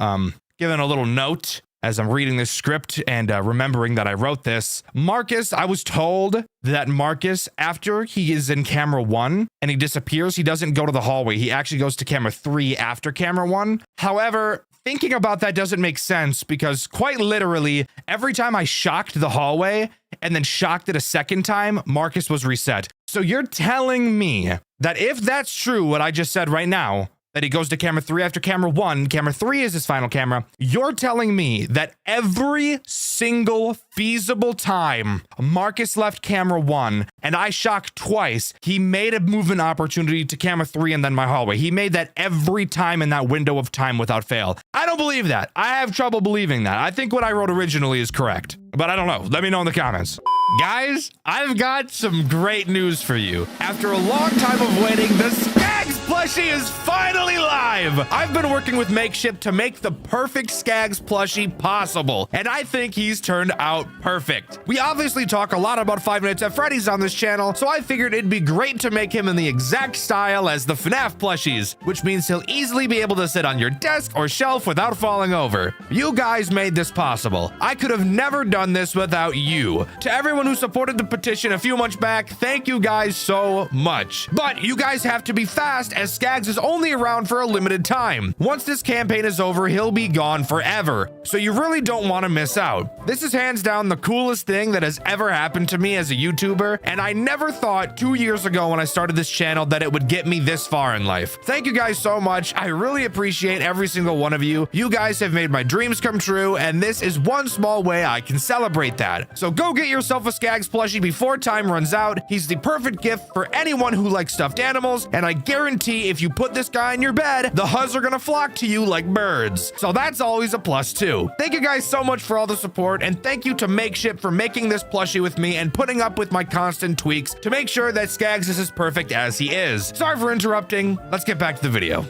Giving a little note as I'm reading this script and remembering that I wrote this. Marcus, I was told that Marcus, after he is in camera 1 and he disappears, he doesn't go to the hallway. He actually goes to camera 3 after camera 1. However, thinking about that doesn't make sense because quite literally, every time I shocked the hallway and then shocked it a second time, Marcus was reset. So you're telling me that if that's true, what I just said right now, that he goes to camera 3 after camera 1, camera 3 is his final camera, you're telling me that every single feasible time Marcus left camera 1 and I shocked twice, he made a movement opportunity to camera 3 and then my hallway. He made that every time in that window of time without fail. I don't believe that. I have trouble believing that. I think what I wrote originally is correct, but I don't know. Let me know in the comments. Guys, I've got some great news for you. After a long time of waiting, the Skags plushie is finally live. I've been working with Makeshift to make the perfect Skaggs plushie possible, and I think he's turned out perfect. We obviously talk a lot about Five Nights at Freddy's on this channel, so I figured it'd be great to make him in the exact style as the FNAF plushies, which means he'll easily be able to sit on your desk or shelf without falling over. You guys made this possible. I could have never done this without you. To everyone who supported the petition a few months back, thank you guys so much. But you guys have to be fast, as Skaggs is only around for a limited time. Once this campaign is over, he'll be gone forever, so you really don't want to miss out. This is hands down the coolest thing that has ever happened to me as a YouTuber, and I never thought 2 years ago when I started this channel that it would get me this far in life. Thank you guys so much. I really appreciate every single one of you. You guys have made my dreams come true, and this is one small way I can celebrate that. So go get yourself a Skaggs plushie before time runs out. He's the perfect gift for anyone who likes stuffed animals, and I guarantee if you put this guy in your bed, the Huzz are gonna flock to you like birds. So that's always a plus too. Thank you guys so much for all the support, and thank you to Makeshift for making this plushie with me and putting up with my constant tweaks to make sure that Skaggs is as perfect as he is. Sorry for interrupting. Let's get back to the video.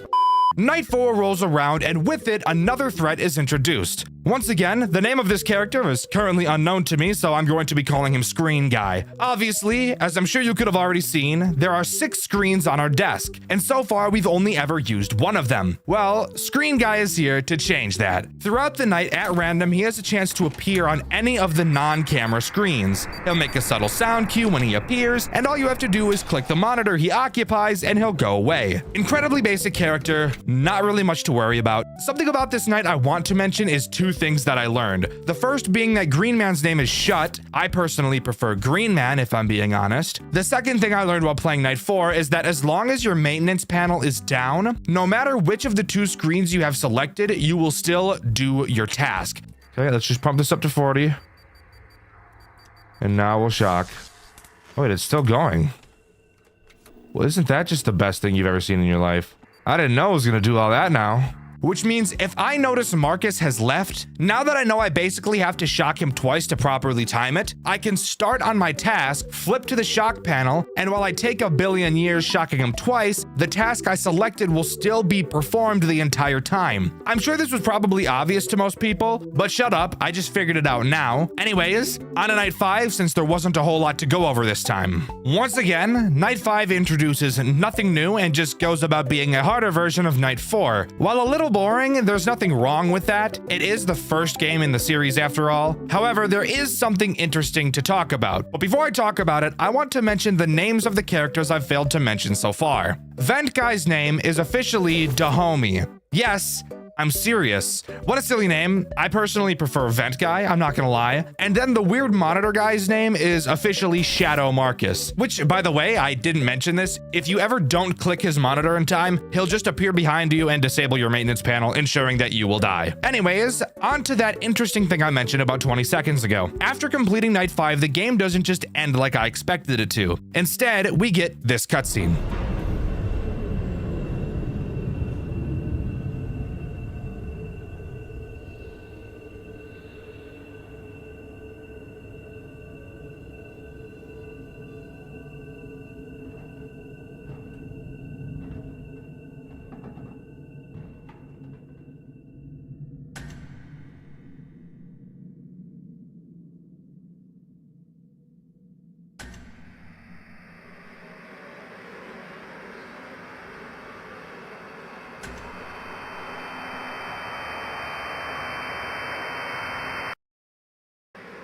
Night 4 rolls around, and with it, another threat is introduced. Once again, the name of this character is currently unknown to me, so I'm going to be calling him Screen Guy. Obviously, as I'm sure you could have already seen, there are 6 screens on our desk, and so far we've only ever used one of them. Well, Screen Guy is here to change that. Throughout the night, at random, he has a chance to appear on any of the non-camera screens. He'll make a subtle sound cue when he appears, and all you have to do is click the monitor he occupies and he'll go away. Incredibly basic character, not really much to worry about. Something about this night I want to mention is 2 things that I learned. The first being that Green Man's name is Shut. I personally prefer Green Man, if I'm being honest. The second thing I learned while playing Night 4 is that as long as your maintenance panel is down, no matter which of the 2 screens you have selected, you will still do your task. Okay, let's just pump this up to 40. And now we'll shock. Oh, wait, it's still going. Well, isn't that just the best thing you've ever seen in your life? I didn't know it was gonna do all that now. Which means if I notice Marcus has left, now that I know I basically have to shock him twice to properly time it, I can start on my task, flip to the shock panel, and while I take a billion years shocking him twice, the task I selected will still be performed the entire time. I'm sure this was probably obvious to most people, but shut up, I just figured it out now. Anyways, on a Night 5, since there wasn't a whole lot to go over this time. Once again, Night 5 introduces nothing new and just goes about being a harder version of Night 4. While a little boring, there's nothing wrong with that. It is the first game in the series after all. However, there is something interesting to talk about. But before I talk about it, I want to mention the names of the characters I've failed to mention so far. Vent Guy's name is officially Dahomey. Yes, I'm serious. What a silly name. I personally prefer Vent Guy, I'm not gonna lie. And then the weird monitor guy's name is officially Shadow Marcus, which, by the way, I didn't mention this. If you ever don't click his monitor in time, he'll just appear behind you and disable your maintenance panel, ensuring that you will die. Anyways, on to that interesting thing I mentioned about 20 seconds ago. After completing Night 5, the game doesn't just end like I expected it to. Instead, we get this cutscene.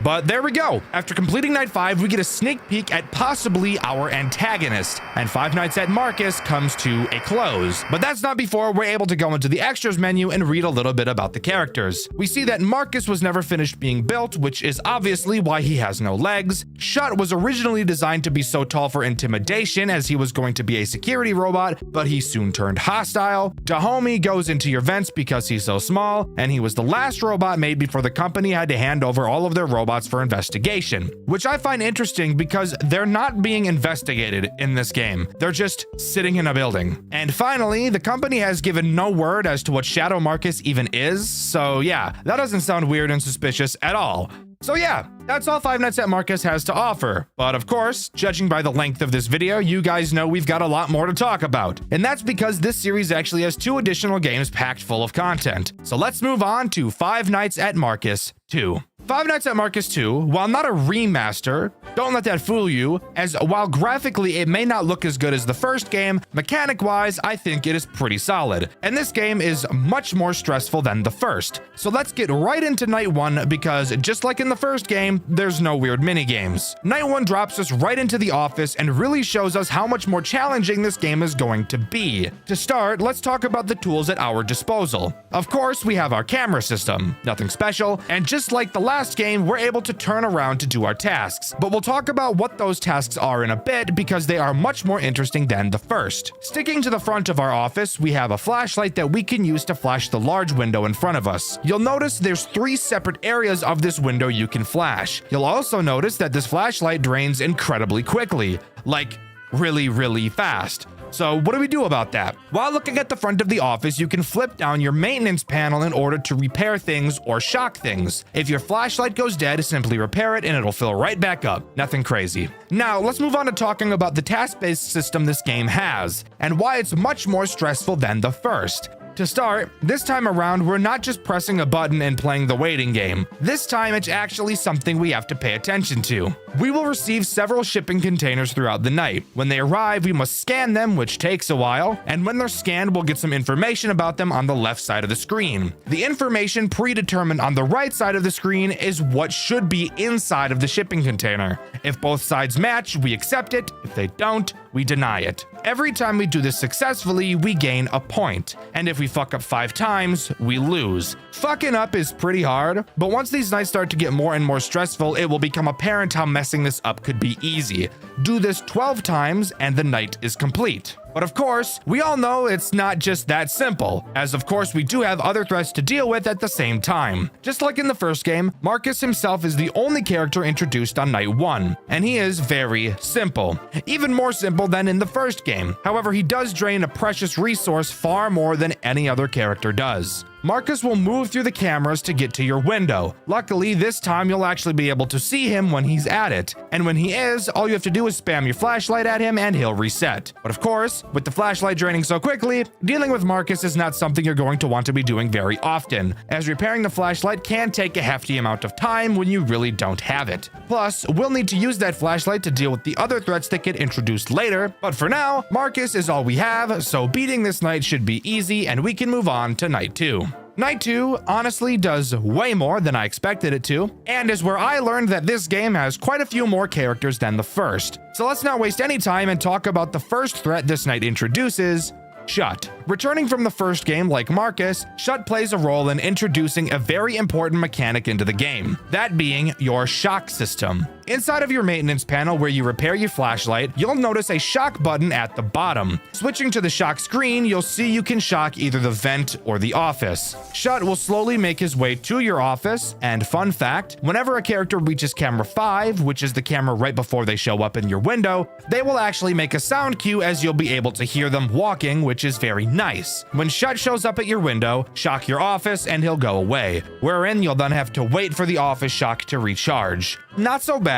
But there we go. After completing Night 5, we get a sneak peek at possibly our antagonist, and Five Nights at Marcus comes to a close. But that's not before we're able to go into the extras menu and read a little bit about the characters. We see that Marcus was never finished being built, which is obviously why he has no legs. Shut was originally designed to be so tall for intimidation, as he was going to be a security robot, but he soon turned hostile. Dahomey goes into your vents because he's so small, and he was the last robot made before the company had to hand over all of their robots for investigation, which I find interesting because they're not being investigated in this game. They're just sitting in a building. And finally, the company has given no word as to what Shadow Marcus even is, so yeah, that doesn't sound weird and suspicious at all. So yeah, that's all Five Nights at Marcus has to offer. But of course, judging by the length of this video, you guys know we've got a lot more to talk about. And that's because this series actually has 2 additional games packed full of content. So let's move on to Five Nights at Marcus 2. Five Nights at Marcus 2, while not a remaster, don't let that fool you, as while graphically it may not look as good as the first game, mechanic-wise, I think it is pretty solid. And this game is much more stressful than the first. So let's get right into Night 1 because just like in the first game, there's no weird minigames. Night 1 drops us right into the office and really shows us how much more challenging this game is going to be. To start, let's talk about the tools at our disposal. Of course, we have our camera system, nothing special, and just like the last game, we're able to turn around to do our tasks, but we'll talk about what those tasks are in a bit because they are much more interesting than the first. Sticking to the front of our office, we have a flashlight that we can use to flash the large window in front of us. You'll notice there's 3 separate areas of this window you can flash. You'll also notice that this flashlight drains incredibly quickly, like really fast. So what do we do about that? While looking at the front of the office, you can flip down your maintenance panel in order to repair things or shock things. If your flashlight goes dead, simply repair it and it'll fill right back up. Nothing crazy. Now, let's move on to talking about the task-based system this game has, and why it's much more stressful than the first. To start, this time around, we're not just pressing a button and playing the waiting game. This time, it's actually something we have to pay attention to. We will receive several shipping containers throughout the night. When they arrive, we must scan them, which takes a while, and when they're scanned, we'll get some information about them on the left side of the screen. The information predetermined on the right side of the screen is what should be inside of the shipping container. If both sides match, we accept it. If they don't, we deny it. Every time we do this successfully, we gain a point, and if we fuck up 5 times, we lose. Fucking up is pretty hard, but once these nights start to get more and more stressful, it will become apparent how messing this up could be easy. Do this 12 times and the night is complete. But of course, we all know it's not just that simple, as of course we do have other threats to deal with at the same time. Just like in the first game, Marcus himself is the only character introduced on Night 1, and he is very simple. Even more simple than in the first game. However, he does drain a precious resource far more than any other character does. Marcus will move through the cameras to get to your window. Luckily, this time you'll actually be able to see him when he's at it. And when he is, all you have to do is spam your flashlight at him and he'll reset. But of course, with the flashlight draining so quickly, dealing with Marcus is not something you're going to want to be doing very often, as repairing the flashlight can take a hefty amount of time when you really don't have it. Plus, we'll need to use that flashlight to deal with the other threats that get introduced later, but for now, Marcus is all we have, so beating this night should be easy and we can move on to Night 2. Night 2 honestly does way more than I expected it to, and is where I learned that this game has quite a few more characters than the first. So let's not waste any time and talk about the first threat this night introduces, Shut. Returning from the first game like Marcus, Shut plays a role in introducing a very important mechanic into the game, that being your shock system. Inside of your maintenance panel where you repair your flashlight, you'll notice a shock button at the bottom. Switching to the shock screen, you'll see you can shock either the vent or the office. Shut will slowly make his way to your office, and fun fact, whenever a character reaches camera 5, which is the camera right before they show up in your window, they will actually make a sound cue as you'll be able to hear them walking, which is very nice. When Shut shows up at your window, shock your office and he'll go away, wherein you'll then have to wait for the office shock to recharge. Not so bad.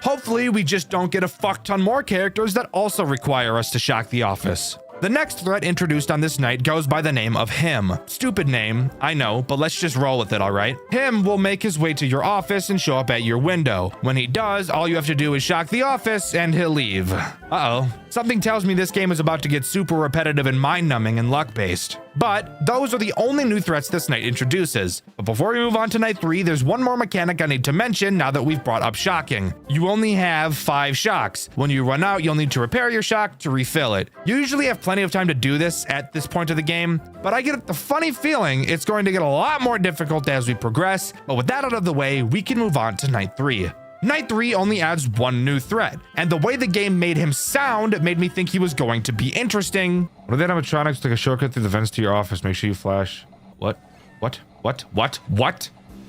Hopefully we just don't get a fuck ton more characters that also require us to shock the office. The next threat introduced on this night goes by the name of Him. Stupid name, I know, but let's just roll with it, alright? Him will make his way to your office and show up at your window. When he does, all you have to do is shock the office and he'll leave. Uh-oh. Something tells me this game is about to get super repetitive and mind-numbing and luck-based. But those are the only new threats this night introduces. But before we move on to night 3, there's one more mechanic I need to mention now that we've brought up shocking. You only have 5 shocks. When you run out, you'll need to repair your shock to refill it. You usually have plenty of time to do this at this point of the game, but I get the funny feeling it's going to get a lot more difficult as we progress. But with that out of the way, we can move on to night 3. Night 3 only adds one new threat, and the way the game made him sound made me think he was going to be interesting. What are the animatronics? Take a shortcut through the vents to your office. Make sure you flash. What?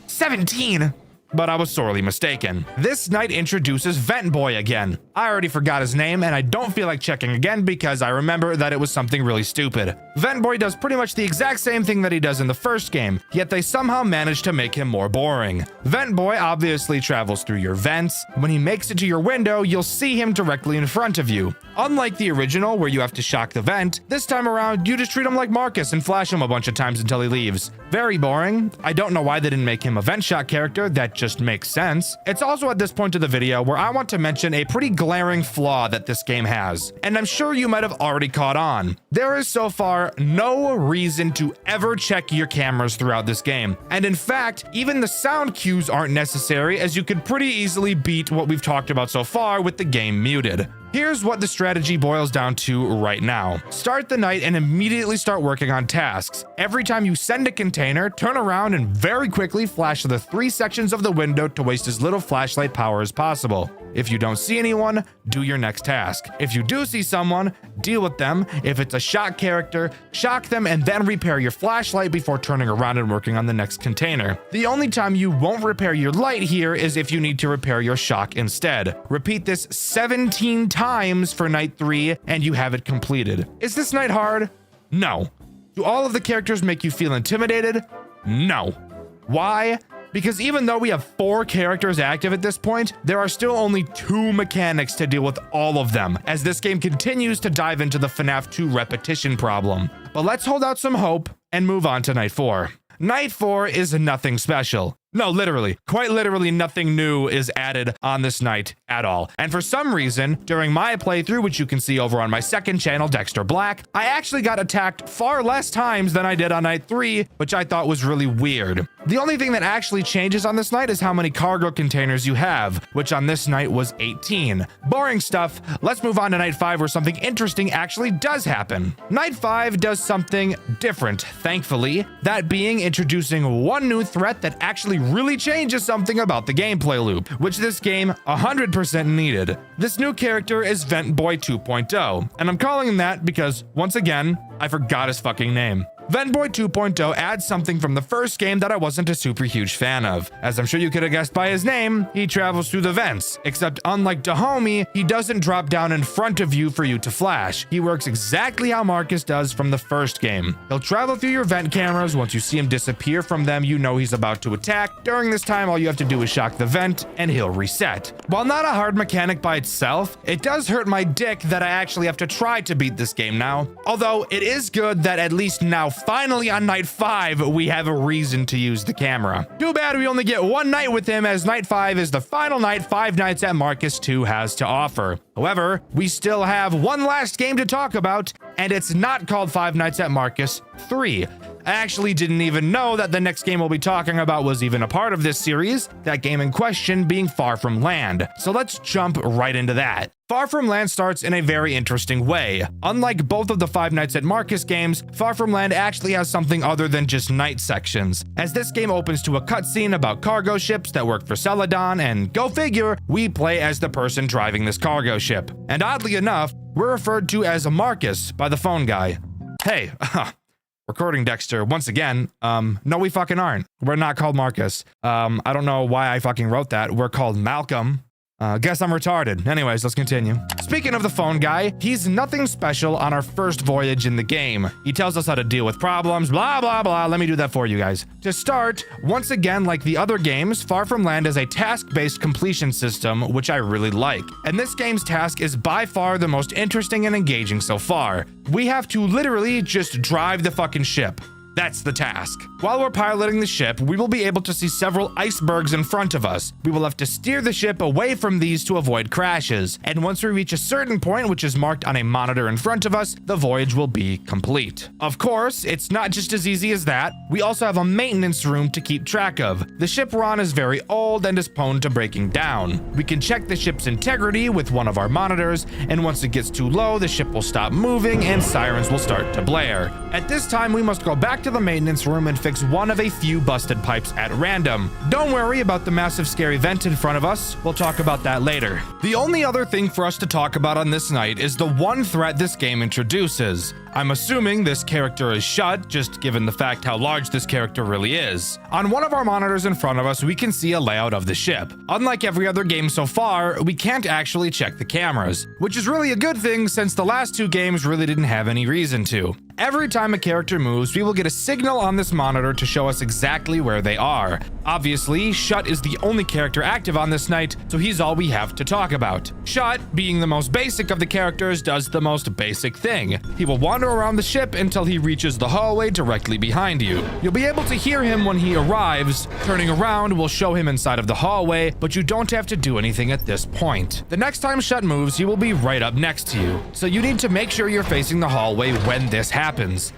17? but I was sorely mistaken. This night introduces Vent Boy again. I already forgot his name, and I don't feel like checking again because I remember that it was something really stupid. Vent Boy does pretty much the exact same thing that he does in the first game, yet they somehow managed to make him more boring. Vent Boy obviously travels through your vents. When he makes it to your window, you'll see him directly in front of you. Unlike the original, where you have to shock the vent, this time around, you just treat him like Marcus and flash him a bunch of times until he leaves. Very boring. I don't know why they didn't make him a vent shot character, that just makes sense. It's also at this point of the video where I want to mention a pretty glaring flaw that this game has, and I'm sure you might have already caught on. There is so far no reason to ever check your cameras throughout this game, and in fact, even the sound cues aren't necessary, as you could pretty easily beat what we've talked about so far with the game muted. Here's what the strategy boils down to right now. Start the night and immediately start working on tasks. Every time you send a container, turn around and very quickly flash the 3 sections of the window to waste as little flashlight power as possible. If you don't see anyone, do your next task. If you do see someone, deal with them. If it's a shock character, shock them and then repair your flashlight before turning around and working on the next container. The only time you won't repair your light here is if you need to repair your shock instead. Repeat this 17 times for night 3 and you have it completed. Is this night hard? No. Do all of the characters make you feel intimidated? No. Why? Because even though we have 4 characters active at this point, there are still only 2 mechanics to deal with all of them, as this game continues to dive into the FNAF 2 repetition problem. But let's hold out some hope and move on to night 4. Night 4 is nothing special. No, literally, quite literally nothing new is added on this night at all. And for some reason, during my playthrough, which you can see over on my second channel, Dxtr Black, I actually got attacked far less times than I did on night 3, which I thought was really weird. The only thing that actually changes on this night is how many cargo containers you have, which on this night was 18. Boring stuff. Let's move on to night 5 where something interesting actually does happen. Night 5 does something different, thankfully, that being introducing one new threat that actually really changes something about the gameplay loop, which this game 100% needed. This new character is Vent Boy 2.0, and I'm calling him that because, once again, I forgot his fucking name. Vent Boy 2.0 adds something from the first game that I wasn't a super huge fan of. As I'm sure you could have guessed by his name, he travels through the vents, except unlike Dahomey, he doesn't drop down in front of you for you to flash. He works exactly how Marcus does from the first game. He'll travel through your vent cameras. Once you see him disappear from them, you know he's about to attack. During this time, all you have to do is shock the vent, and he'll reset. While not a hard mechanic by itself, it does hurt my dick that I actually have to try to beat this game now. Although, it is good that at least now finally on night 5, we have a reason to use the camera. Too bad we only get one night with him, as night 5 is the final night 5 Nights at Marcus 2 has to offer. However, we still have one last game to talk about, and it's not called 5 Nights at Marcus 3. I actually didn't even know that the next game we'll be talking about was even a part of this series, that game in question being Far From Land. So let's jump right into that. Far From Land starts in a very interesting way. Unlike both of the 5 Nights at Marcus games, Far From Land actually has something other than just night sections, as this game opens to a cutscene about cargo ships that work for Celadon, and go figure, we play as the person driving this cargo ship. And oddly enough, we're referred to as Marcus by the phone guy. Hey, recording Dxtr once again. No, we fucking aren't. We're not called Marcus. I don't know why I fucking wrote that. We're called Malcolm. Guess I'm retarded. Anyways, let's continue. Speaking of the phone guy, he's nothing special on our first voyage in the game. He tells us how to deal with problems, blah, blah, blah. Let me do that for you guys. To start, once again, like the other games, Far From Land is a task-based completion system, which I really like. And this game's task is by far the most interesting and engaging so far. We have to literally just drive the fucking ship. That's the task. While we're piloting the ship, we will be able to see several icebergs in front of us. We will have to steer the ship away from these to avoid crashes. And once we reach a certain point, which is marked on a monitor in front of us, the voyage will be complete. Of course, it's not just as easy as that. We also have a maintenance room to keep track of. The ship we're on is very old and is prone to breaking down. We can check the ship's integrity with one of our monitors, and once it gets too low, the ship will stop moving and sirens will start to blare. At this time, we must go back back to the maintenance room and fix one of a few busted pipes at random. Don't worry about the massive scary vent in front of us. We'll talk about that later. The only other thing for us to talk about on this night is the one threat this game introduces. I'm assuming this character is Shut, just given the fact how large this character really is. On one of our monitors in front of us, we can see a layout of the ship. Unlike every other game so far, we can't actually check the cameras, which is really a good thing since the last two games really didn't have any reason to. Every time a character moves, we will get a signal on this monitor to show us exactly where they are. Obviously, Shut is the only character active on this night, so he's all we have to talk about. Shut, being the most basic of the characters, does the most basic thing. He will wander around the ship until he reaches the hallway directly behind you. You'll be able to hear him when he arrives. Turning around will show him inside of the hallway, but you don't have to do anything at this point. The next time Shut moves, he will be right up next to you, so you need to make sure you're facing the hallway when this happens.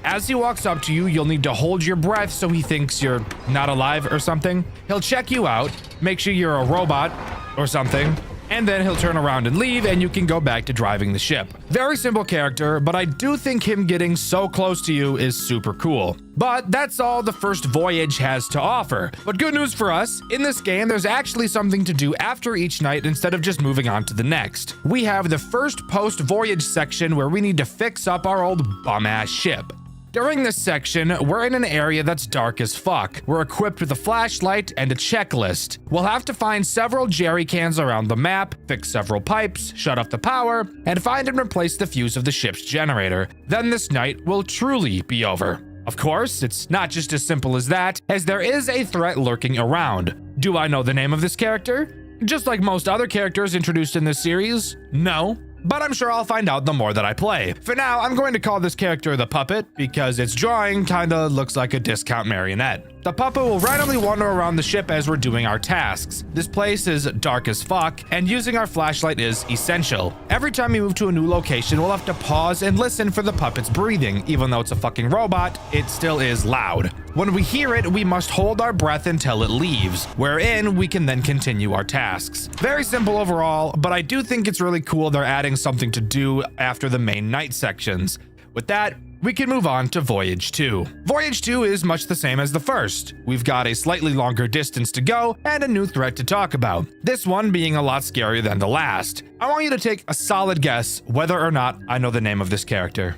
As he walks up to you, you'll need to hold your breath so he thinks you're not alive or something. He'll check you out, make sure you're a robot or something, and then he'll turn around and leave, and you can go back to driving the ship. Very simple character, but I do think him getting so close to you is super cool. But that's all the first voyage has to offer. But good news for us, in this game, there's actually something to do after each night instead of just moving on to the next. We have the first post-voyage section where we need to fix up our old bum-ass ship. During this section, we're in an area that's dark as fuck. We're equipped with a flashlight and a checklist. We'll have to find several jerry cans around the map, fix several pipes, shut off the power, and find and replace the fuse of the ship's generator. Then this night will truly be over. Of course, it's not just as simple as that, as there is a threat lurking around. Do I know the name of this character? Just like most other characters introduced in this series, no. But I'm sure I'll find out the more that I play. For now, I'm going to call this character the Puppet because its drawing kinda looks like a discount marionette. The puppet will randomly wander around the ship as we're doing our tasks. This place is dark as fuck, and using our flashlight is essential. Every time we move to a new location, we'll have to pause and listen for the puppet's breathing. Even though it's a fucking robot, it still is loud. When we hear it, we must hold our breath until it leaves, wherein we can then continue our tasks. Very simple overall, but I do think it's really cool they're adding something to do after the main night sections. With that, we can move on to Voyage 2. Voyage 2 is much the same as the first. We've got a slightly longer distance to go and a new threat to talk about. This one being a lot scarier than the last. I want you to take a solid guess whether or not I know the name of this character.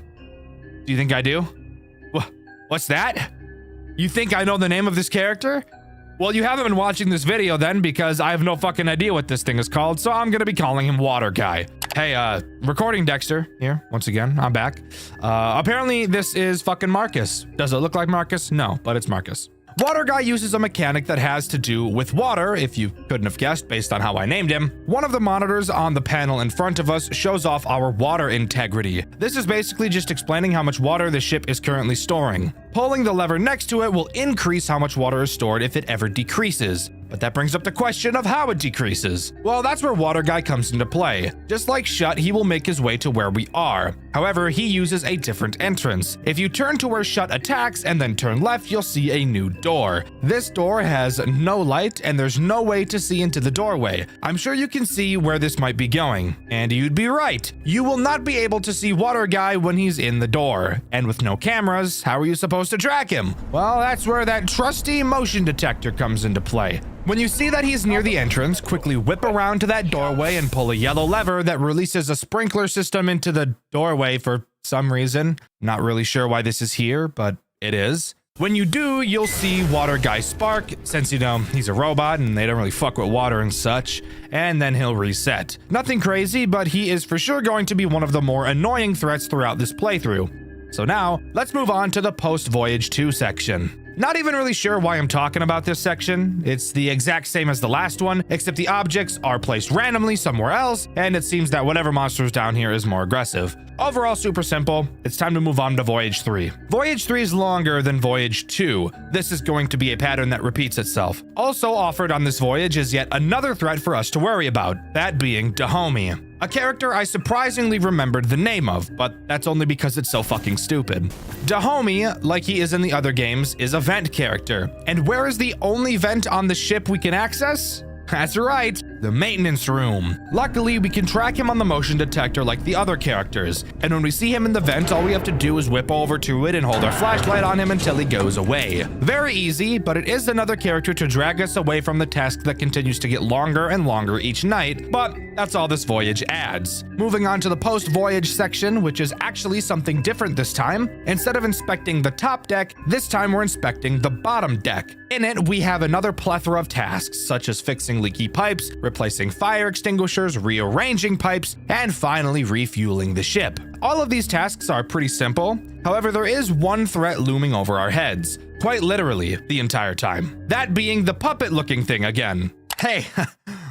Do you think I do? What's that? You think I know the name of this character? Well, you haven't been watching this video then because I have no fucking idea what this thing is called, so I'm gonna be calling him Water Guy. Hey, recording Dxtr here, once again, I'm back. Apparently this is fucking Marcus. Does it look like Marcus? No, but it's Marcus. Water Guy uses a mechanic that has to do with water, if you couldn't have guessed based on how I named him. One of the monitors on the panel in front of us shows off our water integrity. This is basically just explaining how much water the ship is currently storing. Pulling the lever next to it will increase how much water is stored if it ever decreases. But that brings up the question of how it decreases. Well, that's where Water Guy comes into play. Just like Shut, he will make his way to where we are. However, he uses a different entrance. If you turn to where Shut attacks and then turn left, you'll see a new door. This door has no light and there's no way to see into the doorway. I'm sure you can see where this might be going. And you'd be right. You will not be able to see Water Guy when he's in the door. And with no cameras, how are you supposed to track him? Well, that's where that trusty motion detector comes into play. When you see that he's near the entrance, quickly whip around to that doorway and pull a yellow lever that releases a sprinkler system into the doorway for some reason. Not really sure why this is here, but it is. When you do, you'll see Water Guy spark, since you know he's a robot and they don't really fuck with water and such, and then he'll reset. Nothing crazy, but he is for sure going to be one of the more annoying threats throughout this playthrough. So now, let's move on to the post-Voyage 2 section. Not even really sure why I'm talking about this section. It's the exact same as the last one, except the objects are placed randomly somewhere else, and it seems that whatever monster's down here is more aggressive. Overall, super simple. It's time to move on to Voyage 3. Voyage 3 is longer than Voyage 2. This is going to be a pattern that repeats itself. Also offered on this voyage is yet another threat for us to worry about, that being Dahomey. A character I surprisingly remembered the name of, but that's only because it's so fucking stupid. Dahomey, like he is in the other games, is a vent character. And where is the only vent on the ship we can access? That's right, the maintenance room. Luckily, we can track him on the motion detector like the other characters, and when we see him in the vent, all we have to do is whip over to it and hold our flashlight on him until he goes away. Very easy, but it is another character to drag us away from the task that continues to get longer and longer each night, but that's all this voyage adds. Moving on to the post-voyage section, which is actually something different this time. Instead of inspecting the top deck, this time we're inspecting the bottom deck. In it, we have another plethora of tasks, such as fixing leaky pipes, replacing fire extinguishers, rearranging pipes, and finally refueling the ship. All of these tasks are pretty simple. However, there is one threat looming over our heads, quite literally the entire time. That being the puppet-looking thing again. Hey,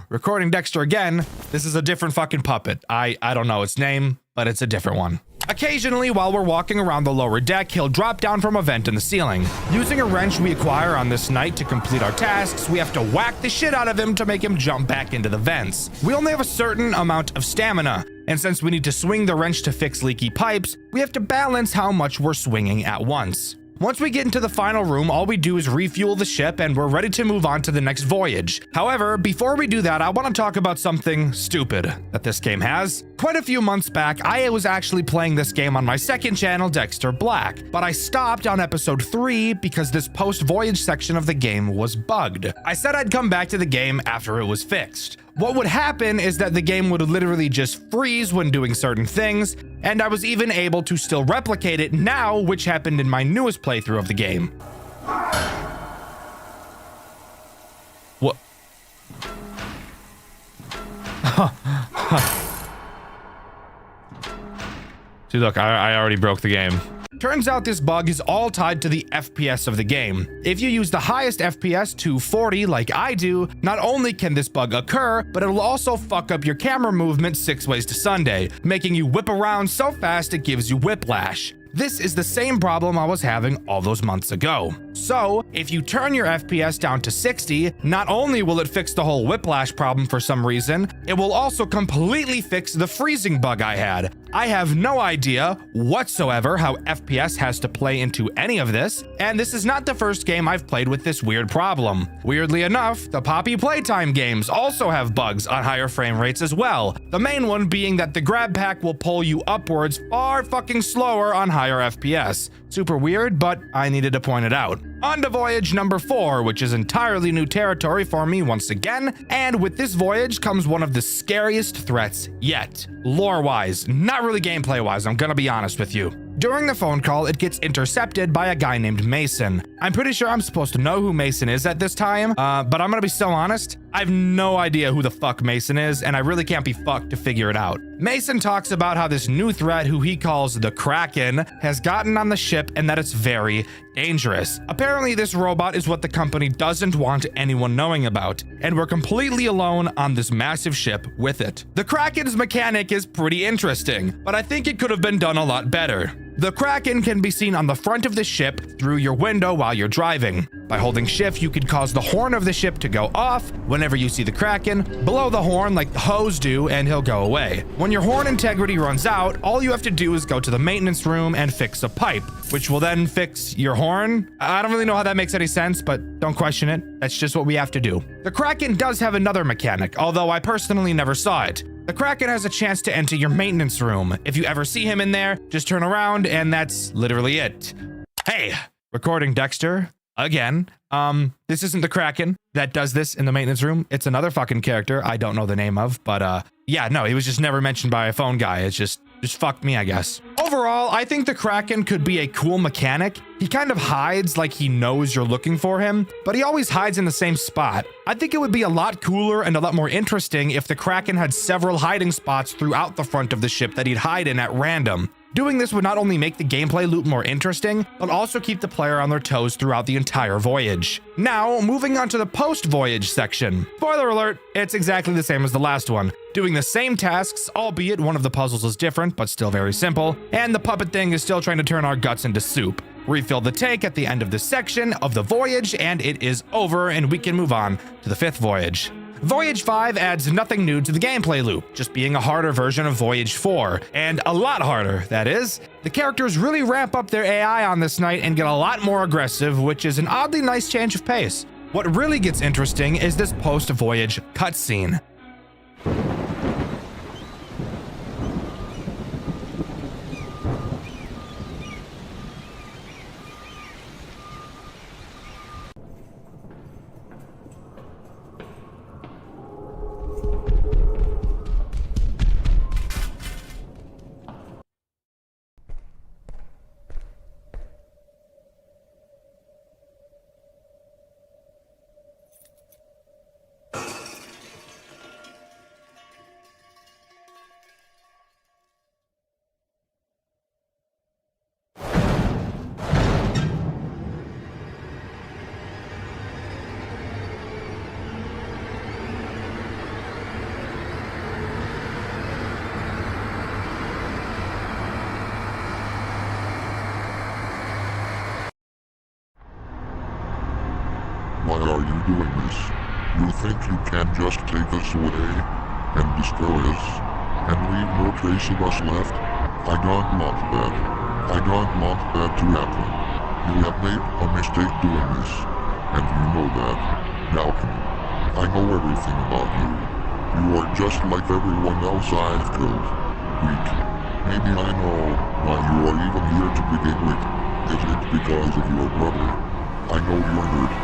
recording Dxtr again. This is a different fucking puppet. I don't know its name, but it's a different one. Occasionally, while we're walking around the lower deck, he'll drop down from a vent in the ceiling. Using a wrench we acquire on this night to complete our tasks, we have to whack the shit out of him to make him jump back into the vents. We only have a certain amount of stamina, and since we need to swing the wrench to fix leaky pipes, we have to balance how much we're swinging at once. Once we get into the final room, all we do is refuel the ship and we're ready to move on to the next voyage. However, before we do that, I want to talk about something stupid that this game has. Quite a few months back, I was actually playing this game on my second channel, Dxtr Black, but I stopped on episode 3 because this post-voyage section of the game was bugged. I said I'd come back to the game after it was fixed. What would happen is that the game would literally just freeze when doing certain things, and I was even able to still replicate it now, which happened in my newest playthrough of the game. What? See, look, I already broke the game. Turns out this bug is all tied to the FPS of the game. If you use the highest FPS to 40 like I do, not only can this bug occur, but it'll also fuck up your camera movement 6 ways to Sunday, making you whip around so fast it gives you whiplash. This is the same problem I was having all those months ago. So, if you turn your FPS down to 60, not only will it fix the whole whiplash problem for some reason, it will also completely fix the freezing bug I had. I have no idea whatsoever how FPS has to play into any of this, and this is not the first game I've played with this weird problem. Weirdly enough, the Poppy Playtime games also have bugs on higher frame rates as well, the main one being that the grab pack will pull you upwards far fucking slower on higher FPS. Super weird, but I needed to point it out. On to voyage number 4, which is entirely new territory for me once again, and with this voyage comes one of the scariest threats yet. Lore-wise, not really gameplay-wise, I'm gonna be honest with you. During the phone call, it gets intercepted by a guy named Mason. I'm pretty sure I'm supposed to know who Mason is at this time, but I'm gonna be so honest, I have no idea who the fuck Mason is, and I really can't be fucked to figure it out. Mason talks about how this new threat, who he calls the Kraken, has gotten on the ship and that it's very dangerous. Apparently, this robot is what the company doesn't want anyone knowing about, and we're completely alone on this massive ship with it. The Kraken's mechanic is pretty interesting, but I think it could have been done a lot better. The Kraken can be seen on the front of the ship through your window while you're driving. By holding shift, you could cause the horn of the ship to go off whenever you see the Kraken, blow the horn like the hose do, and he'll go away. When your horn integrity runs out, all you have to do is go to the maintenance room and fix a pipe, which will then fix your horn. I don't really know how that makes any sense, but don't question it. That's just what we have to do. The Kraken does have another mechanic, although I personally never saw it. The Kraken has a chance to enter your maintenance room. If you ever see him in there, just turn around and that's literally it. Hey, recording Dxtr again. This isn't the Kraken that does this in the maintenance room. It's another fucking character I don't know the name of, but yeah, no, he was just never mentioned by a phone guy. It's just fucked me, I guess. Overall, I think the Kraken could be a cool mechanic. He kind of hides like he knows you're looking for him, but he always hides in the same spot. I think it would be a lot cooler and a lot more interesting if the Kraken had several hiding spots throughout the front of the ship that he'd hide in at random. Doing this would not only make the gameplay loop more interesting, but also keep the player on their toes throughout the entire voyage. Now, moving on to the post-voyage section. Spoiler alert, it's exactly the same as the last one. Doing the same tasks, albeit one of the puzzles is different, but still very simple, and the puppet thing is still trying to turn our guts into soup. Refill the tank at the end of this section of the voyage, and it is over, and we can move on to the 5th voyage. Voyage 5 adds nothing new to the gameplay loop, just being a harder version of Voyage 4, and a lot harder, that is. The characters really ramp up their AI on this night and get a lot more aggressive, which is an oddly nice change of pace. What really gets interesting is this post-voyage cutscene. Why are you doing this? You think you can just take us away and destroy us and leave no trace of us left? I don't want that. I don't want that to happen. You have made a mistake doing this, and you know that. Malcolm, I know everything about you. You are just like everyone else I've killed. Weak. Maybe I know why you are even here to begin with. Is it because of your brother? I know you're hurt,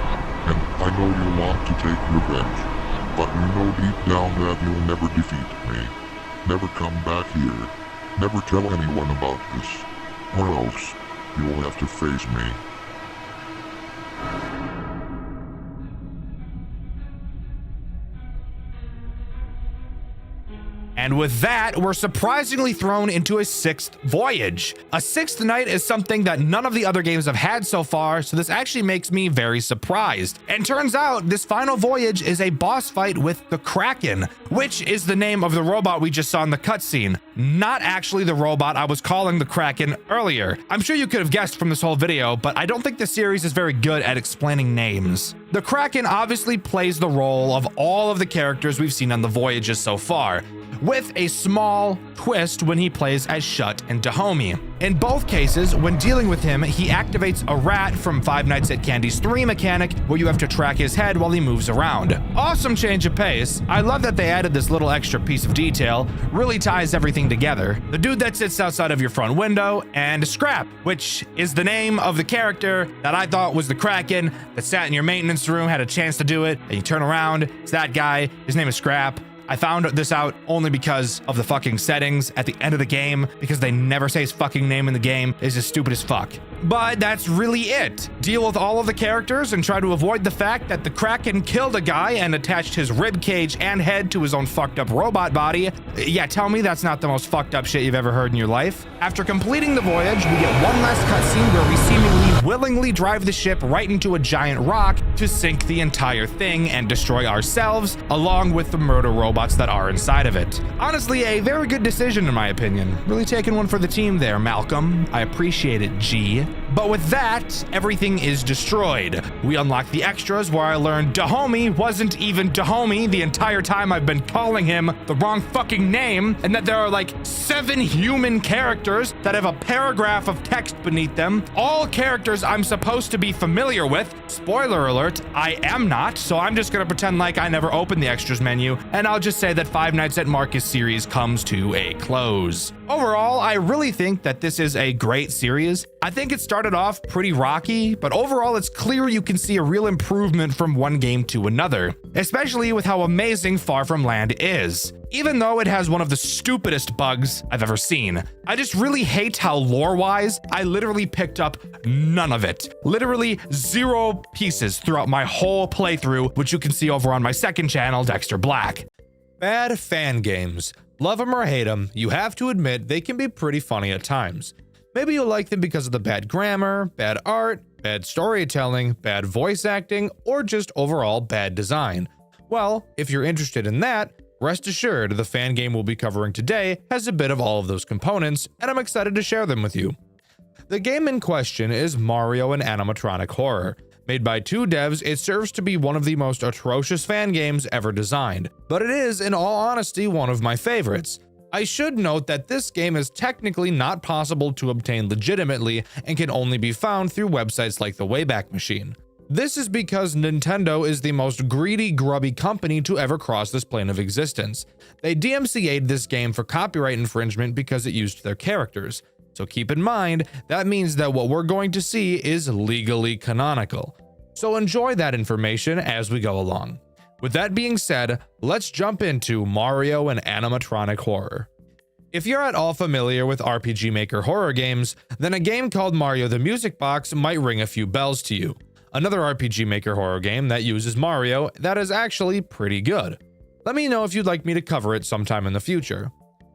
and I know you want to take revenge. But you know deep down that you'll never defeat me. Never come back here. Never tell anyone about this. Or else, you'll have to face me. And with that, we're surprisingly thrown into a sixth voyage. A sixth night is something that none of the other games have had so far, so this actually makes me very surprised. And turns out this final voyage is a boss fight with the Kraken, which is the name of the robot we just saw in the cutscene, not actually the robot I was calling the Kraken earlier. I'm sure you could have guessed from this whole video, but I don't think the series is very good at explaining names. The Kraken obviously plays the role of all of the characters we've seen on the voyages so far, with a small twist when he plays as Shut and Dahomey. In both cases, when dealing with him, he activates a rat from Five Nights at Candy's 3 mechanic, where you have to track his head while he moves around. Awesome change of pace. I love that they added this little extra piece of detail, really ties everything together. The dude that sits outside of your front window, and Scrap, which is the name of the character that I thought was the Kraken that sat in your maintenance room, had a chance to do it, and you turn around, it's that guy, his name is Scrap. I found this out only because of the fucking settings at the end of the game, because they never say his fucking name in the game. It's just stupid as fuck. But that's really it. Deal with all of the characters and try to avoid the fact that the Kraken killed a guy and attached his rib cage and head to his own fucked up robot body. Yeah, tell me that's not the most fucked up shit you've ever heard in your life. After completing the voyage, we get one last cutscene where we seemingly willingly drive the ship right into a giant rock to sink the entire thing and destroy ourselves, along with the murder robots that are inside of it. Honestly, a very good decision in my opinion. Really taking one for the team there, Malcolm. I appreciate it, G. But with that, everything is destroyed. We unlock the extras where I learned Dahomey wasn't even Dahomey the entire time I've been calling him the wrong fucking name, and that there are like 7 human characters that have a paragraph of text beneath them, all characters I'm supposed to be familiar with. Spoiler alert, I am not, so I'm just gonna pretend like I never opened the extras menu, and I'll just say that Five Nights at Marcus series comes to a close. Overall, I really think that this is a great series. I think it started off pretty rocky, but overall it's clear you can see a real improvement from one game to another, especially with how amazing Far From Land is. Even though it has one of the stupidest bugs I've ever seen. I just really hate how lore-wise, I literally picked up none of it. Literally 0 pieces throughout my whole playthrough, which you can see over on my second channel, Dxtr Black. Bad fan games. Love them or hate them, you have to admit they can be pretty funny at times. Maybe you like them because of the bad grammar, bad art, bad storytelling, bad voice acting, or just overall bad design. Well, if you're interested in that, rest assured the fan game we'll be covering today has a bit of all of those components, and I'm excited to share them with you. The game in question is Mario and Animatronic Horror. Made by 2 devs, it serves to be one of the most atrocious fan games ever designed, but it is, in all honesty, one of my favorites. I should note that this game is technically not possible to obtain legitimately and can only be found through websites like the Wayback Machine. This is because Nintendo is the most greedy, grubby company to ever cross this plane of existence. They DMCA'd this game for copyright infringement because it used their characters. So keep in mind, that means that what we're going to see is legally canonical. So enjoy that information as we go along. With that being said, let's jump into Mario and Animatronic Horror. If you're at all familiar with RPG Maker horror games, then a game called Mario the Music Box might ring a few bells to you. Another RPG Maker horror game that uses Mario that is actually pretty good. Let me know if you'd like me to cover it sometime in the future.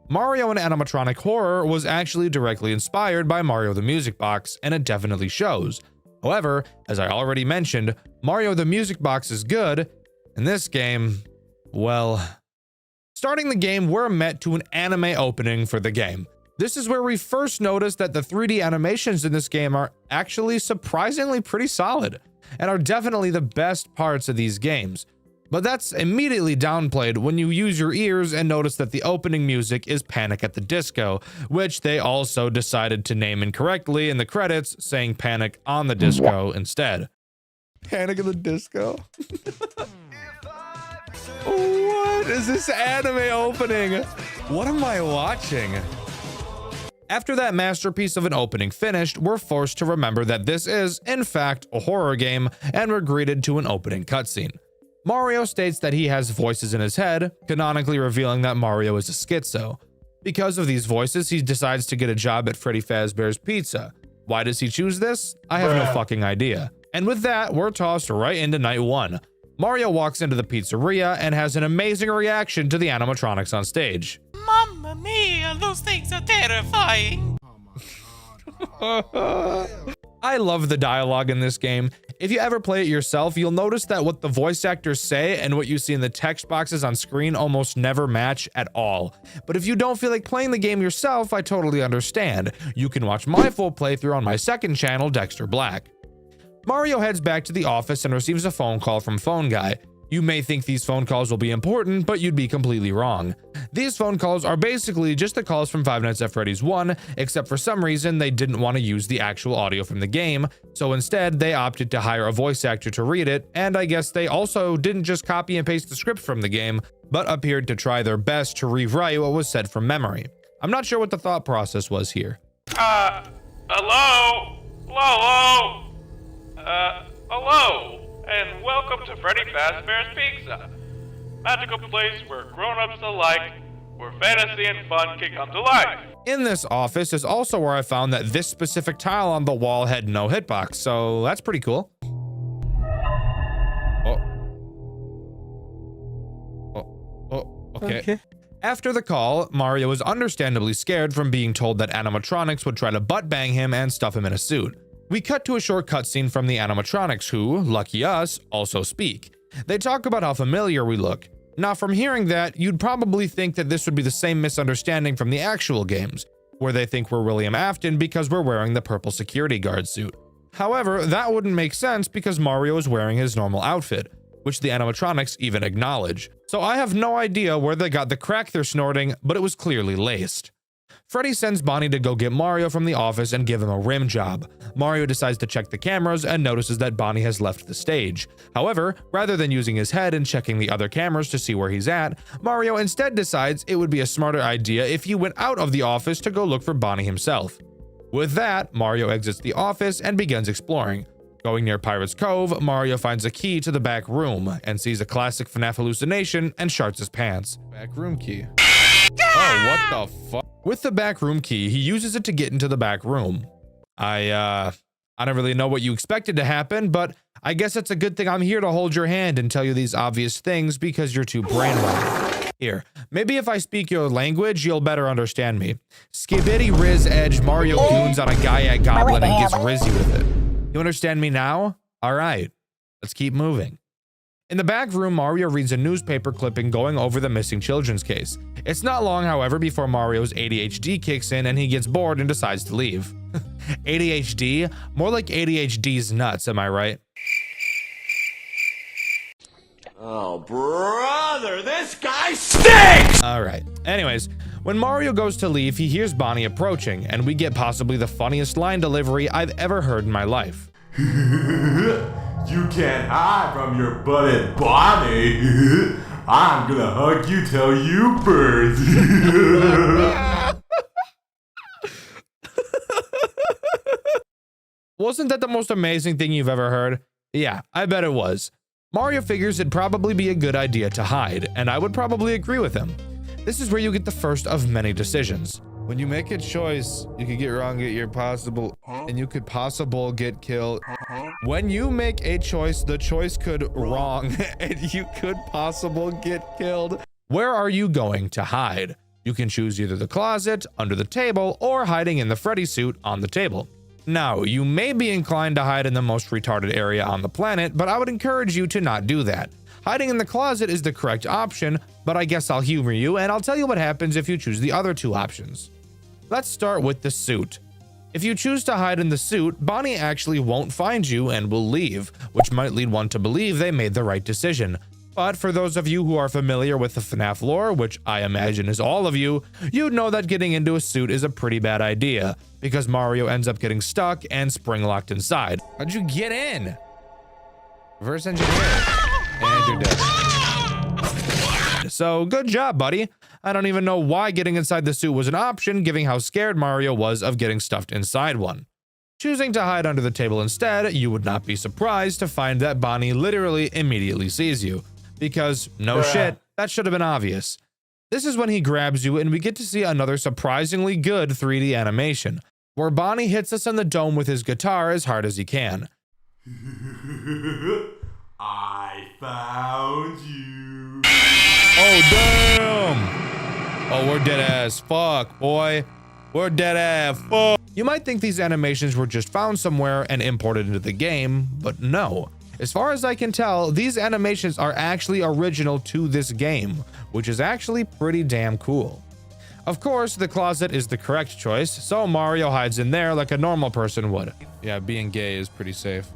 Mario and Animatronic Horror was actually directly inspired by Mario the Music Box, and it definitely shows. However, as I already mentioned, Mario the Music Box is good, and this game, well... Starting the game, we're met to an anime opening for the game. This is where we first noticed that the 3D animations in this game are actually surprisingly pretty solid, and are definitely the best parts of these games. But that's immediately downplayed when you use your ears and notice that the opening music is Panic at the Disco, which they also decided to name incorrectly in the credits, saying Panic on the Disco instead. Panic at the Disco? What is this anime opening? What am I watching? After that masterpiece of an opening finished, we're forced to remember that this is, in fact, a horror game, and we're greeted to an opening cutscene. Mario states that he has voices in his head, canonically revealing that Mario is a schizo. Because of these voices, he decides to get a job at Freddy Fazbear's Pizza. Why does he choose this? I have no fucking idea. And with that, we're tossed right into night 1. Mario walks into the pizzeria and has an amazing reaction to the animatronics on stage. Mamma mia, those things are terrifying. I love the dialogue in this game. If you ever play it yourself, you'll notice that what the voice actors say and what you see in the text boxes on screen almost never match at all. But if you don't feel like playing the game yourself, I totally understand. You can watch my full playthrough on my second channel, Dxtr Black. Mario heads back to the office and receives a phone call from Phone Guy. You may think these phone calls will be important, but you'd be completely wrong. These phone calls are basically just the calls from Five Nights at Freddy's 1, except for some reason they didn't want to use the actual audio from the game, so instead they opted to hire a voice actor to read it, and I guess they also didn't just copy and paste the script from the game, but appeared to try their best to rewrite what was said from memory. I'm not sure what the thought process was here. Hello? Hello? And welcome to Freddy Fazbear's Pizza, magical place where grown-ups alike, where fantasy and fun can come to life. In this office is also where I found that this specific tile on the wall had no hitbox, so that's pretty cool. Okay. After the call, Mario is understandably scared from being told that animatronics would try to butt bang him and stuff him in a suit. We cut to a short cutscene from the animatronics who, lucky us, also speak. They talk about how familiar we look. Now, from hearing that, you'd probably think that this would be the same misunderstanding from the actual games, where they think we're William Afton because we're wearing the purple security guard suit. However, that wouldn't make sense because Mario is wearing his normal outfit, which the animatronics even acknowledge. So I have no idea where they got the crack they're snorting, but it was clearly laced. Freddy sends Bonnie to go get Mario from the office and give him a rim job. Mario decides to check the cameras and notices that Bonnie has left the stage. However, rather than using his head and checking the other cameras to see where he's at, Mario instead decides it would be a smarter idea if he went out of the office to go look for Bonnie himself. With that, Mario exits the office and begins exploring. Going near Pirate's Cove, Mario finds a key to the back room and sees a classic FNAF hallucination and sharts his pants. Back room key. Oh, what the fuck? With the back room key, he uses it to get into the back room. I don't really know what you expected to happen, but I guess it's a good thing I'm here to hold your hand and tell you these obvious things because you're too brainwashed. Here, maybe if I speak your language, you'll better understand me. Skibidi Riz Edge Mario goons on a Gaiac Goblin and gets rizzy with it. You understand me now? Alright, let's keep moving. In the back room, Mario reads a newspaper clipping going over the missing children's case. It's not long, however, before Mario's ADHD kicks in and he gets bored and decides to leave. ADHD? More like ADHD's nuts, am I right? Oh, brother, this guy stinks! Alright. Anyways, when Mario goes to leave, he hears Bonnie approaching, and we get possibly the funniest line delivery I've ever heard in my life. You can't hide from your buddy Bonnie. I'm gonna hug you till you birth. Wasn't that the most amazing thing you've ever heard? Yeah, I bet it was. Mario figures it'd probably be a good idea to hide, and I would probably agree with him. This is where you get the first of many decisions. When you make a choice, you could get wrong at your possible, and you could possible get killed. When you make a choice, the choice could wrong, and you could possible get killed. Where are you going to hide? You can choose either the closet, under the table, or hiding in the Freddy suit on the table. Now, you may be inclined to hide in the most retarded area on the planet, but I would encourage you to not do that. Hiding in the closet is the correct option, but I guess I'll humor you and I'll tell you what happens if you choose the other two options. Let's start with the suit. If you choose to hide in the suit, Bonnie actually won't find you and will leave, which might lead one to believe they made the right decision. But for those of you who are familiar with the FNAF lore, which I imagine is all of you, you'd know that getting into a suit is a pretty bad idea, because Mario ends up getting stuck and spring locked inside. How'd you get in? Reverse engineer. And you're dead. So good job, buddy. I don't even know why getting inside the suit was an option, given how scared Mario was of getting stuffed inside one. Choosing to hide under the table instead, you would not be surprised to find that Bonnie literally immediately sees you. Because, no shit, that should have been obvious. This is when he grabs you and we get to see another surprisingly good 3D animation, where Bonnie hits us in the dome with his guitar as hard as he can. I found you. Oh, damn! Oh, we're dead as fuck, boy. We're dead as fuck. You might think these animations were just found somewhere and imported into the game, but no. As far as I can tell, these animations are actually original to this game, which is actually pretty damn cool. Of course, the closet is the correct choice, so Mario hides in there like a normal person would. Yeah, being gay is pretty safe.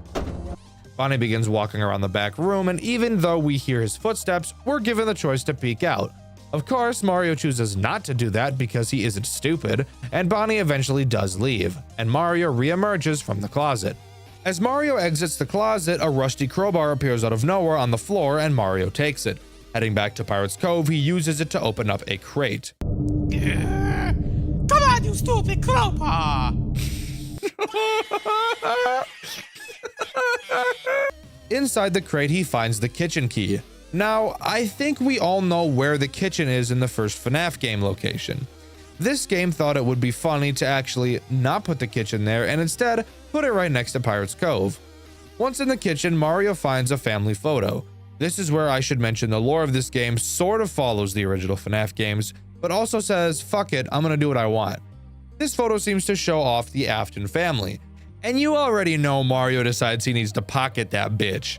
Bonnie begins walking around the back room, and even though we hear his footsteps, we're given the choice to peek out. Of course, Mario chooses not to do that because he isn't stupid, and Bonnie eventually does leave, and Mario re-emerges from the closet. As Mario exits the closet, a rusty crowbar appears out of nowhere on the floor and Mario takes it. Heading back to Pirate's Cove, he uses it to open up a crate. Come on, you stupid crowbar! Inside the crate, he finds the kitchen key. Now, I think we all know where the kitchen is in the first FNAF game location. This game thought it would be funny to actually not put the kitchen there and instead put it right next to Pirate's Cove. Once in the kitchen, Mario finds a family photo. This is where I should mention the lore of this game sort of follows the original FNAF games, but also says, fuck it, I'm gonna do what I want. This photo seems to show off the Afton family, and you already know Mario decides he needs to pocket that bitch.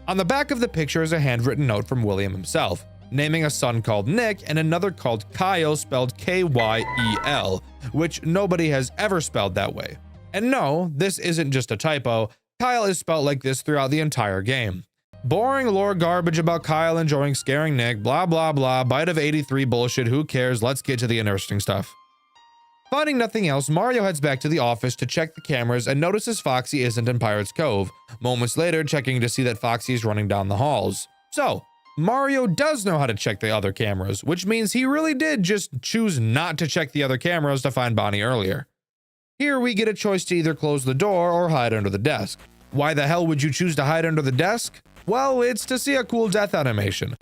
On the back of the picture is a handwritten note from William himself, naming a son called Nick and another called Kyle, spelled K-Y-E-L, which nobody has ever spelled that way. And no, this isn't just a typo. Kyle is spelled like this throughout the entire game. Boring lore garbage about Kyle enjoying scaring Nick, blah blah blah, bite of 83 bullshit, who cares, let's get to the interesting stuff. Finding nothing else, Mario heads back to the office to check the cameras and notices Foxy isn't in Pirate's Cove, moments later checking to see that Foxy is running down the halls. So, Mario does know how to check the other cameras, which means he really did just choose not to check the other cameras to find Bonnie earlier. Here we get a choice to either close the door or hide under the desk. Why the hell would you choose to hide under the desk? Well, it's to see a cool death animation.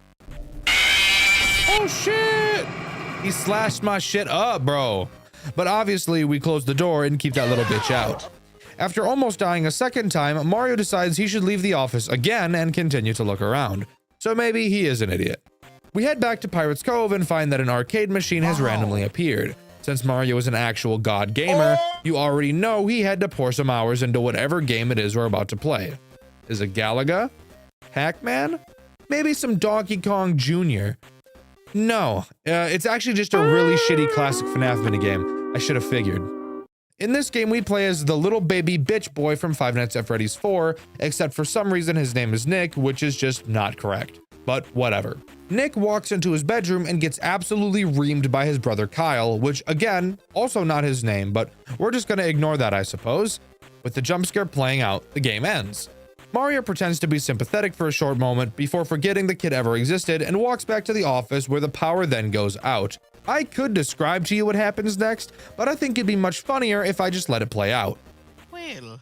Oh shit! He slashed my shit up, bro. But obviously we close the door and keep that little bitch out. After almost dying a second time, Mario decides he should leave the office again and continue to look around. So maybe he is an idiot. We head back to Pirate's Cove and find that an arcade machine has randomly appeared. Since Mario is an actual god gamer, you already know he had to pour some hours into whatever game it is we're about to play. Is it Galaga? Pac-Man? Maybe some Donkey Kong Jr.? No, it's actually just a really shitty classic FNAF minigame. I should have figured. In this game, we play as the little baby bitch boy from Five Nights at Freddy's 4, except for some reason his name is Nick, which is just not correct. But whatever. Nick walks into his bedroom and gets absolutely reamed by his brother Kyle, which again, also not his name, but we're just gonna ignore that, I suppose. With the jump scare playing out, the game ends. Mario pretends to be sympathetic for a short moment before forgetting the kid ever existed and walks back to the office where the power then goes out. I could describe to you what happens next, but I think it'd be much funnier if I just let it play out. Well,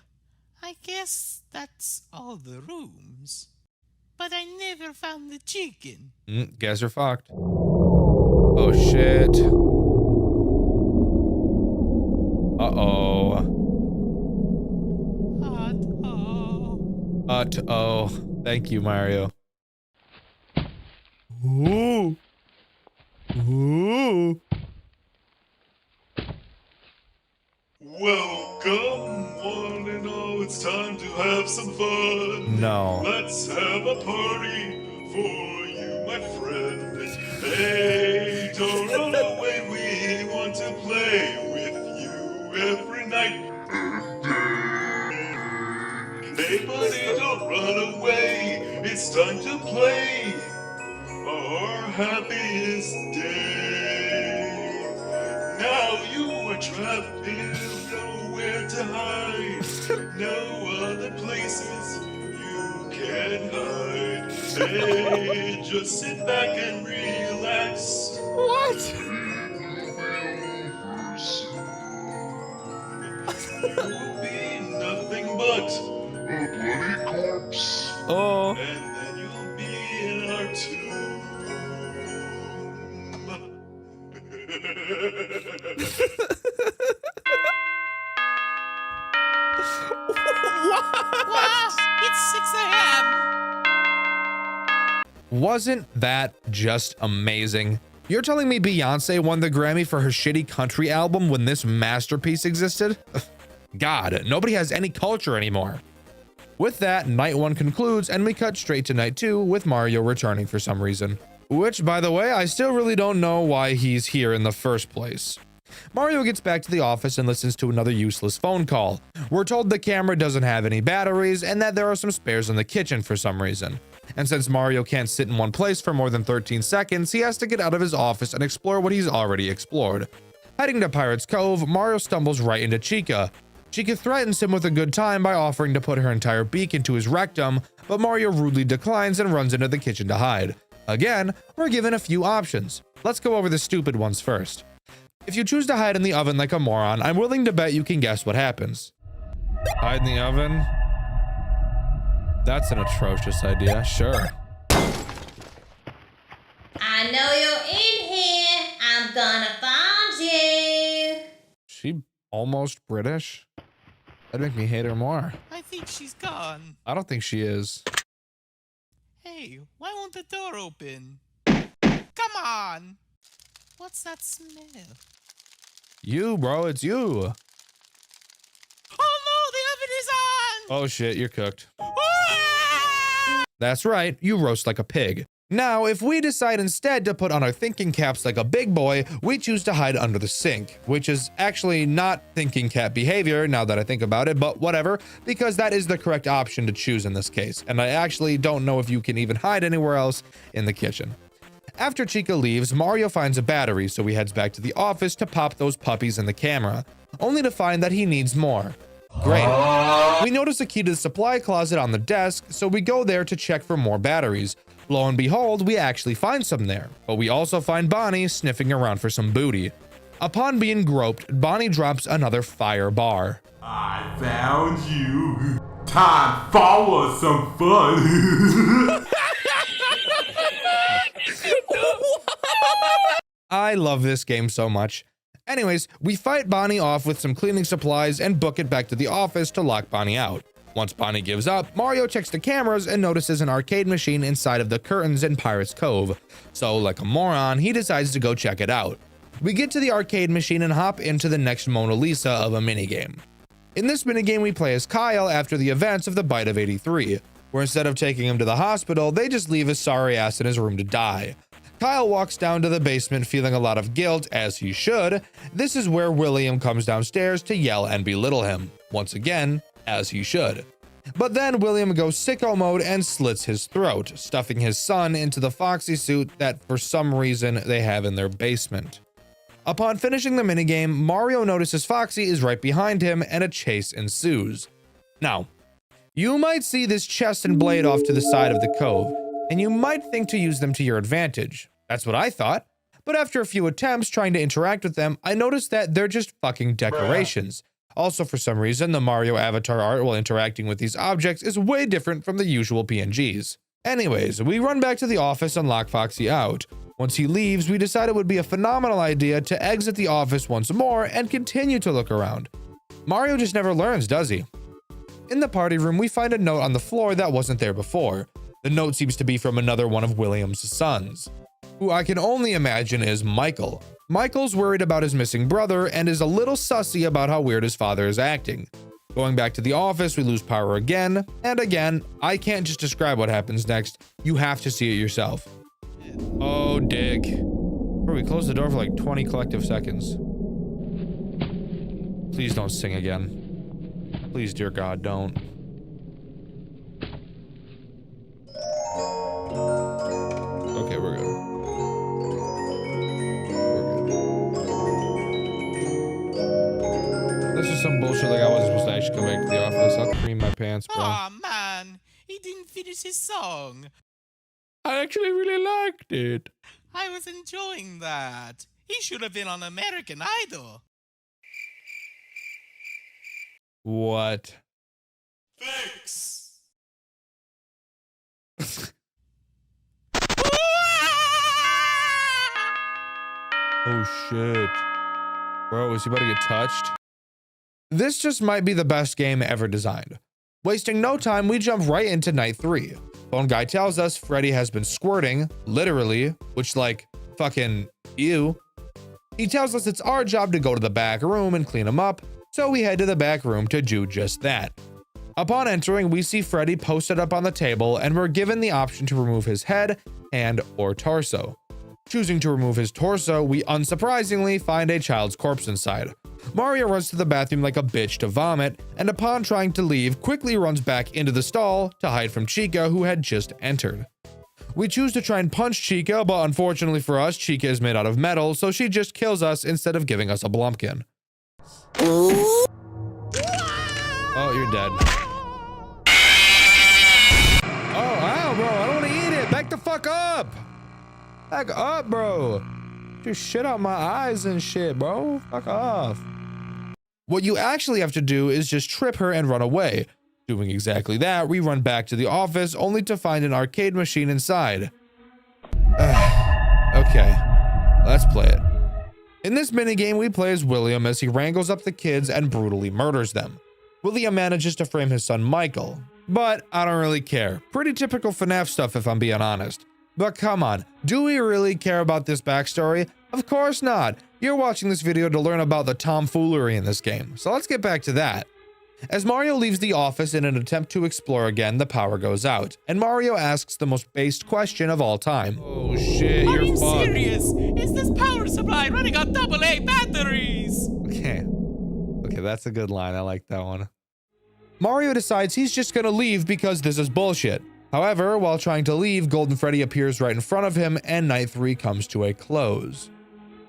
I guess that's all the rooms. But I never found the chicken. Guess we're fucked. Oh shit. Uh-oh. Uh-oh. Thank you, Mario. Ooh. Ooh. Welcome, one and all, it's time to have some fun. No. Let's have a party for you, my friend. Hey, don't run away, we want to play with time to play our happiest day. Now you are trapped in nowhere to hide. No other places you can hide. Hey, just sit back and relax. What? You will be nothing but a bloody corpse. Oh. And then you'll be in our tomb. What? It's 6 a.m. Wasn't that just amazing? You're telling me Beyonce won the Grammy for her shitty country album when this masterpiece existed? God, nobody has any culture anymore. With that, night 1 concludes and we cut straight to night 2 with Mario returning for some reason. Which, by the way, I still really don't know why he's here in the first place. Mario gets back to the office and listens to another useless phone call. We're told the camera doesn't have any batteries and that there are some spares in the kitchen for some reason. And since Mario can't sit in one place for more than 13 seconds, he has to get out of his office and explore what he's already explored. Heading to Pirate's Cove, Mario stumbles right into Chica. Chica threatens him with a good time by offering to put her entire beak into his rectum, but Mario rudely declines and runs into the kitchen to hide. Again, we're given a few options. Let's go over the stupid ones first. If you choose to hide in the oven like a moron, I'm willing to bet you can guess what happens. Hide in the oven? That's an atrocious idea, sure. I know you're in here. I'm gonna find you. She almost British? That'd make me hate her more. I think she's gone. I don't think she is. Hey, why won't the door open? Come on! What's that smell? You, bro, it's you. Oh no, the oven is on! Oh shit, you're cooked. Ah! That's right, you roast like a pig. Now, if we decide instead to put on our thinking caps like a big boy, we choose to hide under the sink, which is actually not thinking cap behavior now that I think about it, but whatever, because that is the correct option to choose in this case, and I actually don't know if you can even hide anywhere else in the kitchen. After Chica leaves, Mario finds a battery, so he heads back to the office to pop those puppies in the camera, only to find that he needs more. Great. We notice a key to the supply closet on the desk, so we go there to check for more batteries. Lo and behold, we actually find some there, but we also find Bonnie sniffing around for some booty. Upon being groped, Bonnie drops another fire bar. I found you. Time for some fun. I love this game so much. Anyways, we fight Bonnie off with some cleaning supplies and book it back to the office to lock Bonnie out. Once Bonnie gives up, Mario checks the cameras and notices an arcade machine inside of the curtains in Pirate's Cove. So, like a moron, he decides to go check it out. We get to the arcade machine and hop into the next Mona Lisa of a minigame. In this minigame, we play as Kyle after the events of the Bite of 83, where instead of taking him to the hospital, they just leave his sorry ass in his room to die. Kyle walks down to the basement feeling a lot of guilt, as he should. This is where William comes downstairs to yell and belittle him. Once again, as he should. But then William goes sicko mode and slits his throat, stuffing his son into the Foxy suit that for some reason they have in their basement. Upon finishing the minigame, Mario notices Foxy is right behind him and a chase ensues. Now, you might see this chest and blade off to the side of the cove, and you might think to use them to your advantage. That's what I thought. But after a few attempts trying to interact with them, I noticed that they're just fucking decorations. Also, for some reason, the Mario avatar art while interacting with these objects is way different from the usual PNGs. Anyways, we run back to the office and lock Foxy out. Once he leaves, we decide it would be a phenomenal idea to exit the office once more and continue to look around. Mario just never learns, does he? In the party room, we find a note on the floor that wasn't there before. The note seems to be from another one of William's sons, who I can only imagine is Michael. Michael's worried about his missing brother and is a little sussy about how weird his father is acting. Going back to the office, we lose power again and again. I can't just describe what happens next. You have to see it yourself. Oh, dick. Bro, we closed the door for like 20 collective seconds. Please don't sing again. Please, dear God, don't. some bullshit like I wasn't supposed to actually come back to the office. I'll cream my pants, bro. Aw, man. He didn't finish his song. I actually really liked it. I was enjoying that. He should have been on American Idol. What? Thanks. Oh shit. Bro, is he about to get touched? This just might be the best game ever designed. Wasting no time, we jump right into night 3. Phone guy tells us Freddy has been squirting, literally, which like, fucking ew. He tells us it's our job to go to the back room and clean him up, so we head to the back room to do just that. Upon entering, we see Freddy posted up on the table and we're given the option to remove his head, hand, or torso. Choosing to remove his torso, we unsurprisingly find a child's corpse inside. Mario runs to the bathroom like a bitch to vomit, and upon trying to leave, quickly runs back into the stall to hide from Chica, who had just entered. We choose to try and punch Chica, but unfortunately for us, Chica is made out of metal, so she just kills us instead of giving us a blumpkin. Oh, you're dead. Oh, ow, bro, I don't want to eat it. Back the fuck up. Back up, bro. Just shit out my eyes and shit, bro. Fuck off. What you actually have to do is just trip her and run away. Doing exactly that, we run back to the office only to find an arcade machine inside. Okay, let's play it. In this minigame, we play as William as he wrangles up the kids and brutally murders them. William manages to frame his son Michael, but I don't really care. Pretty typical FNAF stuff if I'm being honest. But come on, do we really care about this backstory? Of course not. You're watching this video to learn about the tomfoolery in this game, so let's get back to that. As Mario leaves the office in an attempt to explore again, the power goes out, and Mario asks the most based question of all time. Oh shit, Are you're you fucked. serious? Is this power supply running on AA batteries? Okay, that's a good line. I like that one. Mario decides he's just gonna leave because this is bullshit. However, while trying to leave, Golden Freddy appears right in front of him and night 3 comes to a close.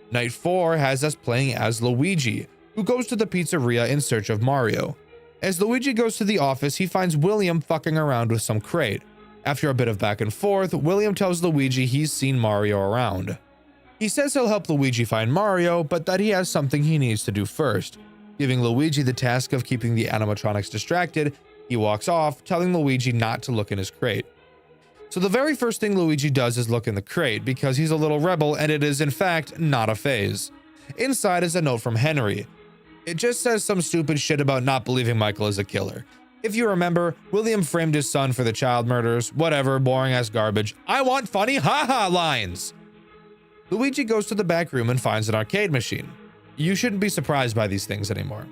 Night 4 has us playing as Luigi, who goes to the pizzeria in search of Mario. As Luigi goes to the office, he finds William fucking around with some crate. After a bit of back and forth, William tells Luigi he's seen Mario around. He says he'll help Luigi find Mario, but that he has something he needs to do first. Giving Luigi the task of keeping the animatronics distracted, he walks off, telling Luigi not to look in his crate. So the very first thing Luigi does is look in the crate, because he's a little rebel and it is in fact not a phase. Inside is a note from Henry. It just says some stupid shit about not believing Michael is a killer. If you remember, William framed his son for the child murders, whatever, boring ass garbage. I want funny haha lines! Luigi goes to the back room and finds an arcade machine. You shouldn't be surprised by these things anymore.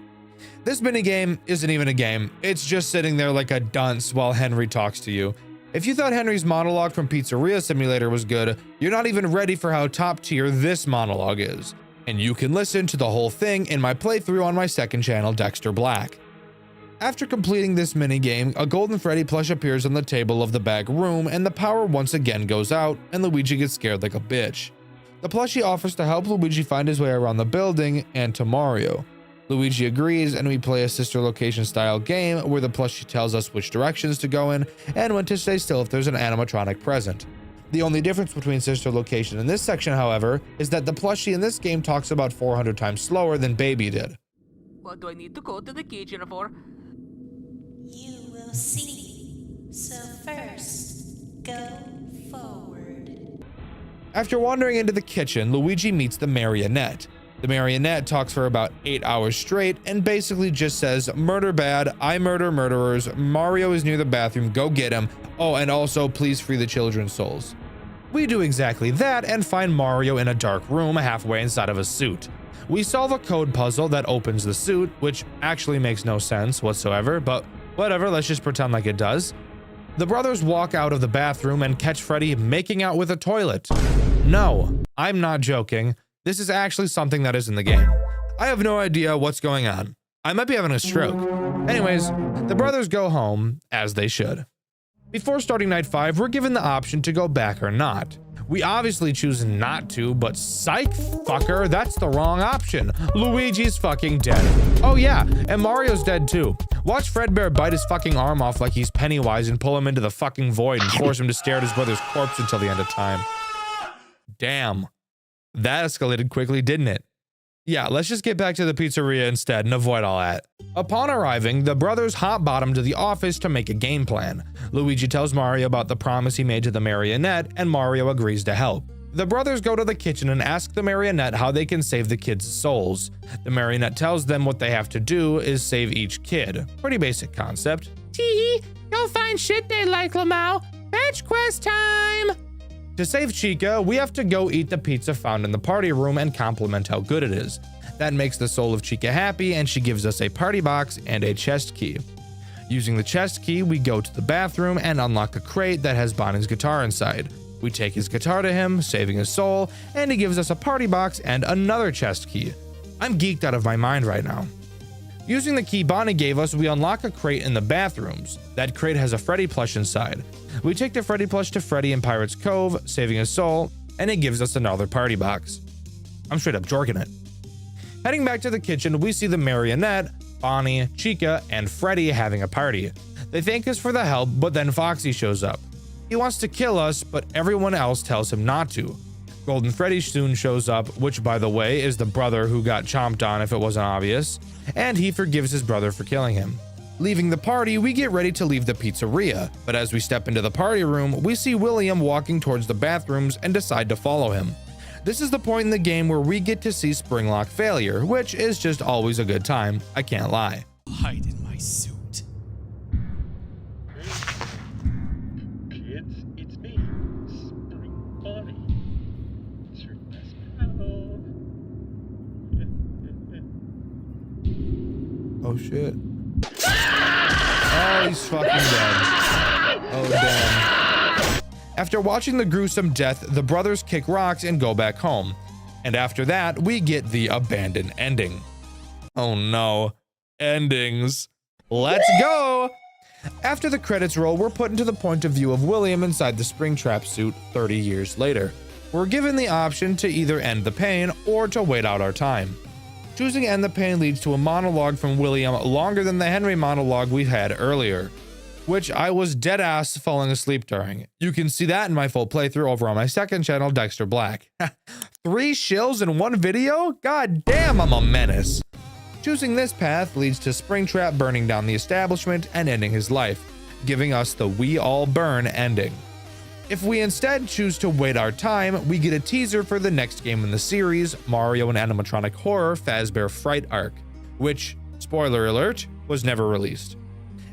This minigame isn't even a game, it's just sitting there like a dunce while Henry talks to you. If you thought Henry's monologue from Pizzeria Simulator was good, you're not even ready for how top tier this monologue is. And you can listen to the whole thing in my playthrough on my second channel, Dxtr Black. After completing this minigame, a Golden Freddy plush appears on the table of the back room and the power once again goes out and Luigi gets scared like a bitch. The plushie offers to help Luigi find his way around the building and to Mario. Luigi agrees and we play a sister location style game where the plushie tells us which directions to go in and when to stay still if there's an animatronic present. The only difference between sister location in this section, however, is that the plushie in this game talks about 400 times slower than Baby did. What do I need to go to the kitchen for? You will see. So first, go forward. After wandering into the kitchen, Luigi meets the marionette. The marionette talks for about 8 hours straight and basically just says, murder bad, I murder murderers, Mario is near the bathroom, go get him. Oh, and also please free the children's souls. We do exactly that and find Mario in a dark room halfway inside of a suit. We solve a code puzzle that opens the suit, which actually makes no sense whatsoever, but whatever, let's just pretend like it does. The brothers walk out of the bathroom and catch Freddy making out with a toilet. No, I'm not joking. This is actually something that is in the game. I have no idea what's going on. I might be having a stroke. Anyways, the brothers go home, as they should. Before starting night 5, we're given the option to go back or not. We obviously choose not to, but psych fucker, that's the wrong option. Luigi's fucking dead. Oh yeah, and Mario's dead too. Watch Fredbear bite his fucking arm off like he's Pennywise and pull him into the fucking void and force him to stare at his brother's corpse until the end of time. Damn. That escalated quickly, didn't it? Yeah, let's just get back to the pizzeria instead and avoid all that. Upon arriving, the brothers hot-bottom to the office to make a game plan. Luigi tells Mario about the promise he made to the marionette, and Mario agrees to help. The brothers go to the kitchen and ask the marionette how they can save the kids' souls. The marionette tells them what they have to do is save each kid. Pretty basic concept. Tee-hee, you'll find shit they like, Lamau. Fetch quest time! To save Chica, we have to go eat the pizza found in the party room and compliment how good it is. That makes the soul of Chica happy, and she gives us a party box and a chest key. Using the chest key, we go to the bathroom and unlock a crate that has Bonnie's guitar inside. We take his guitar to him, saving his soul, and he gives us a party box and another chest key. I'm geeked out of my mind right now. Using the key Bonnie gave us, we unlock a crate in the bathrooms. That crate has a Freddy plush inside. We take the Freddy plush to Freddy in Pirate's Cove, saving his soul, and it gives us another party box. I'm straight up jorking it. Heading back to the kitchen, we see the marionette, Bonnie, Chica, and Freddy having a party. They thank us for the help, but then Foxy shows up. He wants to kill us, but everyone else tells him not to. Golden Freddy soon shows up, which by the way is the brother who got chomped on if it wasn't obvious, and he forgives his brother for killing him. Leaving the party, we get ready to leave the pizzeria, but as we step into the party room, we see William walking towards the bathrooms and decide to follow him. This is the point in the game where we get to see Springlock failure, which is just always a good time, I can't lie. Hide in my suit. Kids, it's me, Spring Bonnie. It's your best pal. Oh shit. Oh, he's fucking dead. Oh damn. After watching the gruesome death, the brothers kick rocks and go back home. And after that, we get the abandoned ending. Oh no. Endings. Let's go! After the credits roll, we're put into the point of view of William inside the Springtrap suit 30 years later. We're given the option to either end the pain or to wait out our time. Choosing End the Pain leads to a monologue from William longer than the Henry monologue we had earlier, which I was dead ass falling asleep during. You can see that in my full playthrough over on my second channel, Dxtr Black. 3 shills in one video? God damn, I'm a menace. Choosing this path leads to Springtrap burning down the establishment and ending his life, giving us the We All Burn ending. If we instead choose to wait our time, we get a teaser for the next game in the series, Mario and Animatronic Horror Fazbear Fright Arc, which, spoiler alert, was never released.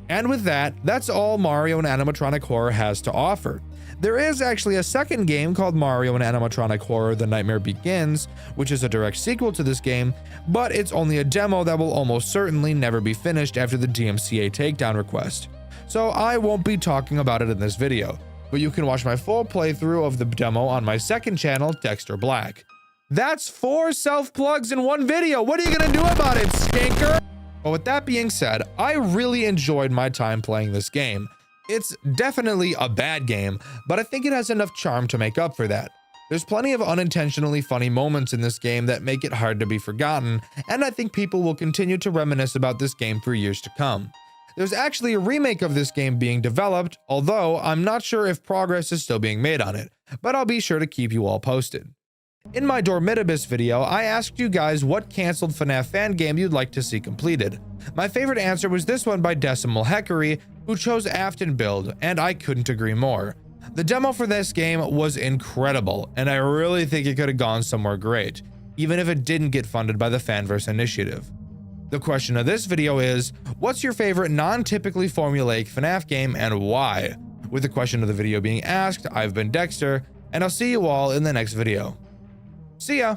And with that, that's all Mario and Animatronic Horror has to offer. There is actually a second game called Mario and Animatronic Horror The Nightmare Begins, which is a direct sequel to this game, but it's only a demo that will almost certainly never be finished after the DMCA takedown request. So I won't be talking about it in this video, but you can watch my full playthrough of the demo on my second channel, Dxtr Black. That's 4 self-plugs in one video. What are you gonna do about it, stinker? But with that being said, I really enjoyed my time playing this game. It's definitely a bad game, but I think it has enough charm to make up for that. There's plenty of unintentionally funny moments in this game that make it hard to be forgotten, and I think people will continue to reminisce about this game for years to come. There's actually a remake of this game being developed, although I'm not sure if progress is still being made on it, but I'll be sure to keep you all posted. In my Dormitibus video, I asked you guys what canceled FNAF fan game you'd like to see completed. My favorite answer was this one by Decimal Heckery, who chose Afton Build, and I couldn't agree more. The demo for this game was incredible, and I really think it could have gone somewhere great, even if it didn't get funded by the Fanverse Initiative. The question of this video is, what's your favorite non-typically formulaic FNAF game and why? With the question of the video being asked, I've been Dxtr, and I'll see you all in the next video. See ya!